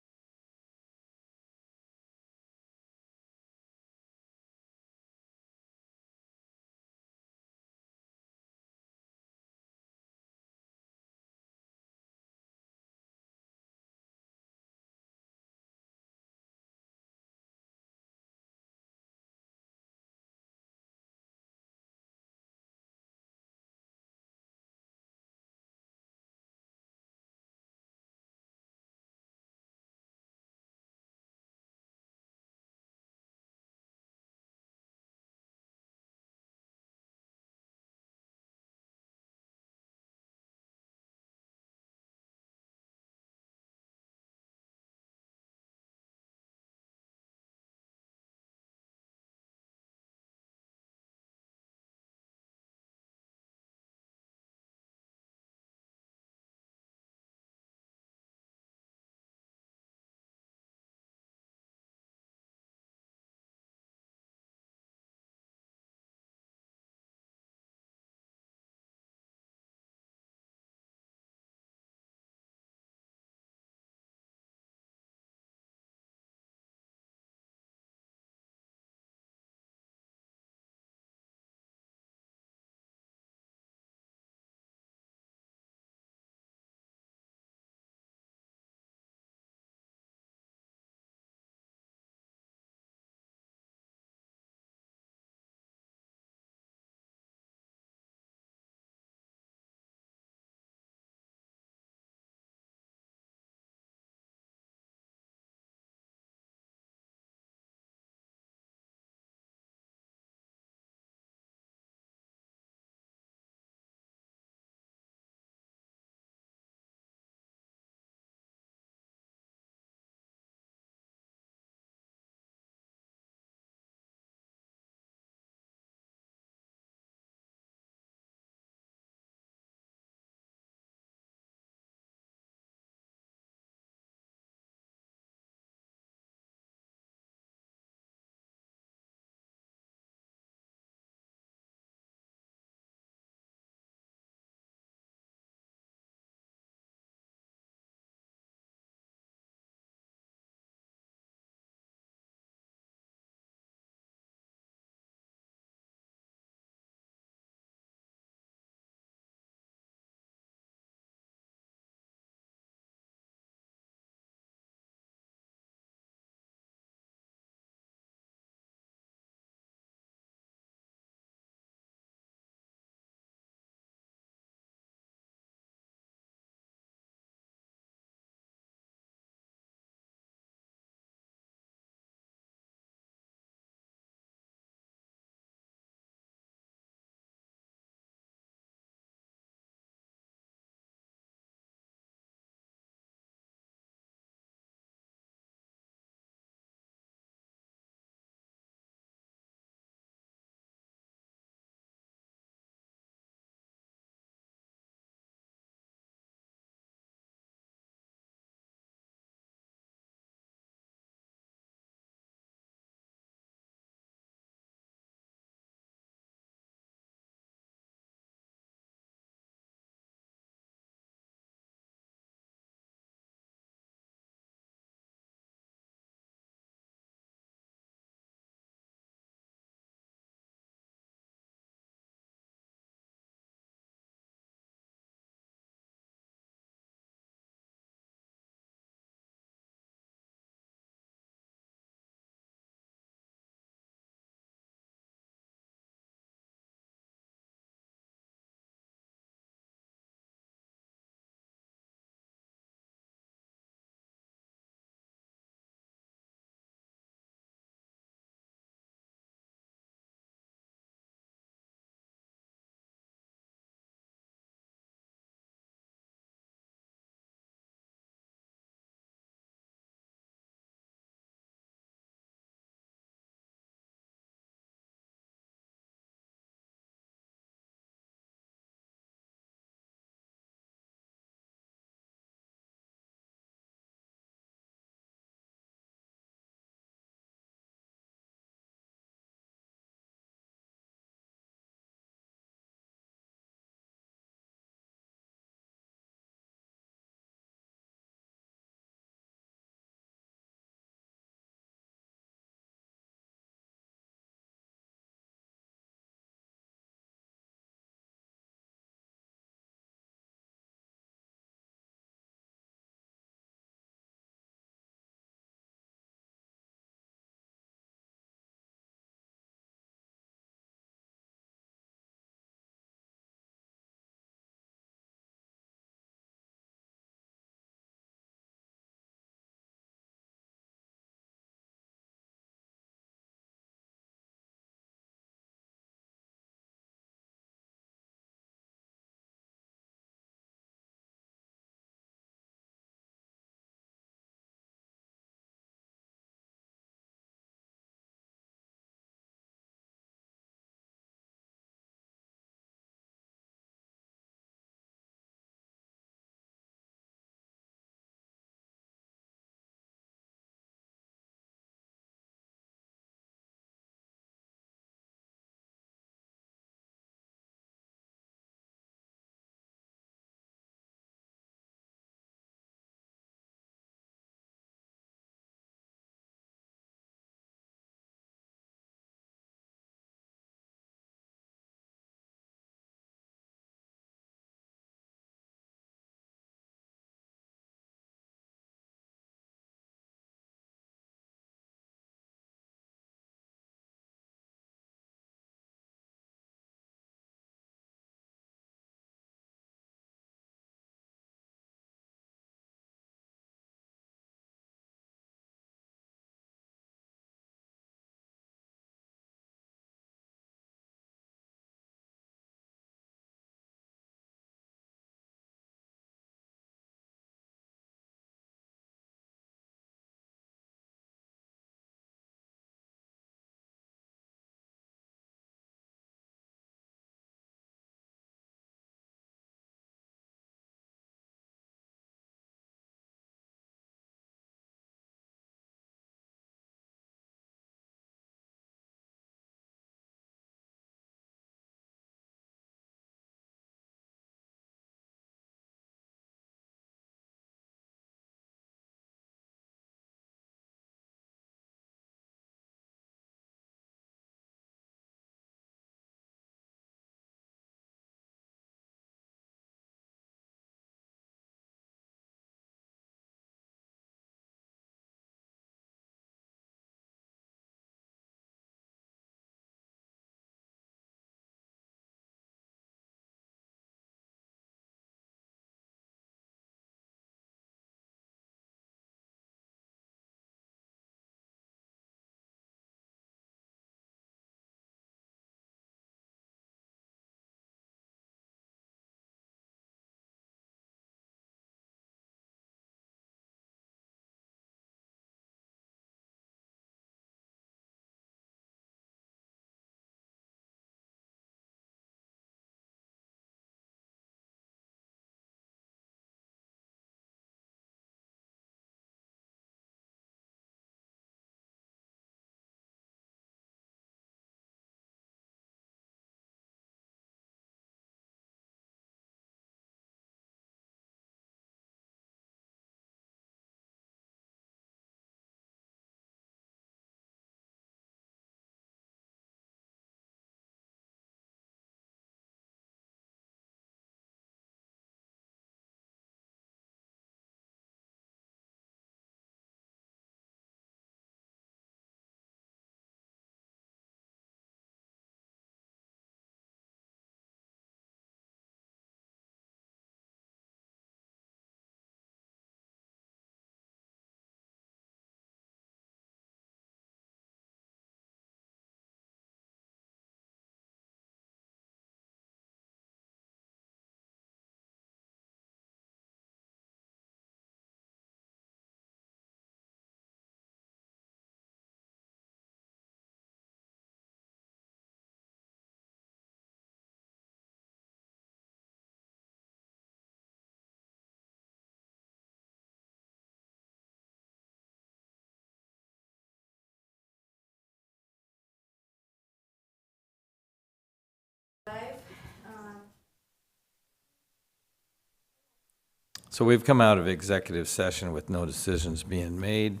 So we've come out of executive session with no decisions being made.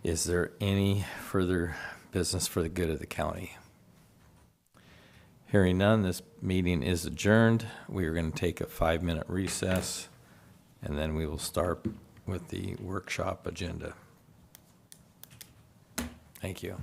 Is there any further business for the good of the county? Hearing none, this meeting is adjourned. We are going to take a 5-minute recess, and then we will start with the workshop agenda. Thank you.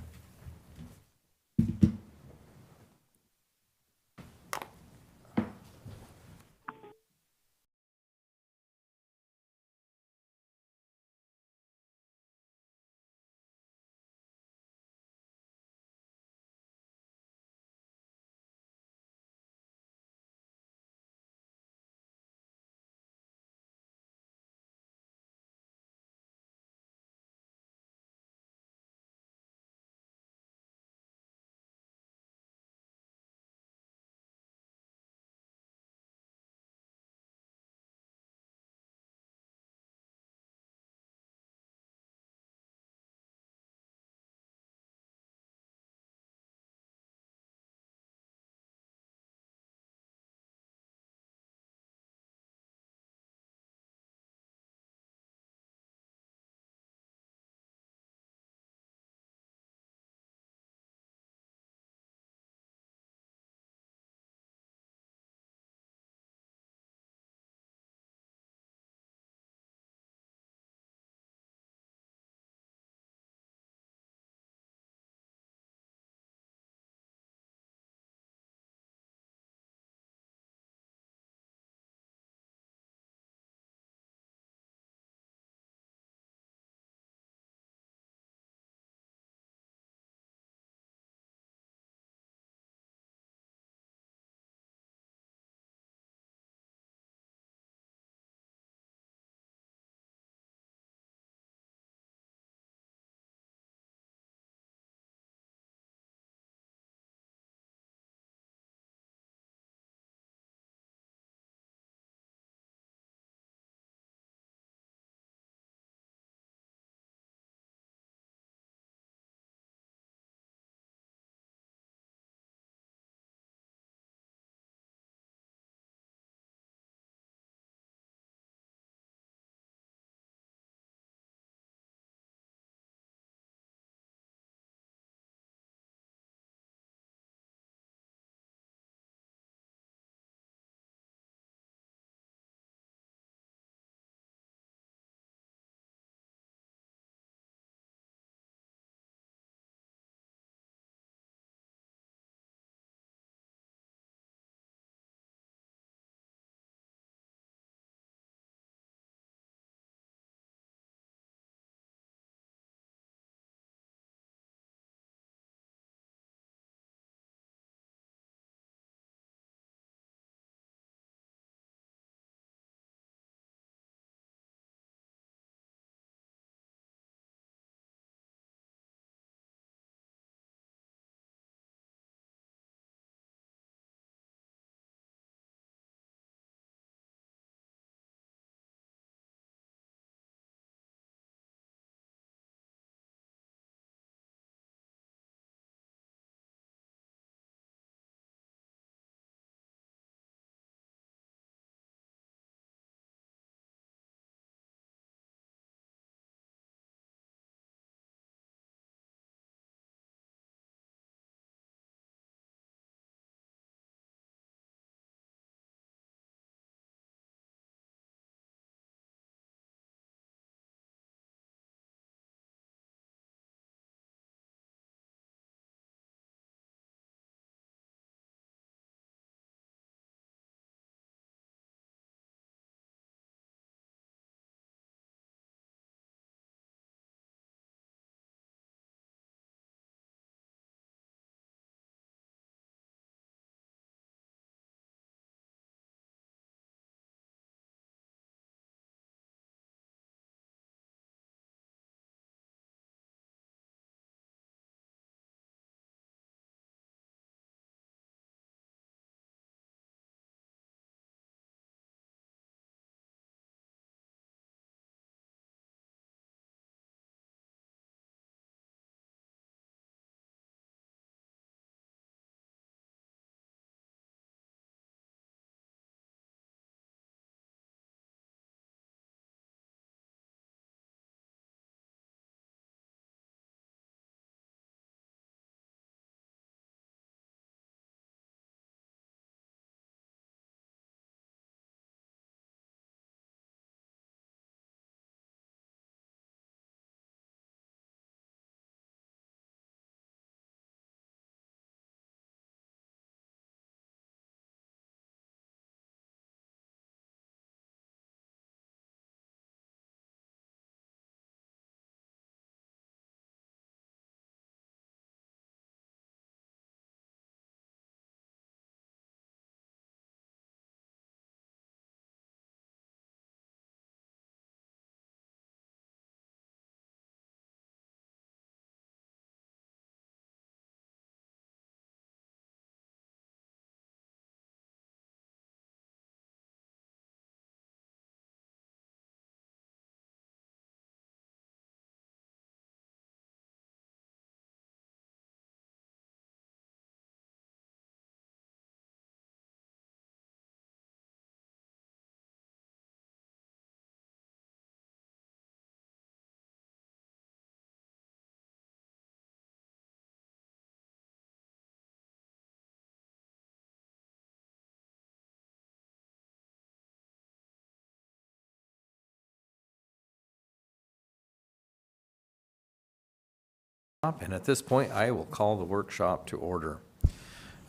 And at this point, I will call the workshop to order.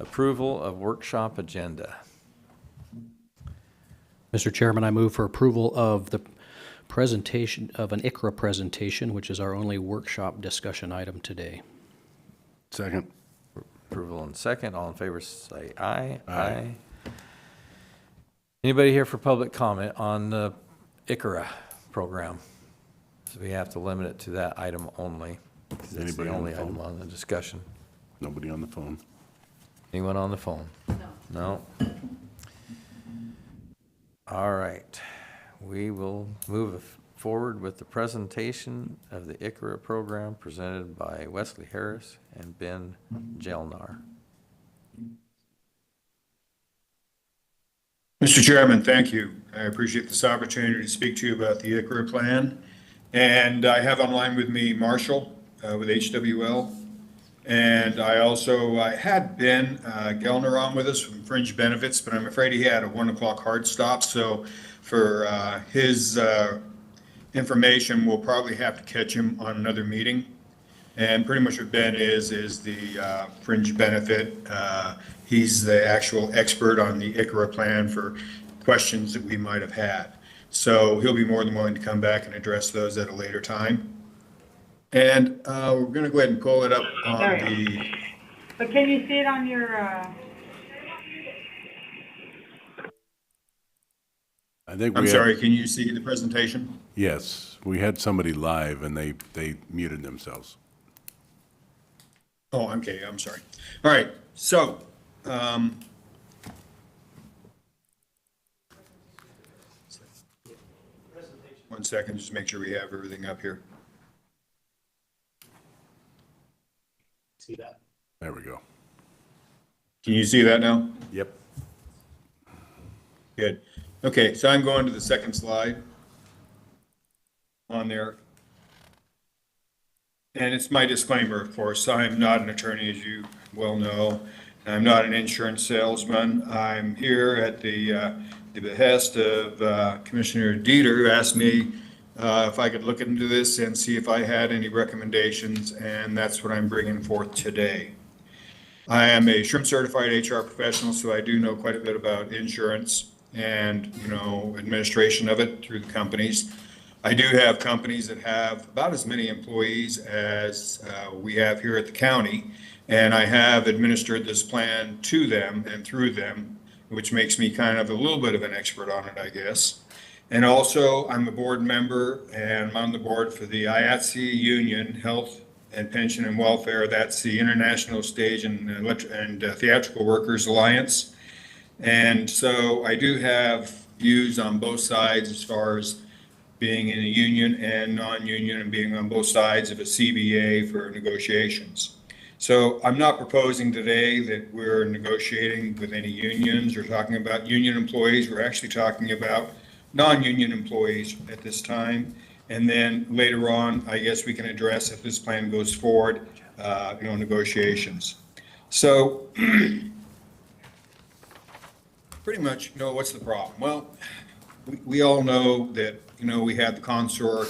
Approval of workshop agenda. Mr. Chairman, I move for approval of the presentation of an IKRA presentation, which is our only workshop discussion item today. Second. Approval and second. All in favor say aye. Aye. Anybody here for public comment on the IKRA program? So we have to limit it to that item only, because it's the Anybody on the only item phone? on the discussion. Nobody on the phone. Anyone on the phone? No. All right. We will move forward with the presentation of the IKRA program presented by Wesley Harris and Ben Jelnar. Mr. Chairman, thank you. I appreciate this opportunity to speak to you about the IKRA plan. And I have online with me Marshall with HWL. And I had Ben Gellner on with us from Fringe Benefits, but I'm afraid he had a 1 o'clock hard stop. So for his information, we'll probably have to catch him on another meeting. And pretty much what Ben is the Fringe Benefit. He's the actual expert on the IKRA plan for questions that we might have had. So he'll be more than willing to come back and address those at a later time. And we're going to go ahead and pull it up on the... But can you see it on your... I think I'm sorry, can you see the presentation? Yes, we had somebody live and they muted themselves. Oh, okay, I'm sorry. All right, so... 1 second, just make sure we have everything up here. See that? There we go. Can you see that now? Yep. Good. Okay, so I'm going to the second slide on there. And it's my disclaimer, of course. I'm not an attorney, as you well know. I'm not an insurance salesman. I'm here at the behest of Commissioner Dieter, who asked me if I could look into this and see if I had any recommendations, and that's what I'm bringing forth today. I am a shrimp certified HR professional, so I do know quite a bit about insurance and, administration of it through the companies. I do have companies that have about as many employees as we have here at the county, and I have administered this plan to them and through them, which makes me kind of a little bit of an expert on it, I guess. And also, I'm a board member, and I'm on the board for the IATSE Union Health and Pension and Welfare. That's the International Stage and Theatrical Workers Alliance. And so I do have views on both sides as far as being in a union and non-union and being on both sides of a CBA for negotiations. So I'm not proposing today that we're negotiating with any unions or talking about union employees. We're actually talking about non-union employees at this time. And then later on, I guess we can address, if this plan goes forward, negotiations. So pretty much, what's the problem? Well, we all know that, we had the consort,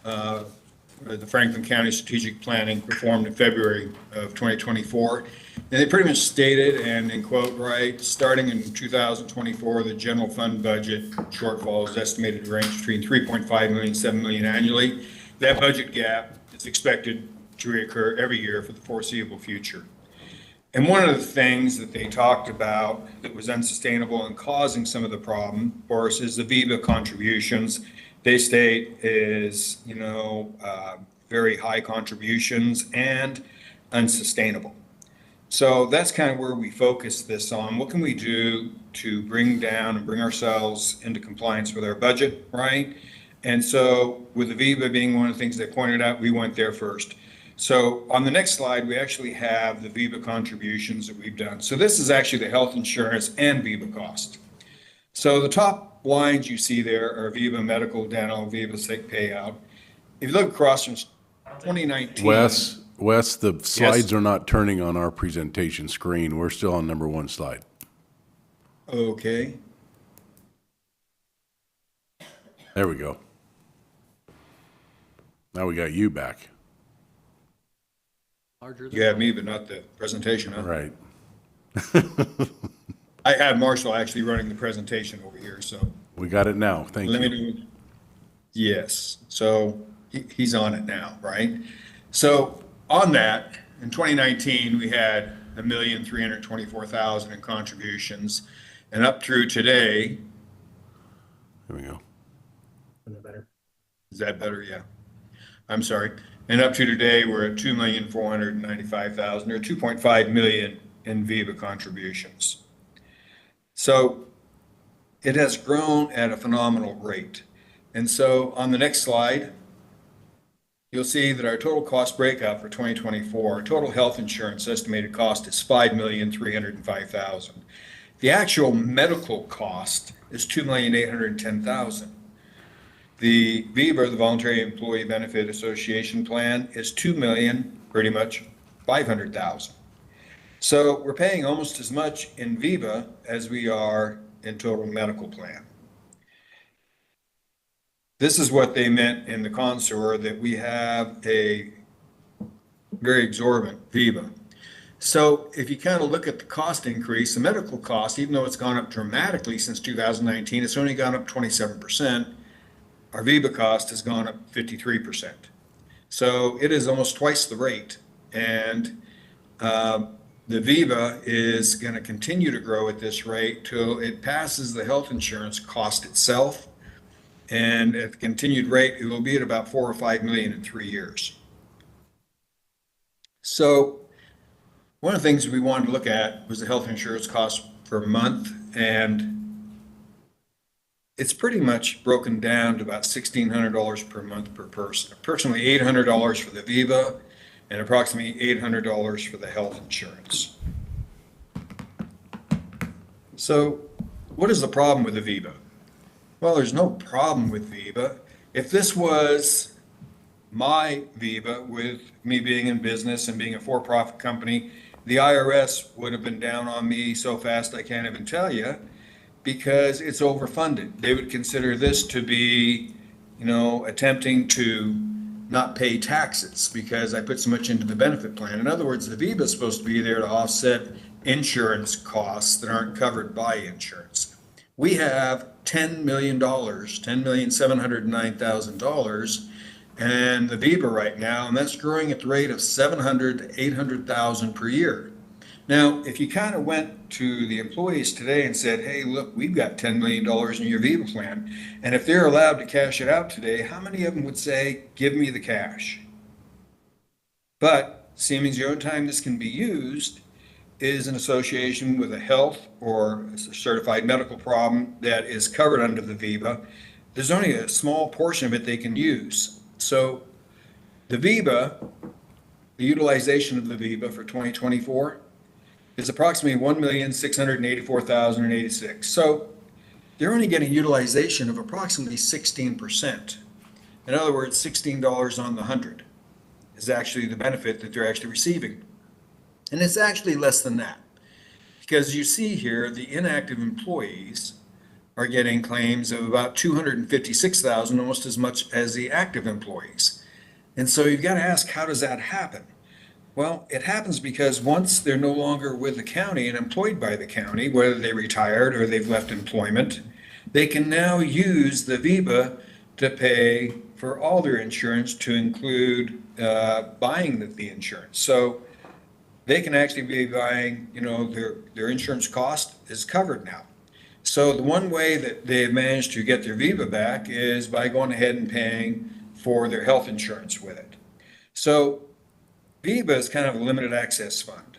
the Franklin County Strategic Planning performed in February of 2024. And they pretty much stated, and in quote, right, starting in 2024, the general fund budget shortfall is estimated to range between 3.5 million and 7 million annually. That budget gap is expected to reoccur every year for the foreseeable future. And one of the things that they talked about that was unsustainable and causing some of the problem, of course, is the VIVA contributions. They state is, very high contributions and unsustainable. So that's kind of where we focus this on. What can we do to bring down and bring ourselves into compliance with our budget, right? And so with the VIVA being one of the things they pointed out, we went there first. So on the next slide, we actually have the VIVA contributions that we've done. So this is actually the health insurance and VIVA cost. So the top lines you see there are VIVA medical, dental, VIVA sick payout. If you look across from 2019. Wes, the slides are not turning on our presentation screen. We're still on number 1 slide. Okay. There we go. Now we got you back. You have me, but not the presentation, huh? Right. I have Marshall actually running the presentation over here, so We got it now. Thank let me you. do. Yes, so he's on it now, right? So on that, in 2019, we had 1,324,000 in contributions, and up through today, Here we go. is that better? Yeah. I'm sorry. And up to today, we're at 2,495,000 or 2.5 million in Viva contributions. So it has grown at a phenomenal rate. And so on the next slide, you'll see that our total cost breakout for 2024, our total health insurance estimated cost is 5,305,000. The actual medical cost is 2,810,000. The VEBA, the Voluntary Employee Benefit Association plan, is 2 million, pretty much 500,000. So we're paying almost as much in VEBA as we are in total medical plan. This is what they meant in the contour, that we have a very exorbitant VEBA. So if you kind of look at the cost increase, the medical cost, even though it's gone up dramatically since 2019, it's only gone up 27%. Our VEBA cost has gone up 53%. So it is almost twice the rate. And the VEBA is going to continue to grow at this rate till it passes the health insurance cost itself. And at the continued rate, it will be at about 4 or 5 million in 3 years. So one of the things we wanted to look at was the health insurance cost per month, and it's pretty much broken down to about $1,600 per month per person. Approximately $800 for the VEBA and approximately $800 for the health insurance. So what is the problem with the VEBA? Well, there's no problem with VEBA. If this was my VEBA, with me being in business and being a for-profit company, the IRS would have been down on me so fast I can't even tell you, because it's overfunded. They would consider this to be, attempting to not pay taxes because I put so much into the benefit plan. In other words, the VEBA is supposed to be there to offset insurance costs that aren't covered by insurance. We have $10 million, $10,709,000, and the VEBA right now, and that's growing at the rate of 700 to 800,000 per year. Now, if you kind of went to the employees today and said, hey, look, we've got $10 million in your VEBA plan, and if they're allowed to cash it out today, how many of them would say, give me the cash? But seeming the only time this can be used is in association with a health or a certified medical problem that is covered under the VEBA. There's only a small portion of it they can use. So the VEBA, the utilization of the VEBA for 2024 is approximately 1,684,086. So they're only getting utilization of approximately 16%. In other words, $16 on the 100 is actually the benefit that they're actually receiving. And it's actually less than that, because you see here the inactive employees are getting claims of about 256,000, almost as much as the active employees. And so you've got to ask, how does that happen? Well, it happens because once they're no longer with the county and employed by the county, whether they retired or they've left employment, they can now use the VEBA to pay for all their insurance, to include buying the insurance. So they can actually be buying, their insurance cost is covered now. So the one way that they've managed to get their VEBA back is by going ahead and paying for their health insurance with it. So VEBA is kind of a limited access fund.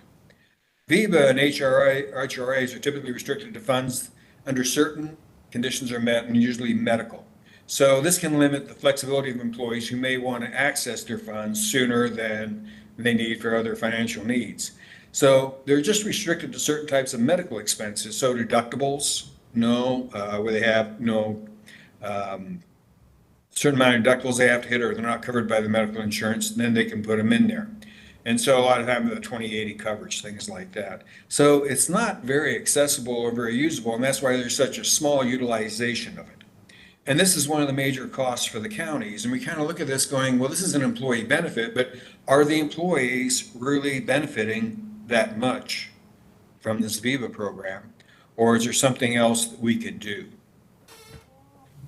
VEBA and HRAs are typically restricted to funds under certain conditions are met, and usually medical. So this can limit the flexibility of employees who may want to access their funds sooner than they need for other financial needs. So they're just restricted to certain types of medical expenses. So deductibles, where they have certain amount of deductibles they have to hit, or they're not covered by the medical insurance, then they can put them in there. And so a lot of time the 20/80 coverage, things like that. So it's not very accessible or very usable, and that's why there's such a small utilization of it. And this is one of the major costs for the counties. And we kind of look at this going, well, this is an employee benefit, but are the employees really benefiting that much from this Viva program? Or is there something else that we could do?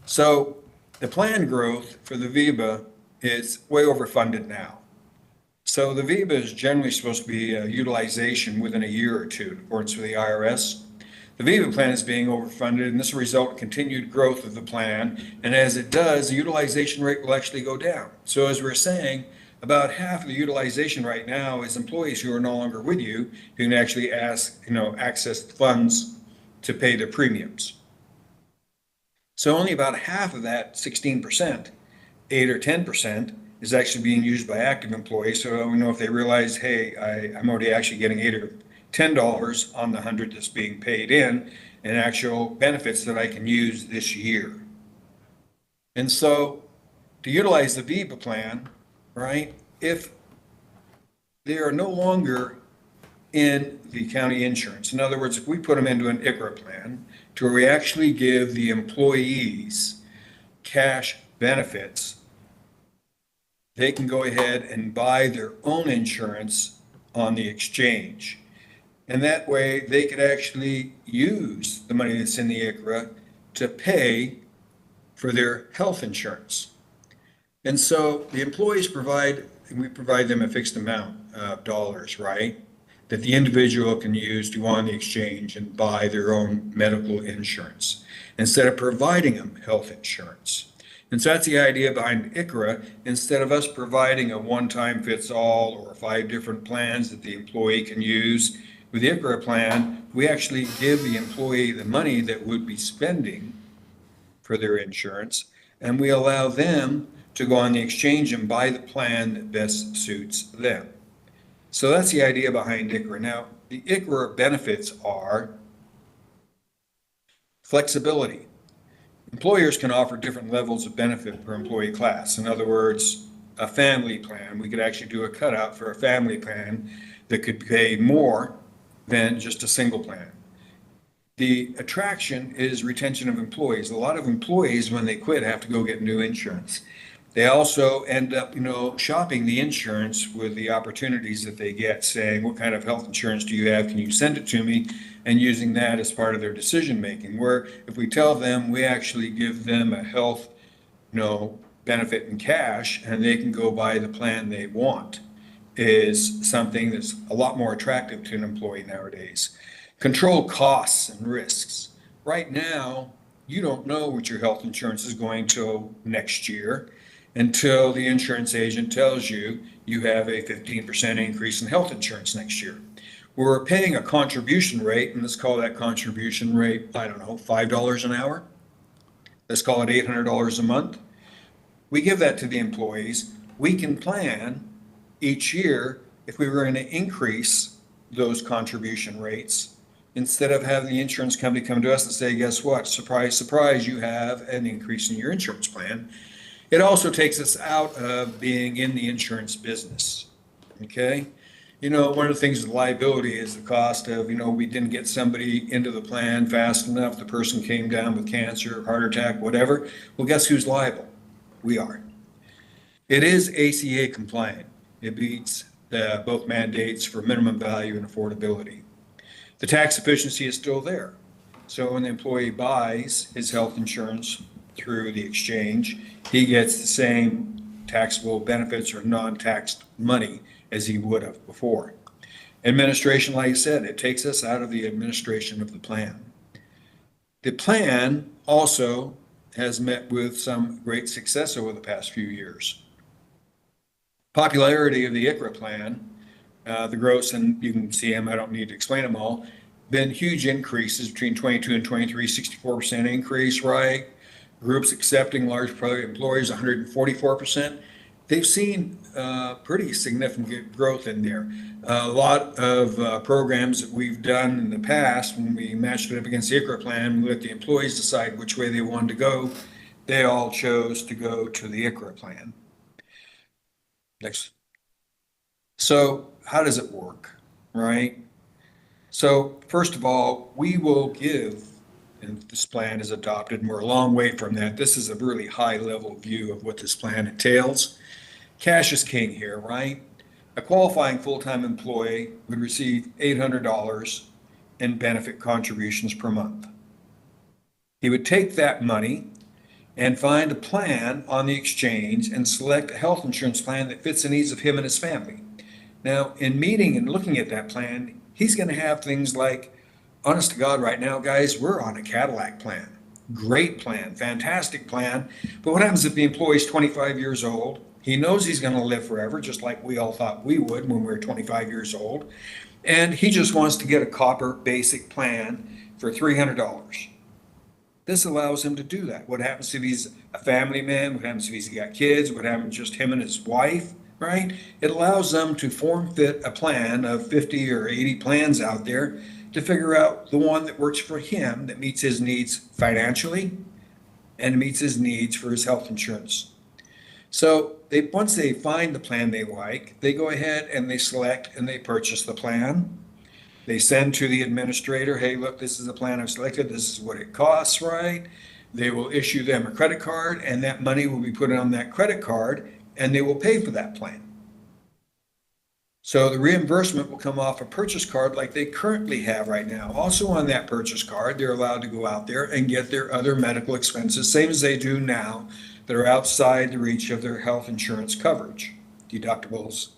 So the planned growth for the Viva is way overfunded now. So the Viva is generally supposed to be utilization within a year or two, in accordance with the IRS. The Viva plan is being overfunded, and this will result in continued growth of the plan. And as it does, the utilization rate will actually go down. So as we're saying, about half of the utilization right now is employees who are no longer with you, who can actually access funds to pay their premiums. So only about half of that 16%, 8 or 10%, is actually being used by active employees. So we know if they realize, hey, I'm already actually getting $8 or $10 on the 100 that's being paid in actual benefits that I can use this year. And so to utilize the VIPA plan, right, if they are no longer in the county insurance, in other words, if we put them into an IKRA plan to where we actually give the employees cash benefits, they can go ahead and buy their own insurance on the exchange. And that way they could actually use the money that's in the IKRA to pay for their health insurance. And so the employees we provide them a fixed amount of dollars, right, that the individual can use to go on the exchange and buy their own medical insurance instead of providing them health insurance. And so that's the idea behind IKRA. Instead of us providing a one-time fits-all or 5 different plans that the employee can use, with the IKRA plan, we actually give the employee the money that would be spending for their insurance, and we allow them to go on the exchange and buy the plan that best suits them. So that's the idea behind IKRA. Now, the IKRA benefits are flexibility. Employers can offer different levels of benefit per employee class. In other words, a family plan, we could actually do a cutout for a family plan that could pay more than just a single plan. The attraction is retention of employees. A lot of employees, when they quit, have to go get new insurance. They also end up, shopping the insurance with the opportunities that they get, saying, what kind of health insurance do you have? Can you send it to me? And using that as part of their decision making, where if we tell them, we actually give them a health, benefit in cash, and they can go buy the plan they want, is something that's a lot more attractive to an employee nowadays. Control costs and risks. Right now, you don't know what your health insurance is going to next year until the insurance agent tells you you have a 15% increase in health insurance next year. We're paying a contribution rate, and let's call that contribution rate, $5 an hour. Let's call it $800 a month. We give that to the employees. We can plan each year if we were going to increase those contribution rates, instead of having the insurance company come to us and say, guess what, surprise, surprise, you have an increase in your insurance plan. It also takes us out of being in the insurance business, okay? One of the things with liability is the cost of, we didn't get somebody into the plan fast enough, the person came down with cancer, heart attack, whatever. Well, guess who's liable? We are. It is ACA compliant. It meets both mandates for minimum value and affordability. The tax efficiency is still there. So when the employee buys his health insurance through the exchange, he gets the same taxable benefits or non-taxed money as he would have before. Administration, like I said, it takes us out of the administration of the plan. The plan also has met with some great success over the past few years. Popularity of the IKRA plan, the growths, and you can see them, I don't need to explain them all, been huge increases between 22 and 23, 64% increase, right? Groups accepting large private employees, 144%. They've seen pretty significant growth in there. A lot of programs that we've done in the past, when we matched it up against the IKRA plan, we let the employees decide which way they wanted to go. They all chose to go to the IKRA plan. Next. So how does it work, right? So first of all, we will give, and this plan is adopted, and we're a long way from that. This is a really high level view of what this plan entails. Cash is king here, right? a qualifying full-time employee would receive $800 in benefit contributions per month. He would take that money and find a plan on the exchange and select a health insurance plan that fits the needs of him and his family. Now, in meeting and looking at that plan, he's going to have things like, honest to God, right now, guys, we're on a Cadillac plan. Great plan, fantastic plan. But what happens if the employee's 25 years old? He knows he's going to live forever, just like we all thought we would when we were 25 years old. And he just wants to get a copper basic plan for $300. This allows him to do that. What happens if he's a family man? What happens if he's got kids? What happens just him and his wife, right? It allows them to form fit a plan of 50 or 80 plans out there to figure out the one that works for him, that meets his needs financially and meets his needs for his health insurance. So once they find the plan they like, they go ahead and they select and they purchase the plan. They send to the administrator, hey, look, this is the plan I've selected. This is what it costs, right? They will issue them a credit card, and that money will be put on that credit card, and they will pay for that plan. So the reimbursement will come off a purchase card like they currently have right now. Also on that purchase card, they're allowed to go out there and get their other medical expenses, same as they do now, that are outside the reach of their health insurance coverage, deductibles,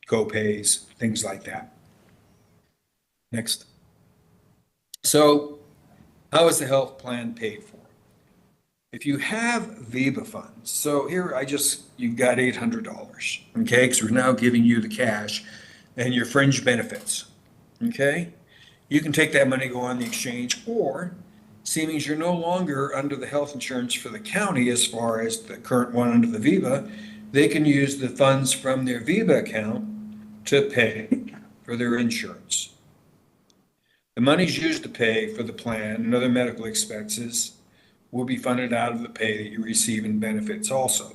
co-pays, things like that. Next. So how is the health plan paid for? If you have VIVA funds, so here you've got $800, okay? Because we're now giving you the cash and your fringe benefits, okay? You can take that money, go on the exchange, or seeing as you're no longer under the health insurance for the county as far as the current one under the VIVA, they can use the funds from their VIVA account to pay for their insurance. The money's used to pay for the plan and other medical expenses will be funded out of the pay that you receive in benefits also.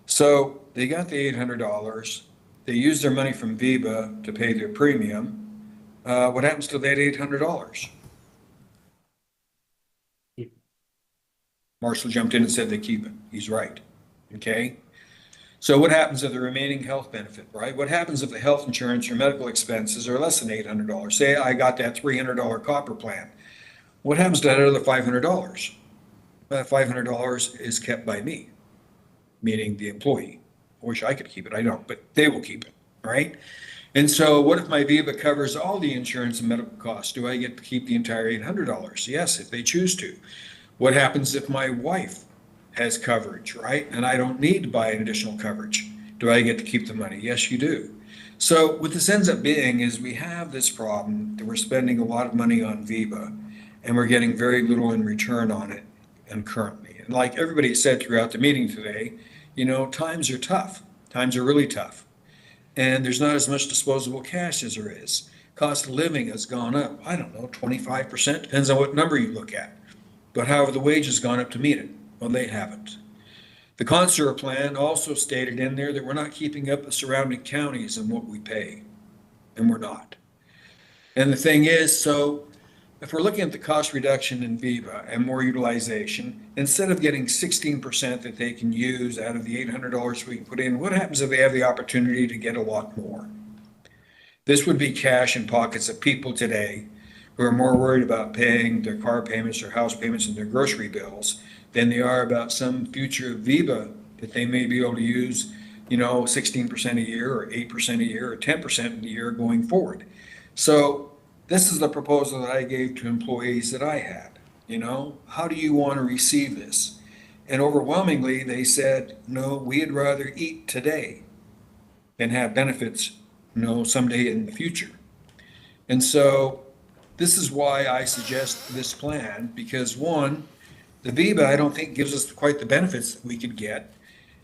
So they got the $800. They used their money from VIVA to pay their premium. What happens to that $800? Marshall jumped in and said they keep it. He's right. Okay. So what happens if the remaining health benefit, right? What happens if the health insurance or medical expenses are less than $800? Say I got that $300 copper plan. What happens to that other $500? That $500 is kept by me, meaning the employee. I wish I could keep it. I don't, but they will keep it, right? And so what if my VIVA covers all the insurance and medical costs? Do I get to keep the entire $800? Yes, if they choose to. What happens if my wife has coverage, right? And I don't need to buy an additional coverage. Do I get to keep the money? Yes, you do. So what this ends up being is we have this problem that we're spending a lot of money on VIVA and we're getting very little in return on it and currently. And like everybody said throughout the meeting today, times are tough. Times are really tough. And there's not as much disposable cash as there is. Cost of living has gone up, 25%, depends on what number you look at. But however, the wage has gone up to meet it. Well, they haven't. The Consular plan also stated in there that we're not keeping up with surrounding counties and what we pay, and we're not. And the thing is, so if we're looking at the cost reduction in VIVA and more utilization, instead of getting 16% that they can use out of the $800 we can put in, what happens if they have the opportunity to get a lot more? This would be cash in pockets of people today who are more worried about paying their car payments, their house payments, and their grocery bills than they are about some future VIVA that they may be able to use, 16% a year or 8% a year or 10% a year going forward. So this is the proposal that I gave to employees that I had. How do you want to receive this? And overwhelmingly, they said, no, we'd rather eat today than have benefits, someday in the future. And so this is why I suggest this plan, because one, the VIVA, I don't think gives us quite the benefits that we could get.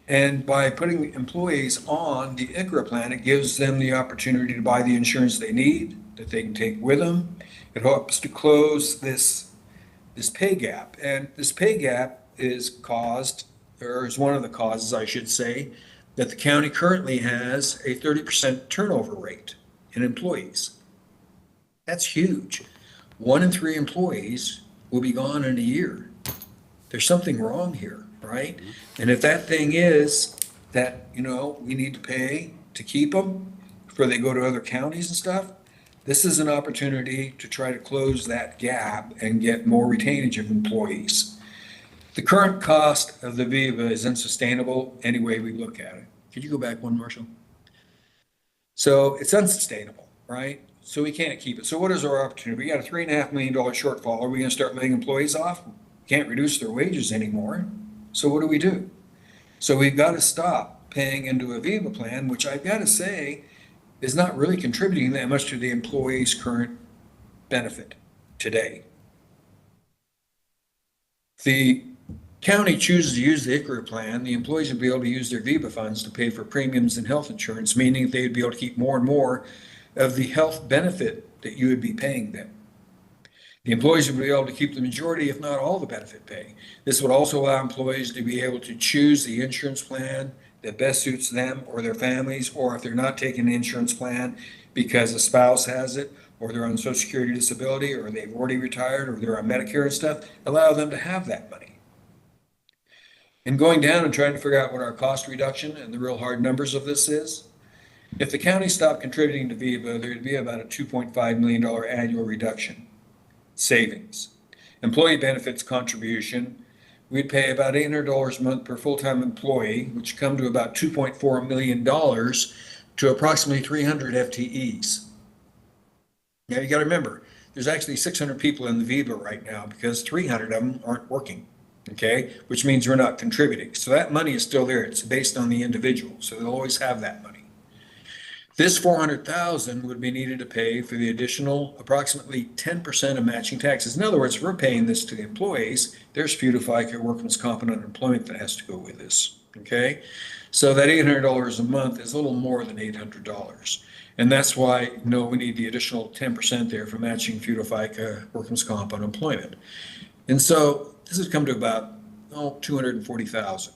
And by putting employees on the IKRA plan, it gives them the opportunity to buy the insurance they need, that they can take with them. It helps to close this pay gap. And this pay gap is one of the causes, I should say, that the county currently has a 30% turnover rate in employees. That's huge. 1 in 3 employees will be gone in a year. There's something wrong here, right? And if that thing is that, we need to pay to keep them before they go to other counties and stuff. This is an opportunity to try to close that gap and get more retainage of employees. The current cost of the Viva is unsustainable any way we look at it. Could you go back one, Marshall? So it's unsustainable, right? So we can't keep it. So what is our opportunity? We got a $3.5 million shortfall. Are we going to start laying employees off? Can't reduce their wages anymore. So what do? So we've got to stop paying into a Viva plan, which I've got to say is not really contributing that much to the employee's current benefit today. The county chooses to use the IKRA plan, the employees would be able to use their Viva funds to pay for premiums and health insurance, meaning they'd be able to keep more and more of the health benefit that you would be paying them. The employees would be able to keep the majority, if not all, the benefit pay. This would also allow employees to be able to choose the insurance plan that best suits them or their families, or if they're not taking an insurance plan because a spouse has it, or they're on Social Security disability, or they've already retired, or they're on Medicare and stuff, allow them to have that money. And going down and trying to figure out what our cost reduction and the real hard numbers of this is, if the county stopped contributing to Viva, there'd be about a $2.5 million annual reduction savings. Employee benefits contribution, we'd pay about $800 a month per full-time employee, which come to about $2.4 million to approximately 300 FTEs. Now you got to remember, there's actually 600 people in the Viva right now because 300 of them aren't working, okay? Which means we're not contributing. So that money is still there. It's based on the individual, so they'll always have that money. This $400,000 would be needed to pay for the additional approximately 10% of matching taxes. In other words, if we're paying this to the employees, there's FICA, workman's comp, and unemployment that has to go with this, okay? So that $800 a month is a little more than $800. And that's why, we need the additional 10% there for matching FICA, workman's comp, unemployment. And so this would come to about, $240,000.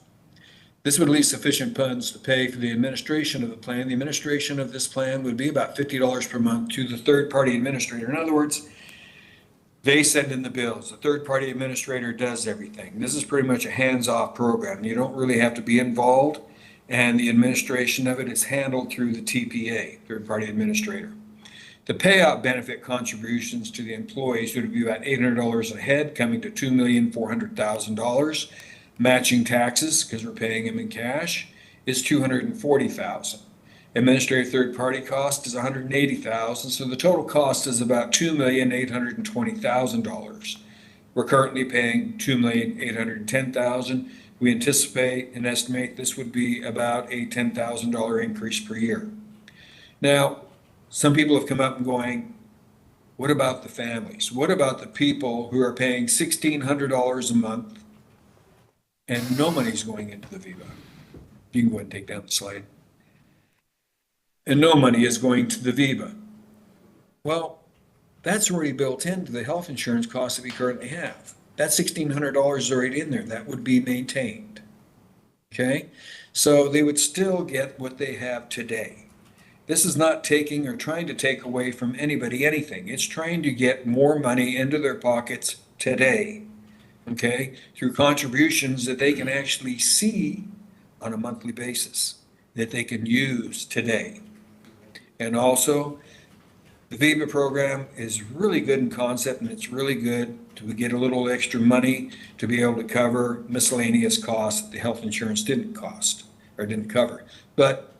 This would leave sufficient funds to pay for the administration of the plan. The administration of this plan would be about $50 per month to the third-party administrator. In other words, they send in the bills. The third-party administrator does everything. This is pretty much a hands-off program. You don't really have to be involved, and the administration of it is handled through the TPA, third-party administrator. The payout benefit contributions to the employees would be about $800 a head, coming to $2,400,000. Matching taxes, because we're paying them in cash, is $240,000. Administrative third-party cost is $180,000, so the total cost is about $2,820,000. We're currently paying $2,810,000. We anticipate and estimate this would be about a $10,000 increase per year. Now, some people have come up and going, what about the families? What about the people who are paying $1,600 a month and no money's going into the Viva? You can go ahead and take down the slide. And no money is going to the Viva. Well, that's already built into the health insurance costs that we currently have. That $1,600 is already in there. That would be maintained. Okay? So they would still get what they have today. This is not taking or trying to take away from anybody anything. It's trying to get more money into their pockets today. Okay, through contributions that they can actually see on a monthly basis, that they can use today. And also, the Viva program is really good in concept, and it's really good to get a little extra money to be able to cover miscellaneous costs that the health insurance didn't cover. But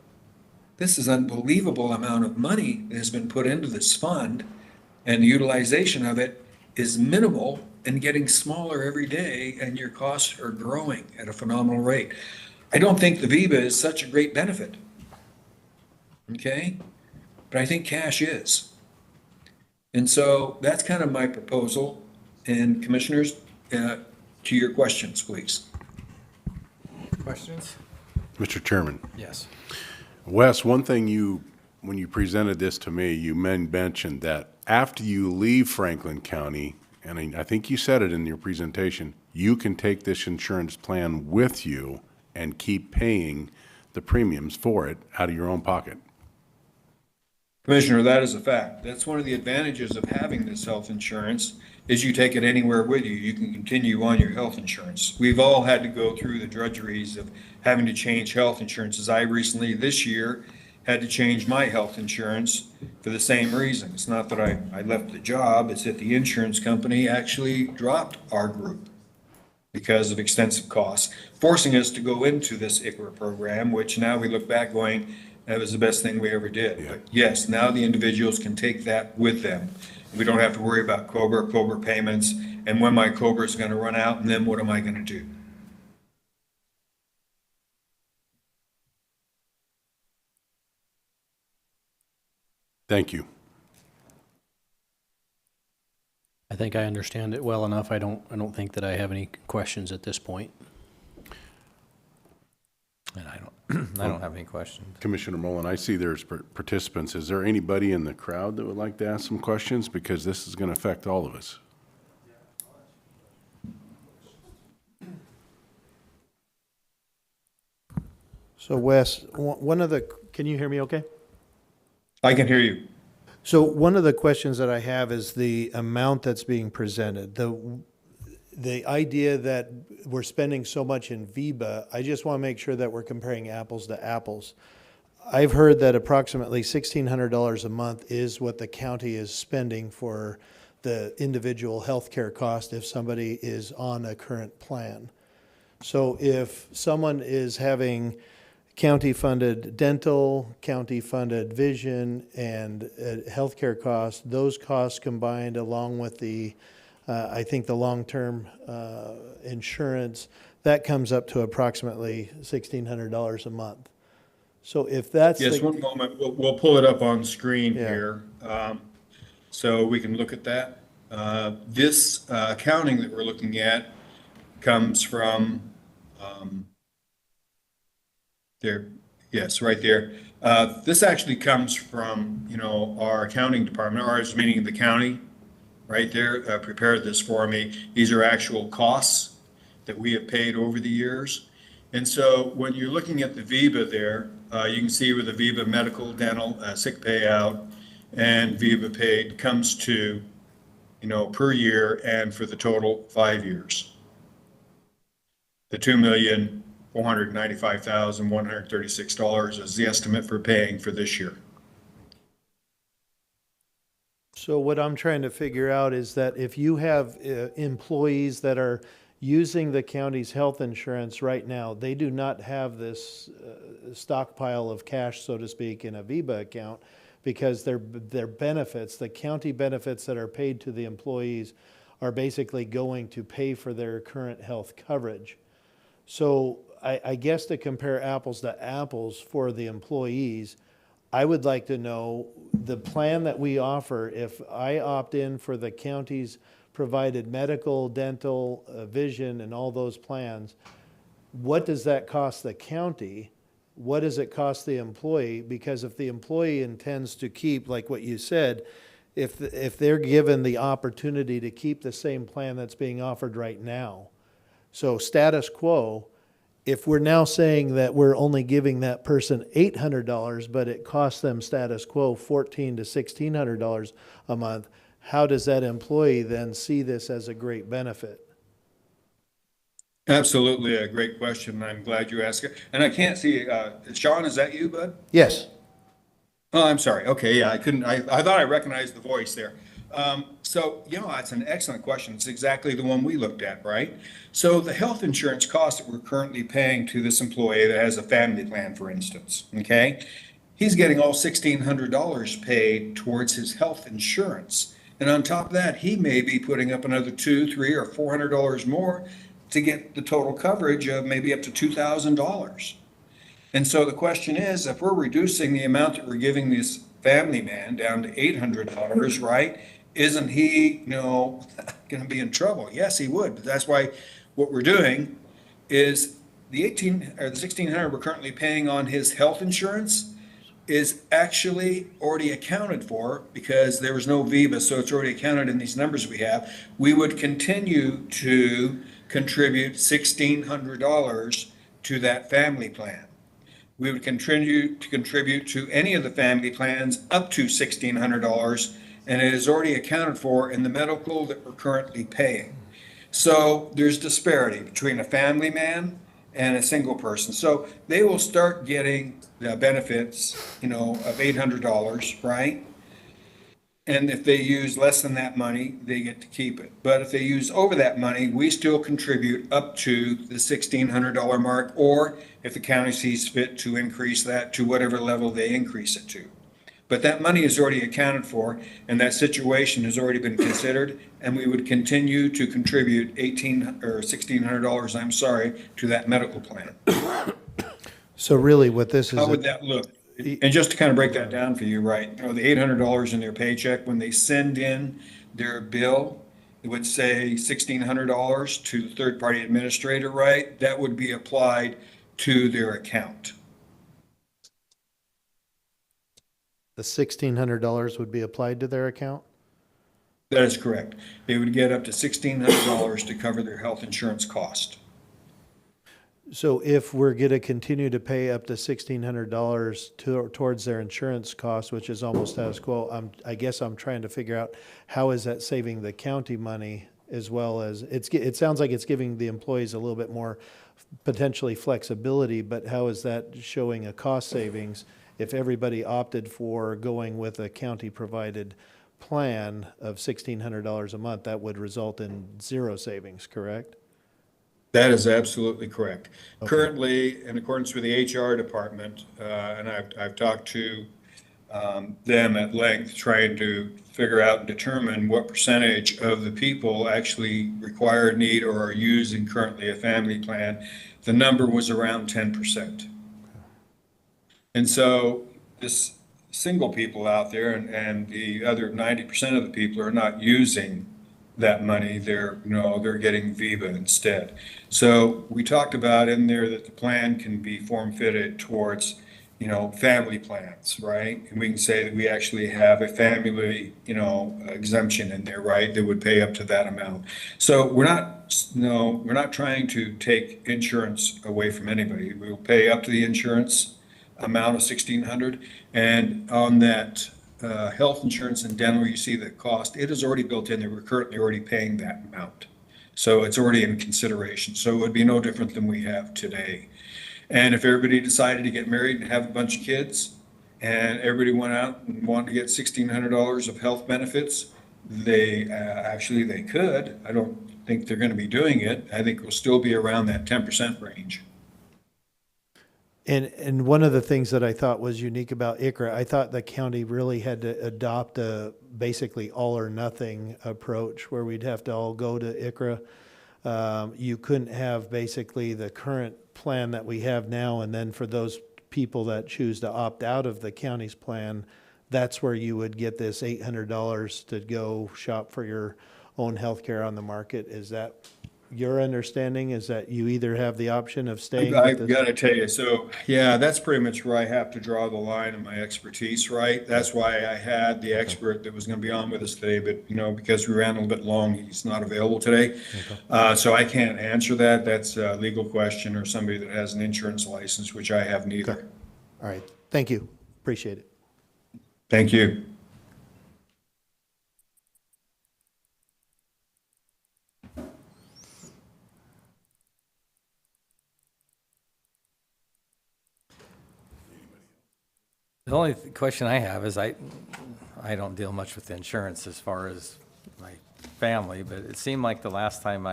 this is an unbelievable amount of money that has been put into this fund, and the utilization of it is minimal and getting smaller every day, and your costs are growing at a phenomenal rate. I don't think the Viva is such a great benefit, okay? But I think cash is. And so that's kind of my proposal. And commissioners, to your questions, please. Questions? Mr. Chairman. Yes. Wes, one thing when you presented this to me, you mentioned that after you leave Franklin County, and I think you said it in your presentation, you can take this insurance plan with you and keep paying the premiums for it out of your own pocket. Commissioner, that is a fact. That's one of the advantages of having this health insurance, is you take it anywhere with you. You can continue on your health insurance. We've all had to go through the drudgeries of having to change health insurances. I recently, this year, had to change my health insurance for the same reason. It's not that I left the job, it's that the insurance company actually dropped our group because of extensive costs, forcing us to go into this IKRA program, which now we look back going, that was the best thing we ever did. But yes, now the individuals can take that with them. We don't have to worry about COBRA payments, and when my COBRA is gonna run out, and then what am I gonna do? Thank you. I think I understand it well enough. I don't think that I have any questions at this point. And I don't have any questions. Commissioner Mullen, I see there's participants. Is there anybody in the crowd that would like to ask some questions? Because this is going to affect all of us. So Wes, one of the, can you hear me okay? I can hear you. So one of the questions that I have is the amount that's being presented. The idea that we're spending so much in VEBA, I just want to make sure that we're comparing apples to apples. I've heard that approximately $1,600 a month is what the county is spending for the individual health care cost if somebody is on a current plan. So if someone is having county-funded dental, county-funded vision, and healthcare costs, those costs combined along with the, I think the long-term insurance, that comes up to approximately $1,600 a month. So if that's Yes, the, one moment. We'll pull it up on screen Yeah. here, so we can look at that. This accounting that we're looking at comes from there. Yes, right there. This actually comes from, our accounting department, ours meaning the county, right there, prepared this for me. These are actual costs that we have paid over the years. And so when you're looking at the VEBA there, you can see where the VEBA medical, dental, sick payout, and VEBA paid comes to, per year and for the total 5 years. The $2,495,136 is the estimate for paying for this year. so what I'm trying to figure out is that if you have employees that are using the county's health insurance right now, they do not have this stockpile of cash, so to speak, in a VEBA account because their benefits, the county benefits that are paid to the employees are basically going to pay for their current health coverage. So I guess to compare apples to apples for the employees, I would like to know the plan that we offer. If I opt in for the county's provided medical, dental, vision, and all those plans, what does that cost the county? What does it cost the employee? Because if the employee intends to keep, like what you said, if they're given the opportunity to keep the same plan that's being offered right now, so status quo, if we're now saying that we're only giving that person $800, but it costs them status quo $1,400 to $1,600 a month, how does that employee then see this as a great benefit? Absolutely a great question, and I'm glad you asked it. And I can't see, Sean, is that you, bud? Yes. Oh, I'm sorry. Okay, yeah, I thought I recognized the voice there. So, that's an excellent question. It's exactly the one we looked at, right? So the health insurance cost that we're currently paying to this employee that has a family plan, for instance, okay? He's getting all $1,600 paid towards his health insurance. And on top of that, he may be putting up another $200, $300, or $400 more to get the total coverage of maybe up to $2,000. And so the question is, if we're reducing the amount that we're giving this family man down to $800, right? Isn't he, going to be in trouble? Yes, he would. But that's why what we're doing is the $1,600 we're currently paying on his health insurance is actually already accounted for because there was no VEBA, so it's already accounted in these numbers we have. We would continue to contribute $1,600 to that family plan. We would continue to contribute to any of the family plans up to $1,600, and it is already accounted for in the medical that we're currently paying. So there's disparity between a family man and a single person. So they will start getting the benefits, of $800, right? And if they use less than that money, they get to keep it. But if they use over that money, we still contribute up to the $1,600 mark, or if the county sees fit to increase that to whatever level they increase it to. But that money is already accounted for, and that situation has already been considered, and we would continue to contribute $1,600, I'm sorry, to that medical plan. So really what this is. How would that look? And just to kind of break that down for you, right, the $800 in their paycheck, when they send in their bill, it would say $1,600 to the third-party administrator, right? That would be applied to their account. The $1,600 would be applied to their account? That is correct. They would get up to $1,600 to cover their health insurance cost. So if we're going to continue to pay up to $1,600 towards their insurance cost, which is almost status quo, I guess I'm trying to figure out how is that saving the county money, as well as it sounds like it's giving the employees a little bit more potentially flexibility, but how is that showing a cost savings if everybody opted for going with a county provided plan of $1,600 a month? That would result in zero savings, correct? That is absolutely correct. Okay. Currently, in accordance with the HR department, and I've talked to them at length, trying to figure out and determine what percentage of the people actually require, need, or are using currently a family plan. The number was around 10%. And so this single people out there and the other 90% of the people are not using that money. They're getting Viva instead. So we talked about in there that the plan can be form fitted towards, family plans, right? And we can say that we actually have a family, exemption in there, right? That would pay up to that amount. So we're not trying to take insurance away from anybody. We'll pay up to the insurance amount of $1,600, and on that health insurance and dental, you see the cost, it is already built in there. We're currently already paying that amount. So it's already in consideration. So it would be no different than we have today. And if everybody decided to get married and have a bunch of kids, and everybody went out and wanted to get $1,600 of health benefits, they could. I don't think they're going to be doing it. I think we'll still be around that 10% range. And one of the things that I thought was unique about IKRA, I thought the county really had to adopt a basically all or nothing approach where we'd have to all go to IKRA. You couldn't have basically the current plan that we have now, and then for those people that choose to opt out of the county's plan, that's where you would get this $800 to go shop for your own health care on the market. Is that your understanding, is that you either have the option of staying? I've got to tell you, so yeah, that's pretty much where I have to draw the line in my expertise, right? That's why I had the expert that was going to be on with us today, but because we ran a little bit long, he's not available today. Okay. So I can't answer that. That's a legal question, or somebody that has an insurance license, which I have neither. Okay. All right. Thank you. Appreciate it. Thank you. The only question I have is I don't deal much with insurance as far as my family, but it seemed like the last time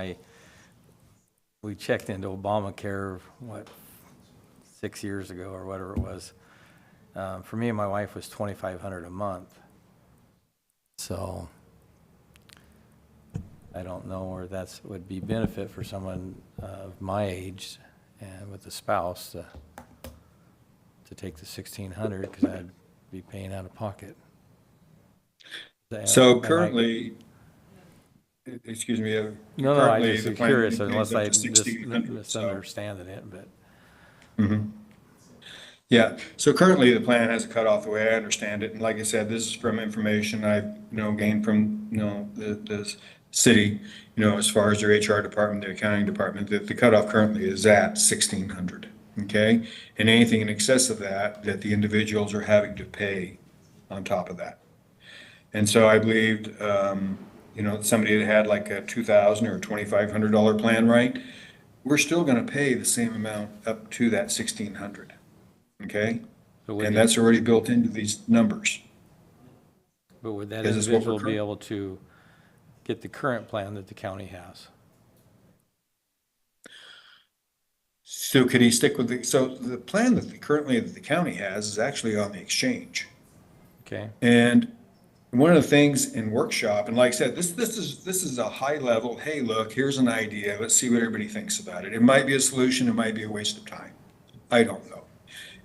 we checked into Obamacare, 6 years ago or whatever it was, for me and my wife was $2,500 a month. So I don't know where that would be benefit for someone of my age and with a spouse to take the $1,600, because I'd be paying out of pocket. So currently, excuse me. No, I'm just curious, unless I'm just misunderstanding it, but. Mm-hmm. Yeah, so currently the plan has a cutoff the way I understand it, and like I said, this is from information I've gained from the city, as far as their HR department, their accounting department, that the cutoff currently is at $1,600. Okay, and anything in excess of that the individuals are having to pay on top of that. And so I believed, somebody that had like a $2,000 or $2,500 plan, right? we're still gonna pay the same amount up to that 1,600, okay? But would And the- that's already built into these numbers. But would that Because it's what we're individual be able to get the current plan that the county has? So could he stick with so the plan that currently that the county has is actually on the exchange. Okay, And one of the things in workshop, and like I said, this is a high level, hey, look, here's an idea, let's see what everybody thinks about it. It might be a solution, it might be a waste of time. I don't know.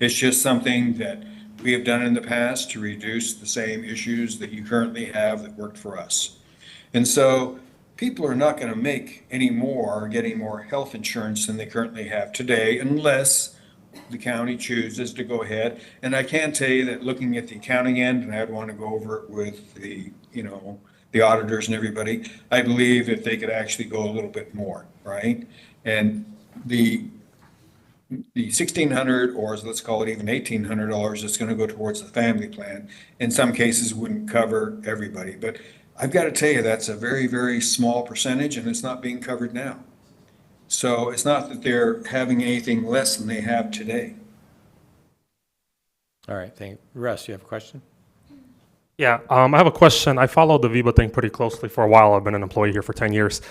It's just something that we have done in the past to reduce the same issues that you currently have that worked for us. And so people are not gonna make any more, getting more health insurance than they currently have today unless the county chooses to go ahead. And I can tell you that looking at the accounting end, and I'd want to go over it with the, the auditors and everybody, I believe that they could actually go a little bit more, right? And the 1,600, or let's call it even $1,800, that's going to go towards the family plan, in some cases wouldn't cover everybody. But I've got to tell you, that's a very, very small percentage, and it's not being covered now. So it's not that they're having anything less than they have today. all right, Russ, you have a question? Yeah, I have a question. I followed the VIBA thing pretty closely for a while. I've been an employee here for 10 years.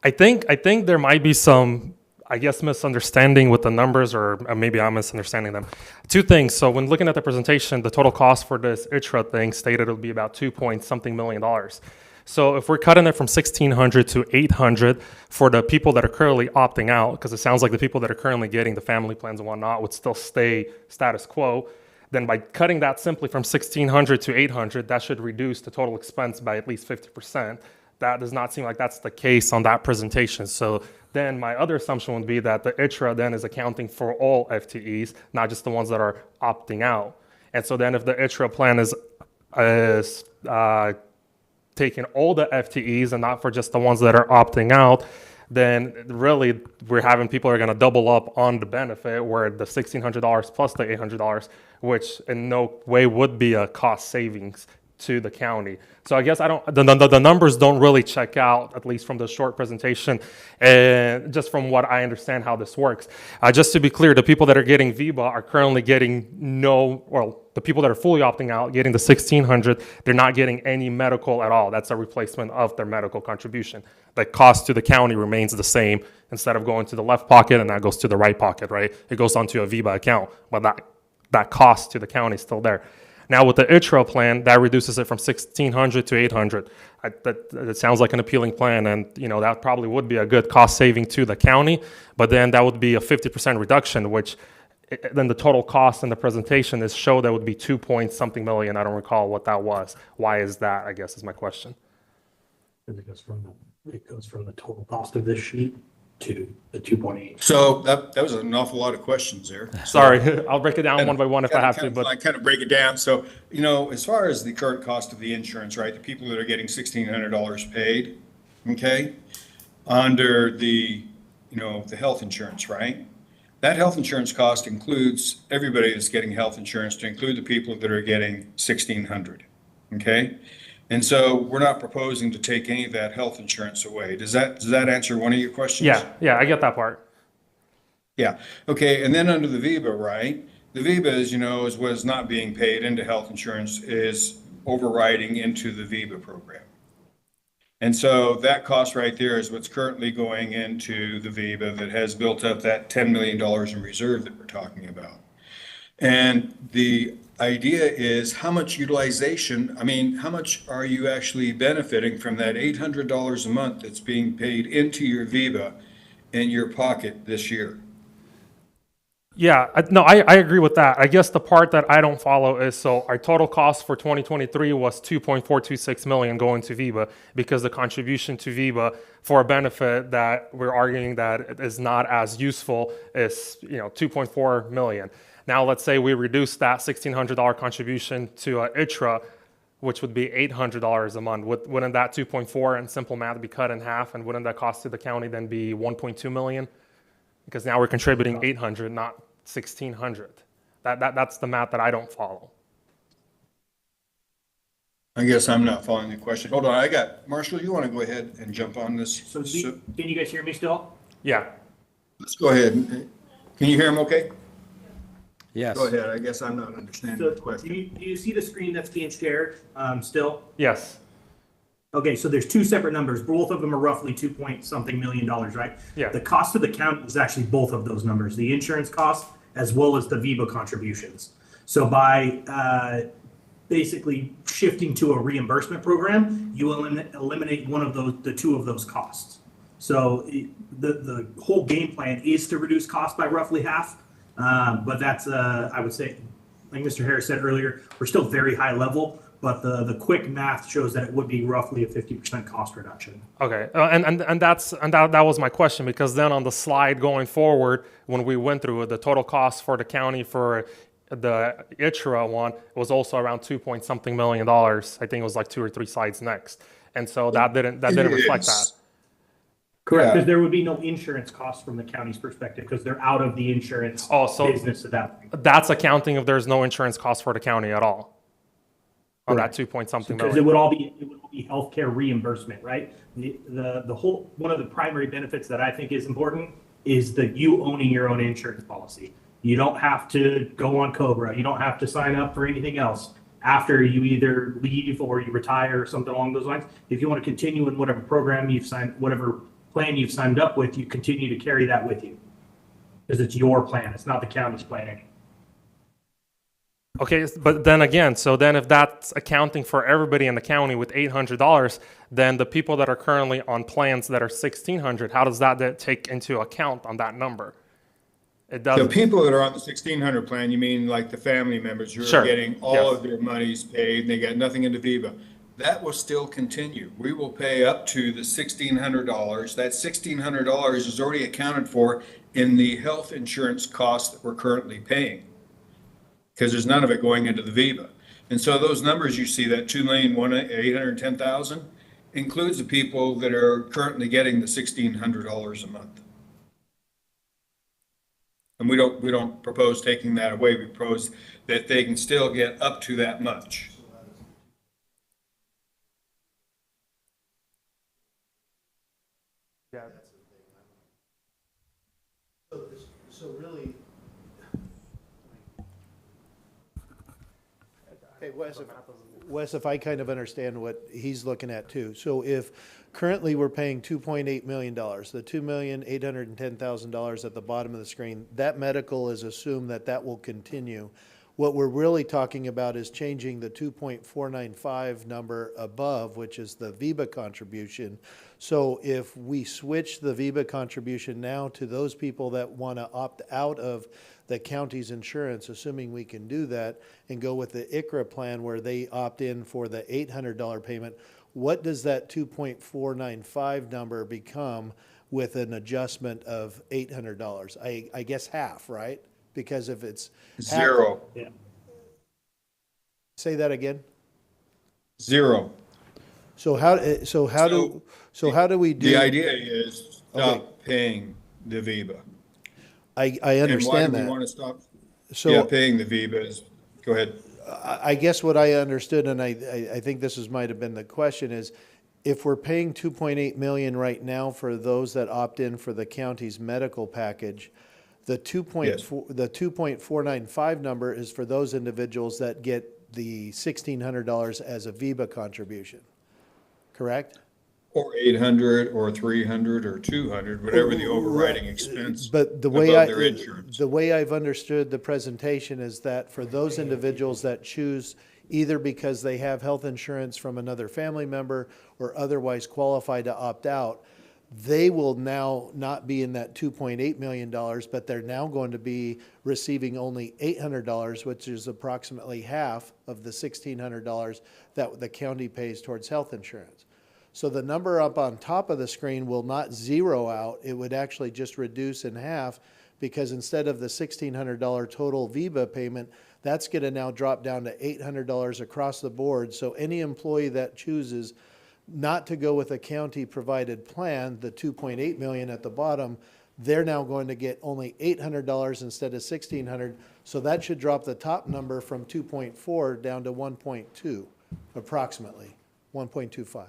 I think there might be some, I guess, misunderstanding with the numbers, or maybe I'm misunderstanding them. Two things. So when looking at the presentation, the total cost for this IKRA thing stated it'll be about $2 million. So if we're cutting it from 1,600 to 800 for the people that are currently opting out, because it sounds like the people that are currently getting the family plans and whatnot would still stay status quo, then by cutting that simply from 1,600 to 800, that should reduce the total expense by at least 50%. That does not seem like that's the case on that presentation. So then my other assumption would be that the IKRA then is accounting for all FTEs, not just the ones that are opting out. And so then if the IKRA plan is taking all the FTEs and not for just the ones that are opting out, then really we're having people are going to double up on the benefit, where the $1,600 plus the $800, which in no way would be a cost savings to the county. So I guess the numbers don't really check out, at least from the short presentation, and just from what I understand how this works. Just to be clear, the people that are getting VIBA are currently getting the people that are fully opting out, getting the 1,600, they're not getting any medical at all. That's a replacement of their medical contribution. The cost to the county remains the same. Instead of going to the left pocket, and that goes to the right pocket, right? It goes onto a VIBA account, but that cost to the county is still there. Now with the IKRA plan, that reduces it from 1,600 to 800. That sounds like an appealing plan, and that probably would be a good cost saving to the county. But then that would be a 50% reduction, which then the total cost in the presentation is show that would be 2-point-something million. I don't recall what that was. Why is that? I guess is my question. It goes from the total cost of this sheet to the 2.8. So that was an awful lot of questions there. Sorry, I'll break it down one by one if I have to. But I kind of break it down. So, as far as the current cost of the insurance, right, the people that are getting $1,600 paid, okay, under the health insurance, right? That health insurance cost includes everybody that's getting health insurance, to include the people that are getting 1,600, okay? And so we're not proposing to take any of that health insurance away. Does that answer one of your questions? Yeah, I get that part. Yeah, okay, and then under the VIBA, right? The VIBA is, is what is not being paid into health insurance is overriding into the VIBA program. And so that cost right there is what's currently going into the VIBA that has built up that $10 million in reserve that we're talking about. And the idea is how much utilization, how much are you actually benefiting from that $800 a month that's being paid into your VIBA in your pocket this year? Yeah, I agree with that. I guess the part that I don't follow is, so our total cost for 2023 was $2.426 million going to VIBA, because the contribution to VIBA for a benefit that we're arguing that is not as useful is $2.4 million. Now let's say we reduce that $1,600 contribution to IKRA, which would be $800 a month. Wouldn't that 2.4 in simple math be cut in half, and wouldn't that cost to the county then be $1.2 million? Because now we're contributing 800, not 1,600. That's the math that I don't follow. I guess I'm not following the question. Hold on, Marshall, you want to go ahead and jump on this? So can you guys hear me still? Yeah. Let's go ahead. Can you hear him okay? Yes. Go ahead. I guess I'm not understanding the So question. do you see the screen that's being shared still? Yes. Okay, so there's two separate numbers. Both of them are roughly 2 point something million, right? Yeah. The cost to the county is actually both of those numbers, the insurance cost as well as the VIVA contributions. So by basically shifting to a reimbursement program, you eliminate one of the two of those costs. So the whole game plan is to reduce costs by roughly half, but that's I would say, like Mr. Harris said earlier, we're still very high level. But the quick math shows that it would be roughly a 50% cost reduction. Okay, that was my question, because then on the slide going forward, when we went through it, the total cost for the county for the IKRA one was also around 2 point something million. I think it was like 2 or 3 slides next, and so that didn't reflect that. Correct, Yeah. because there would be no insurance costs from the county's perspective because they're out of the insurance business at that point. That's accounting if there's no insurance cost for the county at all. On that 2 point something Because million. it would all be healthcare reimbursement, right? The whole, one of the primary benefits that I think is important is that you owning your own insurance policy. You don't have to go on COBRA. You don't have to sign up for anything else after you either leave or you retire or something along those lines. If you want to continue in whatever program you've signed, whatever plan you've signed up with, you continue to carry that with you. Because it's your plan. It's not the county's plan. Okay, but then again, so then if that's accounting for everybody in the county with $800, then the people that are currently on plans that are $1,600, how does that take into account on that number? It The doesn't. people that are on the 1,600 plan, you mean like the family members who Sure. are getting all Yes. of their monies paid, and they got nothing into Viva. That will still continue. We will pay up to the $1,600. That $1,600 is already accounted for in the health insurance costs that we're currently paying, because there's none of it going into the Viva. And so those numbers you see, that 2,810,000, includes the people that are currently getting the $1,600 a month. And we don't propose taking that away. We propose that they can still get up to that much. So really, hey, Wes, if I kind of understand what he's looking at too. So if currently we're paying $2.8 million, the $2,810,000 at the bottom of the screen, that medical is assumed that will continue. What we're really talking about is changing the 2.495 number above, which is the VIBA contribution. So if we switch the VIBA contribution now to those people that want to opt out of the county's insurance, assuming we can do that, and go with the IKRA plan where they opt in for the $800 payment, what does that 2.495 number become with an adjustment of $800? I guess half, right? Because if it's Zero. Yeah. Say that again. Zero. So how do we do? The idea is stop paying the Viva. I And understand why do that. we want to stop So paying the Viva is, go ahead. I guess what I understood, and I think this might have been the question, is if we're paying 2.8 million right now for those that opt in for the county's medical package, the 2.495 number is for those individuals that get the $1,600 as a VIBA contribution, correct? Or 800 or 300 or 200, whatever the overriding expense But the above way their insurance. the way I've understood the presentation is that for those individuals that choose, either because they have health insurance from another family member or otherwise qualify to opt out, they will now not be in that $2.8 million, but they're now going to be receiving only $800, which is approximately half of the $1,600 that the county pays towards health insurance. So the number up on top of the screen will not zero out. It would actually just reduce in half, because instead of the $1,600 total VIBA payment, that's going to now drop down to $800 across the board. So any employee that chooses not to go with a county provided plan, the 2.8 million at the bottom, they're now going to get only $800 instead of $1,600. So that should drop the top number from 2.4 down to 1.2, approximately 1.25.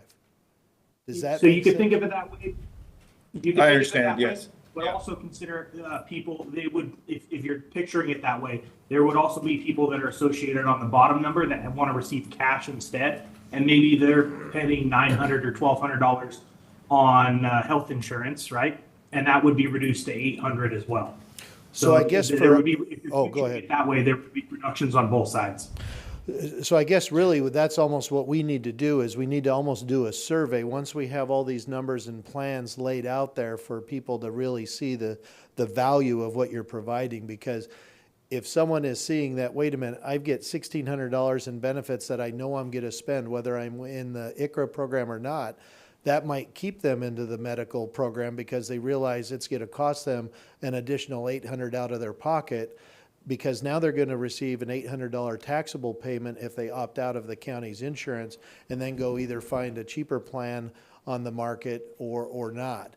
Does that So you make could sense? think of it that way? I understand, yes. but also consider people, they would, if you're picturing it that way, there would also be people that are associated on the bottom number that want to receive cash instead. And maybe they're paying $900 or $1,200 on health insurance, right? And that would be reduced to $800 as well. So I guess there for- would be, if you're Oh, go picturing ahead. it that way, there would be reductions on both sides. So I guess really that's almost what we need to do is we need to almost do a survey once we have all these numbers and plans laid out there for people to really see the value of what you're providing. Because if someone is seeing that, wait a minute, I get $1,600 in benefits that I know I'm going to spend, whether I'm in the IKRA program or not, that might keep them into the medical program because they realize it's going to cost them an additional $800 out of their pocket, because now they're going to receive an $800 taxable payment if they opt out of the county's insurance and then go either find a cheaper plan on the market or not.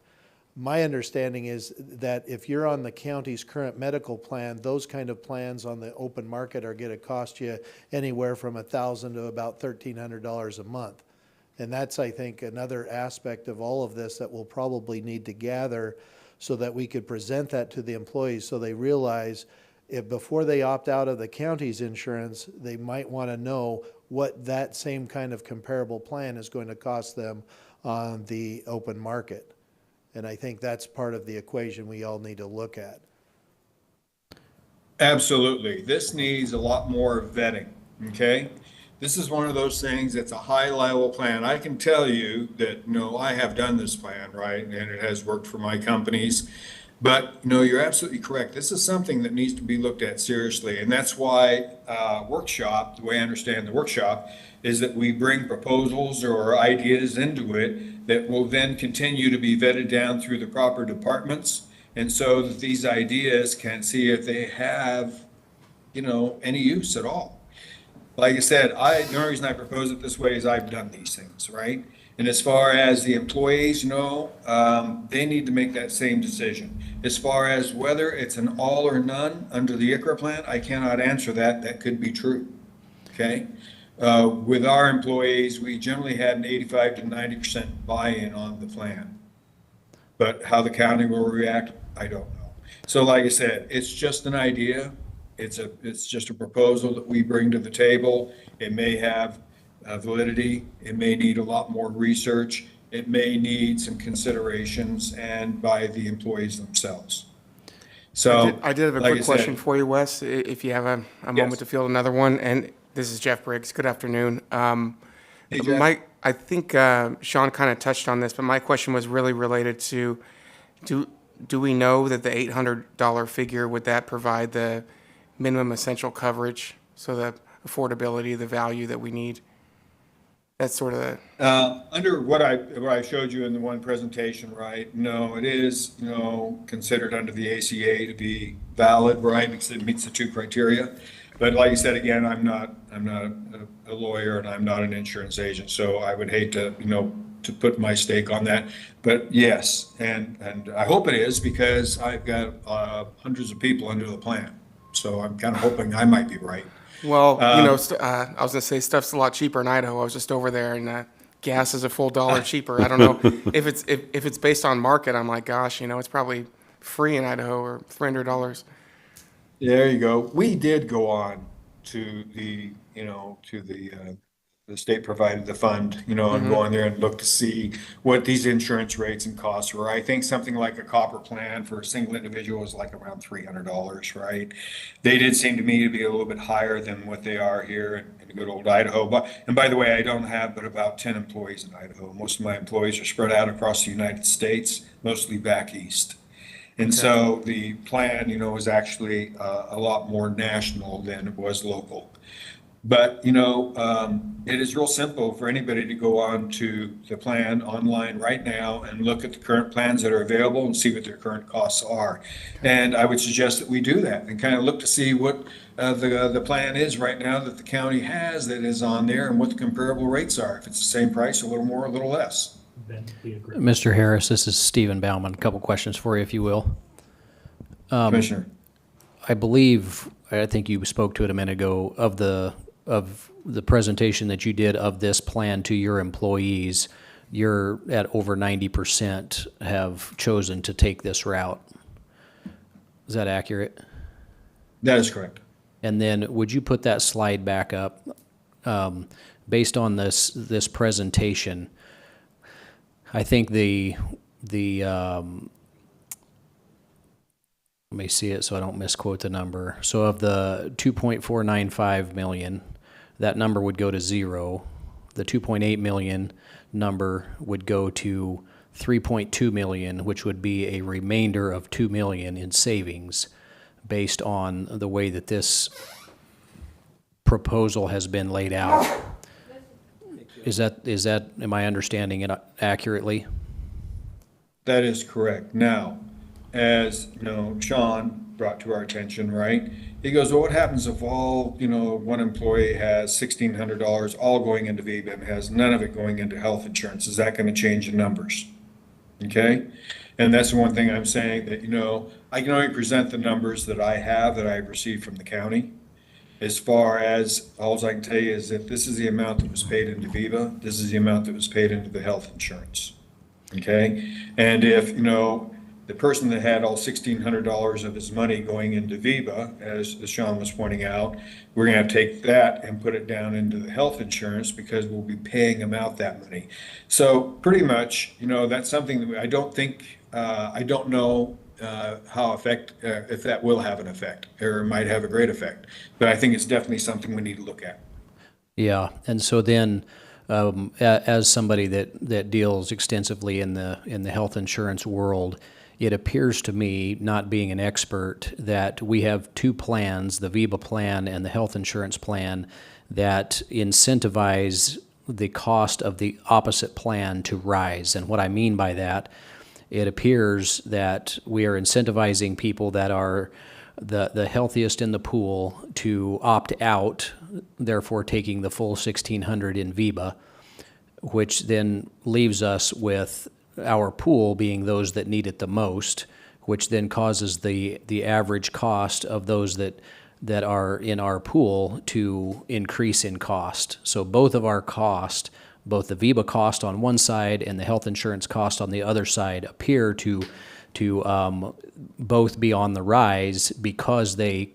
My understanding is that if you're on the county's current medical plan, those kind of plans on the open market are going to cost you anywhere from $1,000 to about $1,300 a month. And that's, I think, another aspect of all of this that we'll probably need to gather so that we could present that to the employees so they realize if before they opt out of the county's insurance, they might want to know what that same kind of comparable plan is going to cost them on the open market. And I think that's part of the equation we all need to look at. Absolutely. This needs a lot more vetting, okay? This is one of those things that's a high-level plan. I can tell you that, I have done this plan, right? And it has worked for my companies. But, you're absolutely correct. This is something that needs to be looked at seriously. And that's why workshop, the way I understand the workshop, is that we bring proposals or ideas into it that will then continue to be vetted down through the proper departments. And so that these ideas can see if they have, any use at all. Like I said, the only reason I propose it this way is I've done these things, right? And as far as the employees, they need to make that same decision. As far as whether it's an all or none under the IKRA plan, I cannot answer that. That could be true, okay? With our employees, we generally had an 85 to 90% buy-in on the plan. But how the county will react, I don't know. So like I said, it's just an idea. It's just a proposal that we bring to the table. It may have validity. It may need a lot more research. It may need some considerations and by the employees themselves. So I did have a quick question for you, Wes, if you have a moment to field another one. And this is Jeff Briggs. Good afternoon. Hey, Jeff. I think Sean kind of touched on this, but my question was really related to, do we know that the $800 figure, would that provide the minimum essential coverage, so the affordability, the value that we need? That's sort of under what I showed you in the one presentation, right? No, it is, considered under the ACA to be valid, right? Because it meets the two criteria. But like I said, again, I'm not a lawyer and I'm not an insurance agent, so I would hate to, to put my stake on that. But yes, and I hope it is, because I've got hundreds of people under the plan. So I'm kind of hoping I might be right. Well, I was going to say stuff's a lot cheaper in Idaho. I was just over there, and gas is a full $1 cheaper. I don't know if it's based on market. I'm like, gosh, it's probably free in Idaho, or $300. There you go. We did go on to the the state provided the fund, and go on there and look to see what these insurance rates and costs were. I think something like a copper plan for a single individual is like around $300, right? They did seem to me to be a little bit higher than what they are here in good old Idaho. And by the way, I don't have but about 10 employees in Idaho. Most of my employees are spread out across the United States, mostly back east. And so the plan, is actually a lot more national than it was local. But, it is real simple for anybody to go on to the plan online right now and look at the current plans that are available and see what their current costs are. And I would suggest that we do that and kind of look to see what the plan is right now that the county has that is on there and what the comparable rates are. If it's the same price, a little more, a little less. Mr. Harris, this is Stephen Bauman. A couple questions for you, if you will. Commissioner. I think you spoke to it a minute ago, of the presentation that you did of this plan to your employees. you're at over 90% have chosen to take this route. Is that accurate? That is correct. And then would you put that slide back up? Based on this presentation, I think let me see it so I don't misquote the number. So of the 2.495 million, that number would go to zero. The 2.8 million number would go to 3.2 million, which would be a remainder of 2 million in savings based on the way that this proposal has been laid out. Is that, am I understanding it accurately? That is correct. Now, as Sean brought to our attention, right? He goes, well, what happens if all, one employee has $1,600 all going into VEBA and has none of it going into health insurance? Is that going to change the numbers? Okay? And that's the one thing I'm saying that, I can only present the numbers that I have that I've received from the county. As far as, all I can tell you is that this is the amount that was paid into VEBA. This is the amount that was paid into the health insurance. Okay? And if, the person that had all $1,600 of his money going into VEBA, as Sean was pointing out, we're going to have to take that and put it down into the health insurance because we'll be paying them out that money. So pretty much, that's something that I don't think, I don't know how if that will have an effect or might have a great effect. But I think it's definitely something we need to look at. Yeah, and so then, as somebody that deals extensively in the health insurance world, it appears to me, not being an expert, that we have two plans, the VEBA plan and the health insurance plan, that incentivize the cost of the opposite plan to rise. And what I mean by that, it appears that we are incentivizing people that are the healthiest in the pool to opt out, therefore taking the full $1,600 in VEBA, which then leaves us with our pool being those that need it the most, which then causes the average cost of those that are in our pool to increase in cost. So both of our cost, both the VEBA cost on one side and the health insurance cost on the other side, appear to both be on the rise because they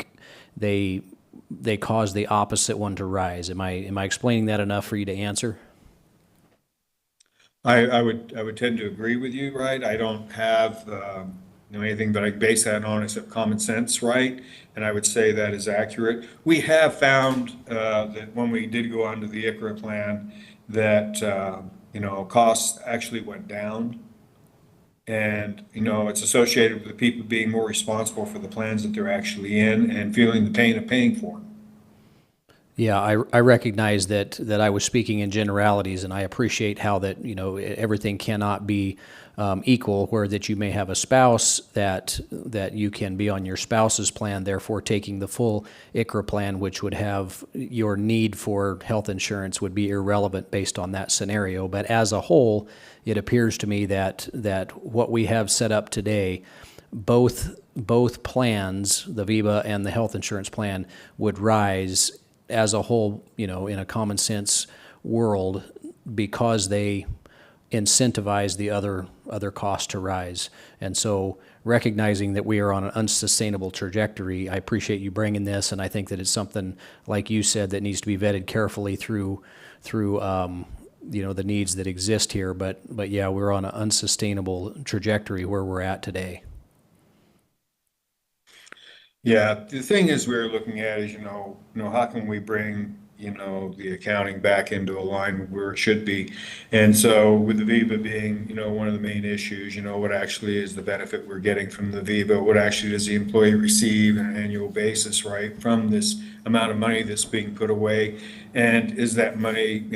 cause the opposite one to rise. Am I explaining that enough for you to answer? I would tend to agree with you, right? I don't have anything that I can base that on except common sense, right? And I would say that is accurate. We have found that when we did go onto the IKRA plan, that costs actually went down, and it's associated with the people being more responsible for the plans that they're actually in and feeling the pain of paying for them. Yeah, I recognize that I was speaking in generalities, and I appreciate how that, everything cannot be equal, where that you may have a spouse that you can be on your spouse's plan, therefore taking the full IKRA plan, which would have your need for health insurance would be irrelevant based on that scenario. But as a whole, it appears to me that what we have set up today, both plans, the VEBA and the health insurance plan, would rise as a whole, in a common sense world, because they incentivize the other costs to rise. And so recognizing that we are on an unsustainable trajectory, I appreciate you bringing this, and I think that it's something, like you said, that needs to be vetted carefully through the needs that exist here. But yeah, we're on an unsustainable trajectory where we're at today. Yeah, the thing is we're looking at is, how can we bring, the accounting back into a line where it should be? And so with the VEBA being, one of the main issues, what actually is the benefit we're getting from the VEBA? What actually does the employee receive on an annual basis, right, from this amount of money that's being put away? And is that money,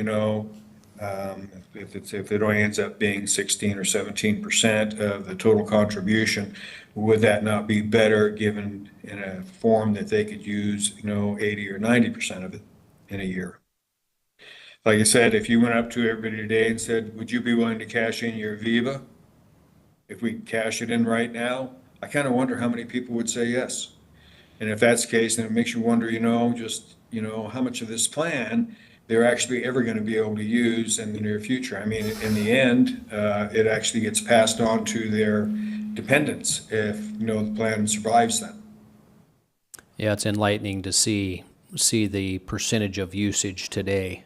if it only ends up being 16 or 17% of the total contribution, would that not be better given in a form that they could use, 80 or 90% of it in a year? Like I said, if you went up to everybody today and said, would you be willing to cash in your VEBA? If we cash it in right now, I kind of wonder how many people would say yes. And if that's the case, then it makes you wonder, how much of this plan they're actually ever going to be able to use in the near future. I mean, in the end, it actually gets passed on to their dependents if, the plan survives them. Yeah, it's enlightening to see the percentage of usage today.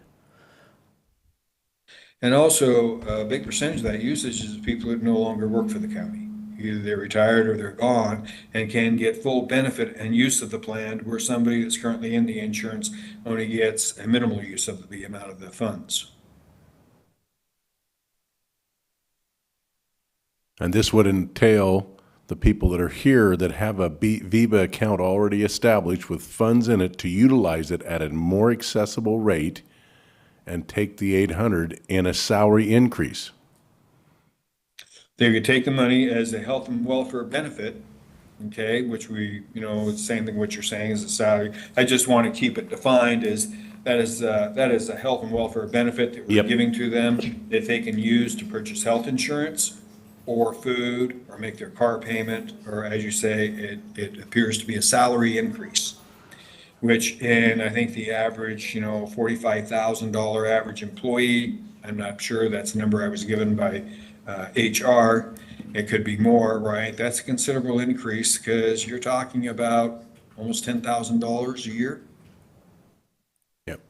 And also, a big percentage of that usage is people that no longer work for the county. Either they're retired or they're gone and can get full benefit and use of the plan, where somebody that's currently in the insurance only gets a minimal use of the amount of the funds. And this would entail the people that are here that have a VIBA account already established with funds in it to utilize it at a more accessible rate and take the 800 in a salary increase. They could take the money as a health and welfare benefit, okay, which we, it's the same thing what you're saying is a salary. I just want to keep it defined as that is a health and welfare benefit that we're giving to them that they can use to purchase health insurance or food or make their car payment, or as you say, it appears to be a salary increase, which in, I think the average, $45,000 average employee, I'm not sure, that's the number I was given by HR, it could be more, right? That's a considerable increase because you're talking about almost $10,000 a year. Yep.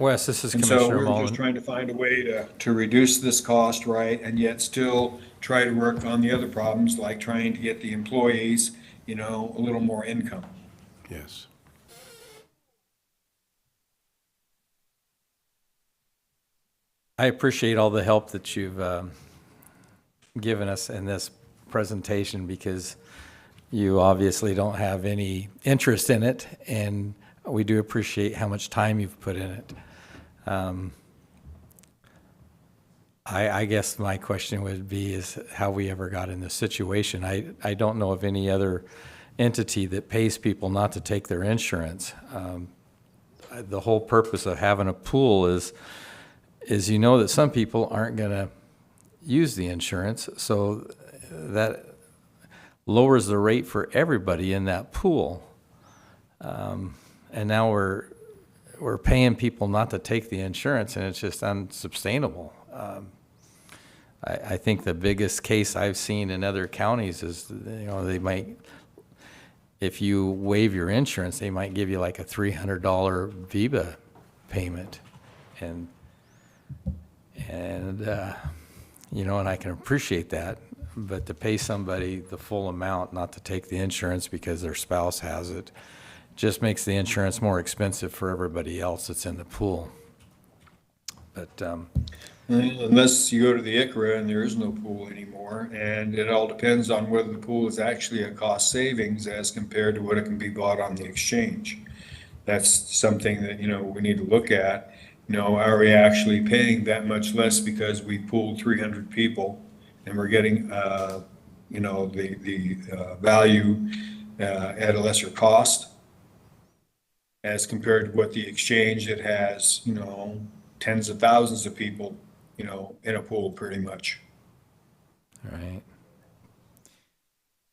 Wes, this is And so Commissioner we're Mullen. just trying to find a way to reduce this cost, right? And yet still try to work on the other problems, like trying to get the employees, a little more income. Yes. I appreciate all the help that you've given us in this presentation, because you obviously don't have any interest in it, and we do appreciate how much time you've put in it. I guess my question would be is how we ever got in this situation. I don't know of any other entity that pays people not to take their insurance. The whole purpose of having a pool is that some people aren't going to use the insurance, so that lowers the rate for everybody in that pool. And now we're paying people not to take the insurance, and it's just unsustainable. I think the biggest case I've seen in other counties is, they might, if you waive your insurance, they might give you like a $300 VIBA payment. And I can appreciate that, but to pay somebody the full amount not to take the insurance because their spouse has it just makes the insurance more expensive for everybody else that's in the pool. But unless you go to the IKRA and there is no pool anymore, and it all depends on whether the pool is actually a cost savings as compared to what it can be bought on the exchange. That's something that, we need to look at. Are we actually paying that much less because we pooled 300 people and we're getting, the value at a lesser cost as compared to what the exchange that has, tens of thousands of people, in a pool pretty much. All right.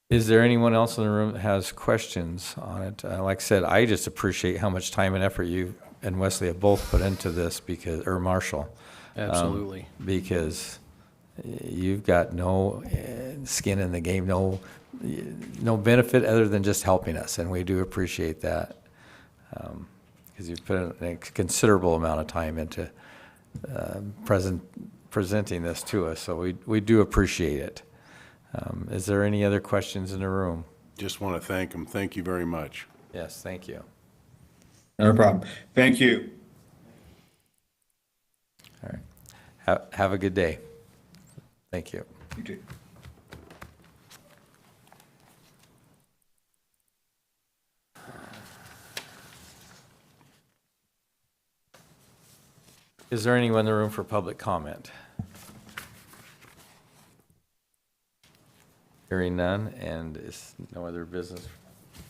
Is there anyone else in the room that has questions on it? Like I said, I just appreciate how much time and effort you and Wesley have both put into this, or Marshall. Absolutely. Because you've got no skin in the game, no benefit other than just helping us, and we do appreciate that. Because you've put a considerable amount of time into presenting this to us, so we do appreciate it. Is there any other questions in the room? Just want to thank them. Thank you very much. Yes, thank you. No problem. Thank you. All right. Have a good day. Thank you. You too. Is there anyone in the room for public comment? Hearing none, and is no other business?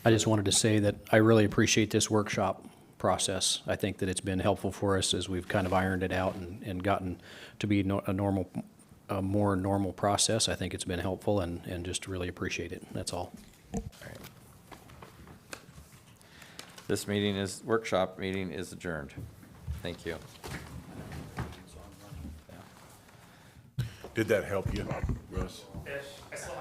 I just wanted to say that I really appreciate this workshop process. I think that it's been helpful for us as we've kind of ironed it out and gotten to be a more normal process. I think it's been helpful, and just really appreciate it. That's all. All right. This workshop meeting is adjourned. Thank you. Did that help you, Russ? I still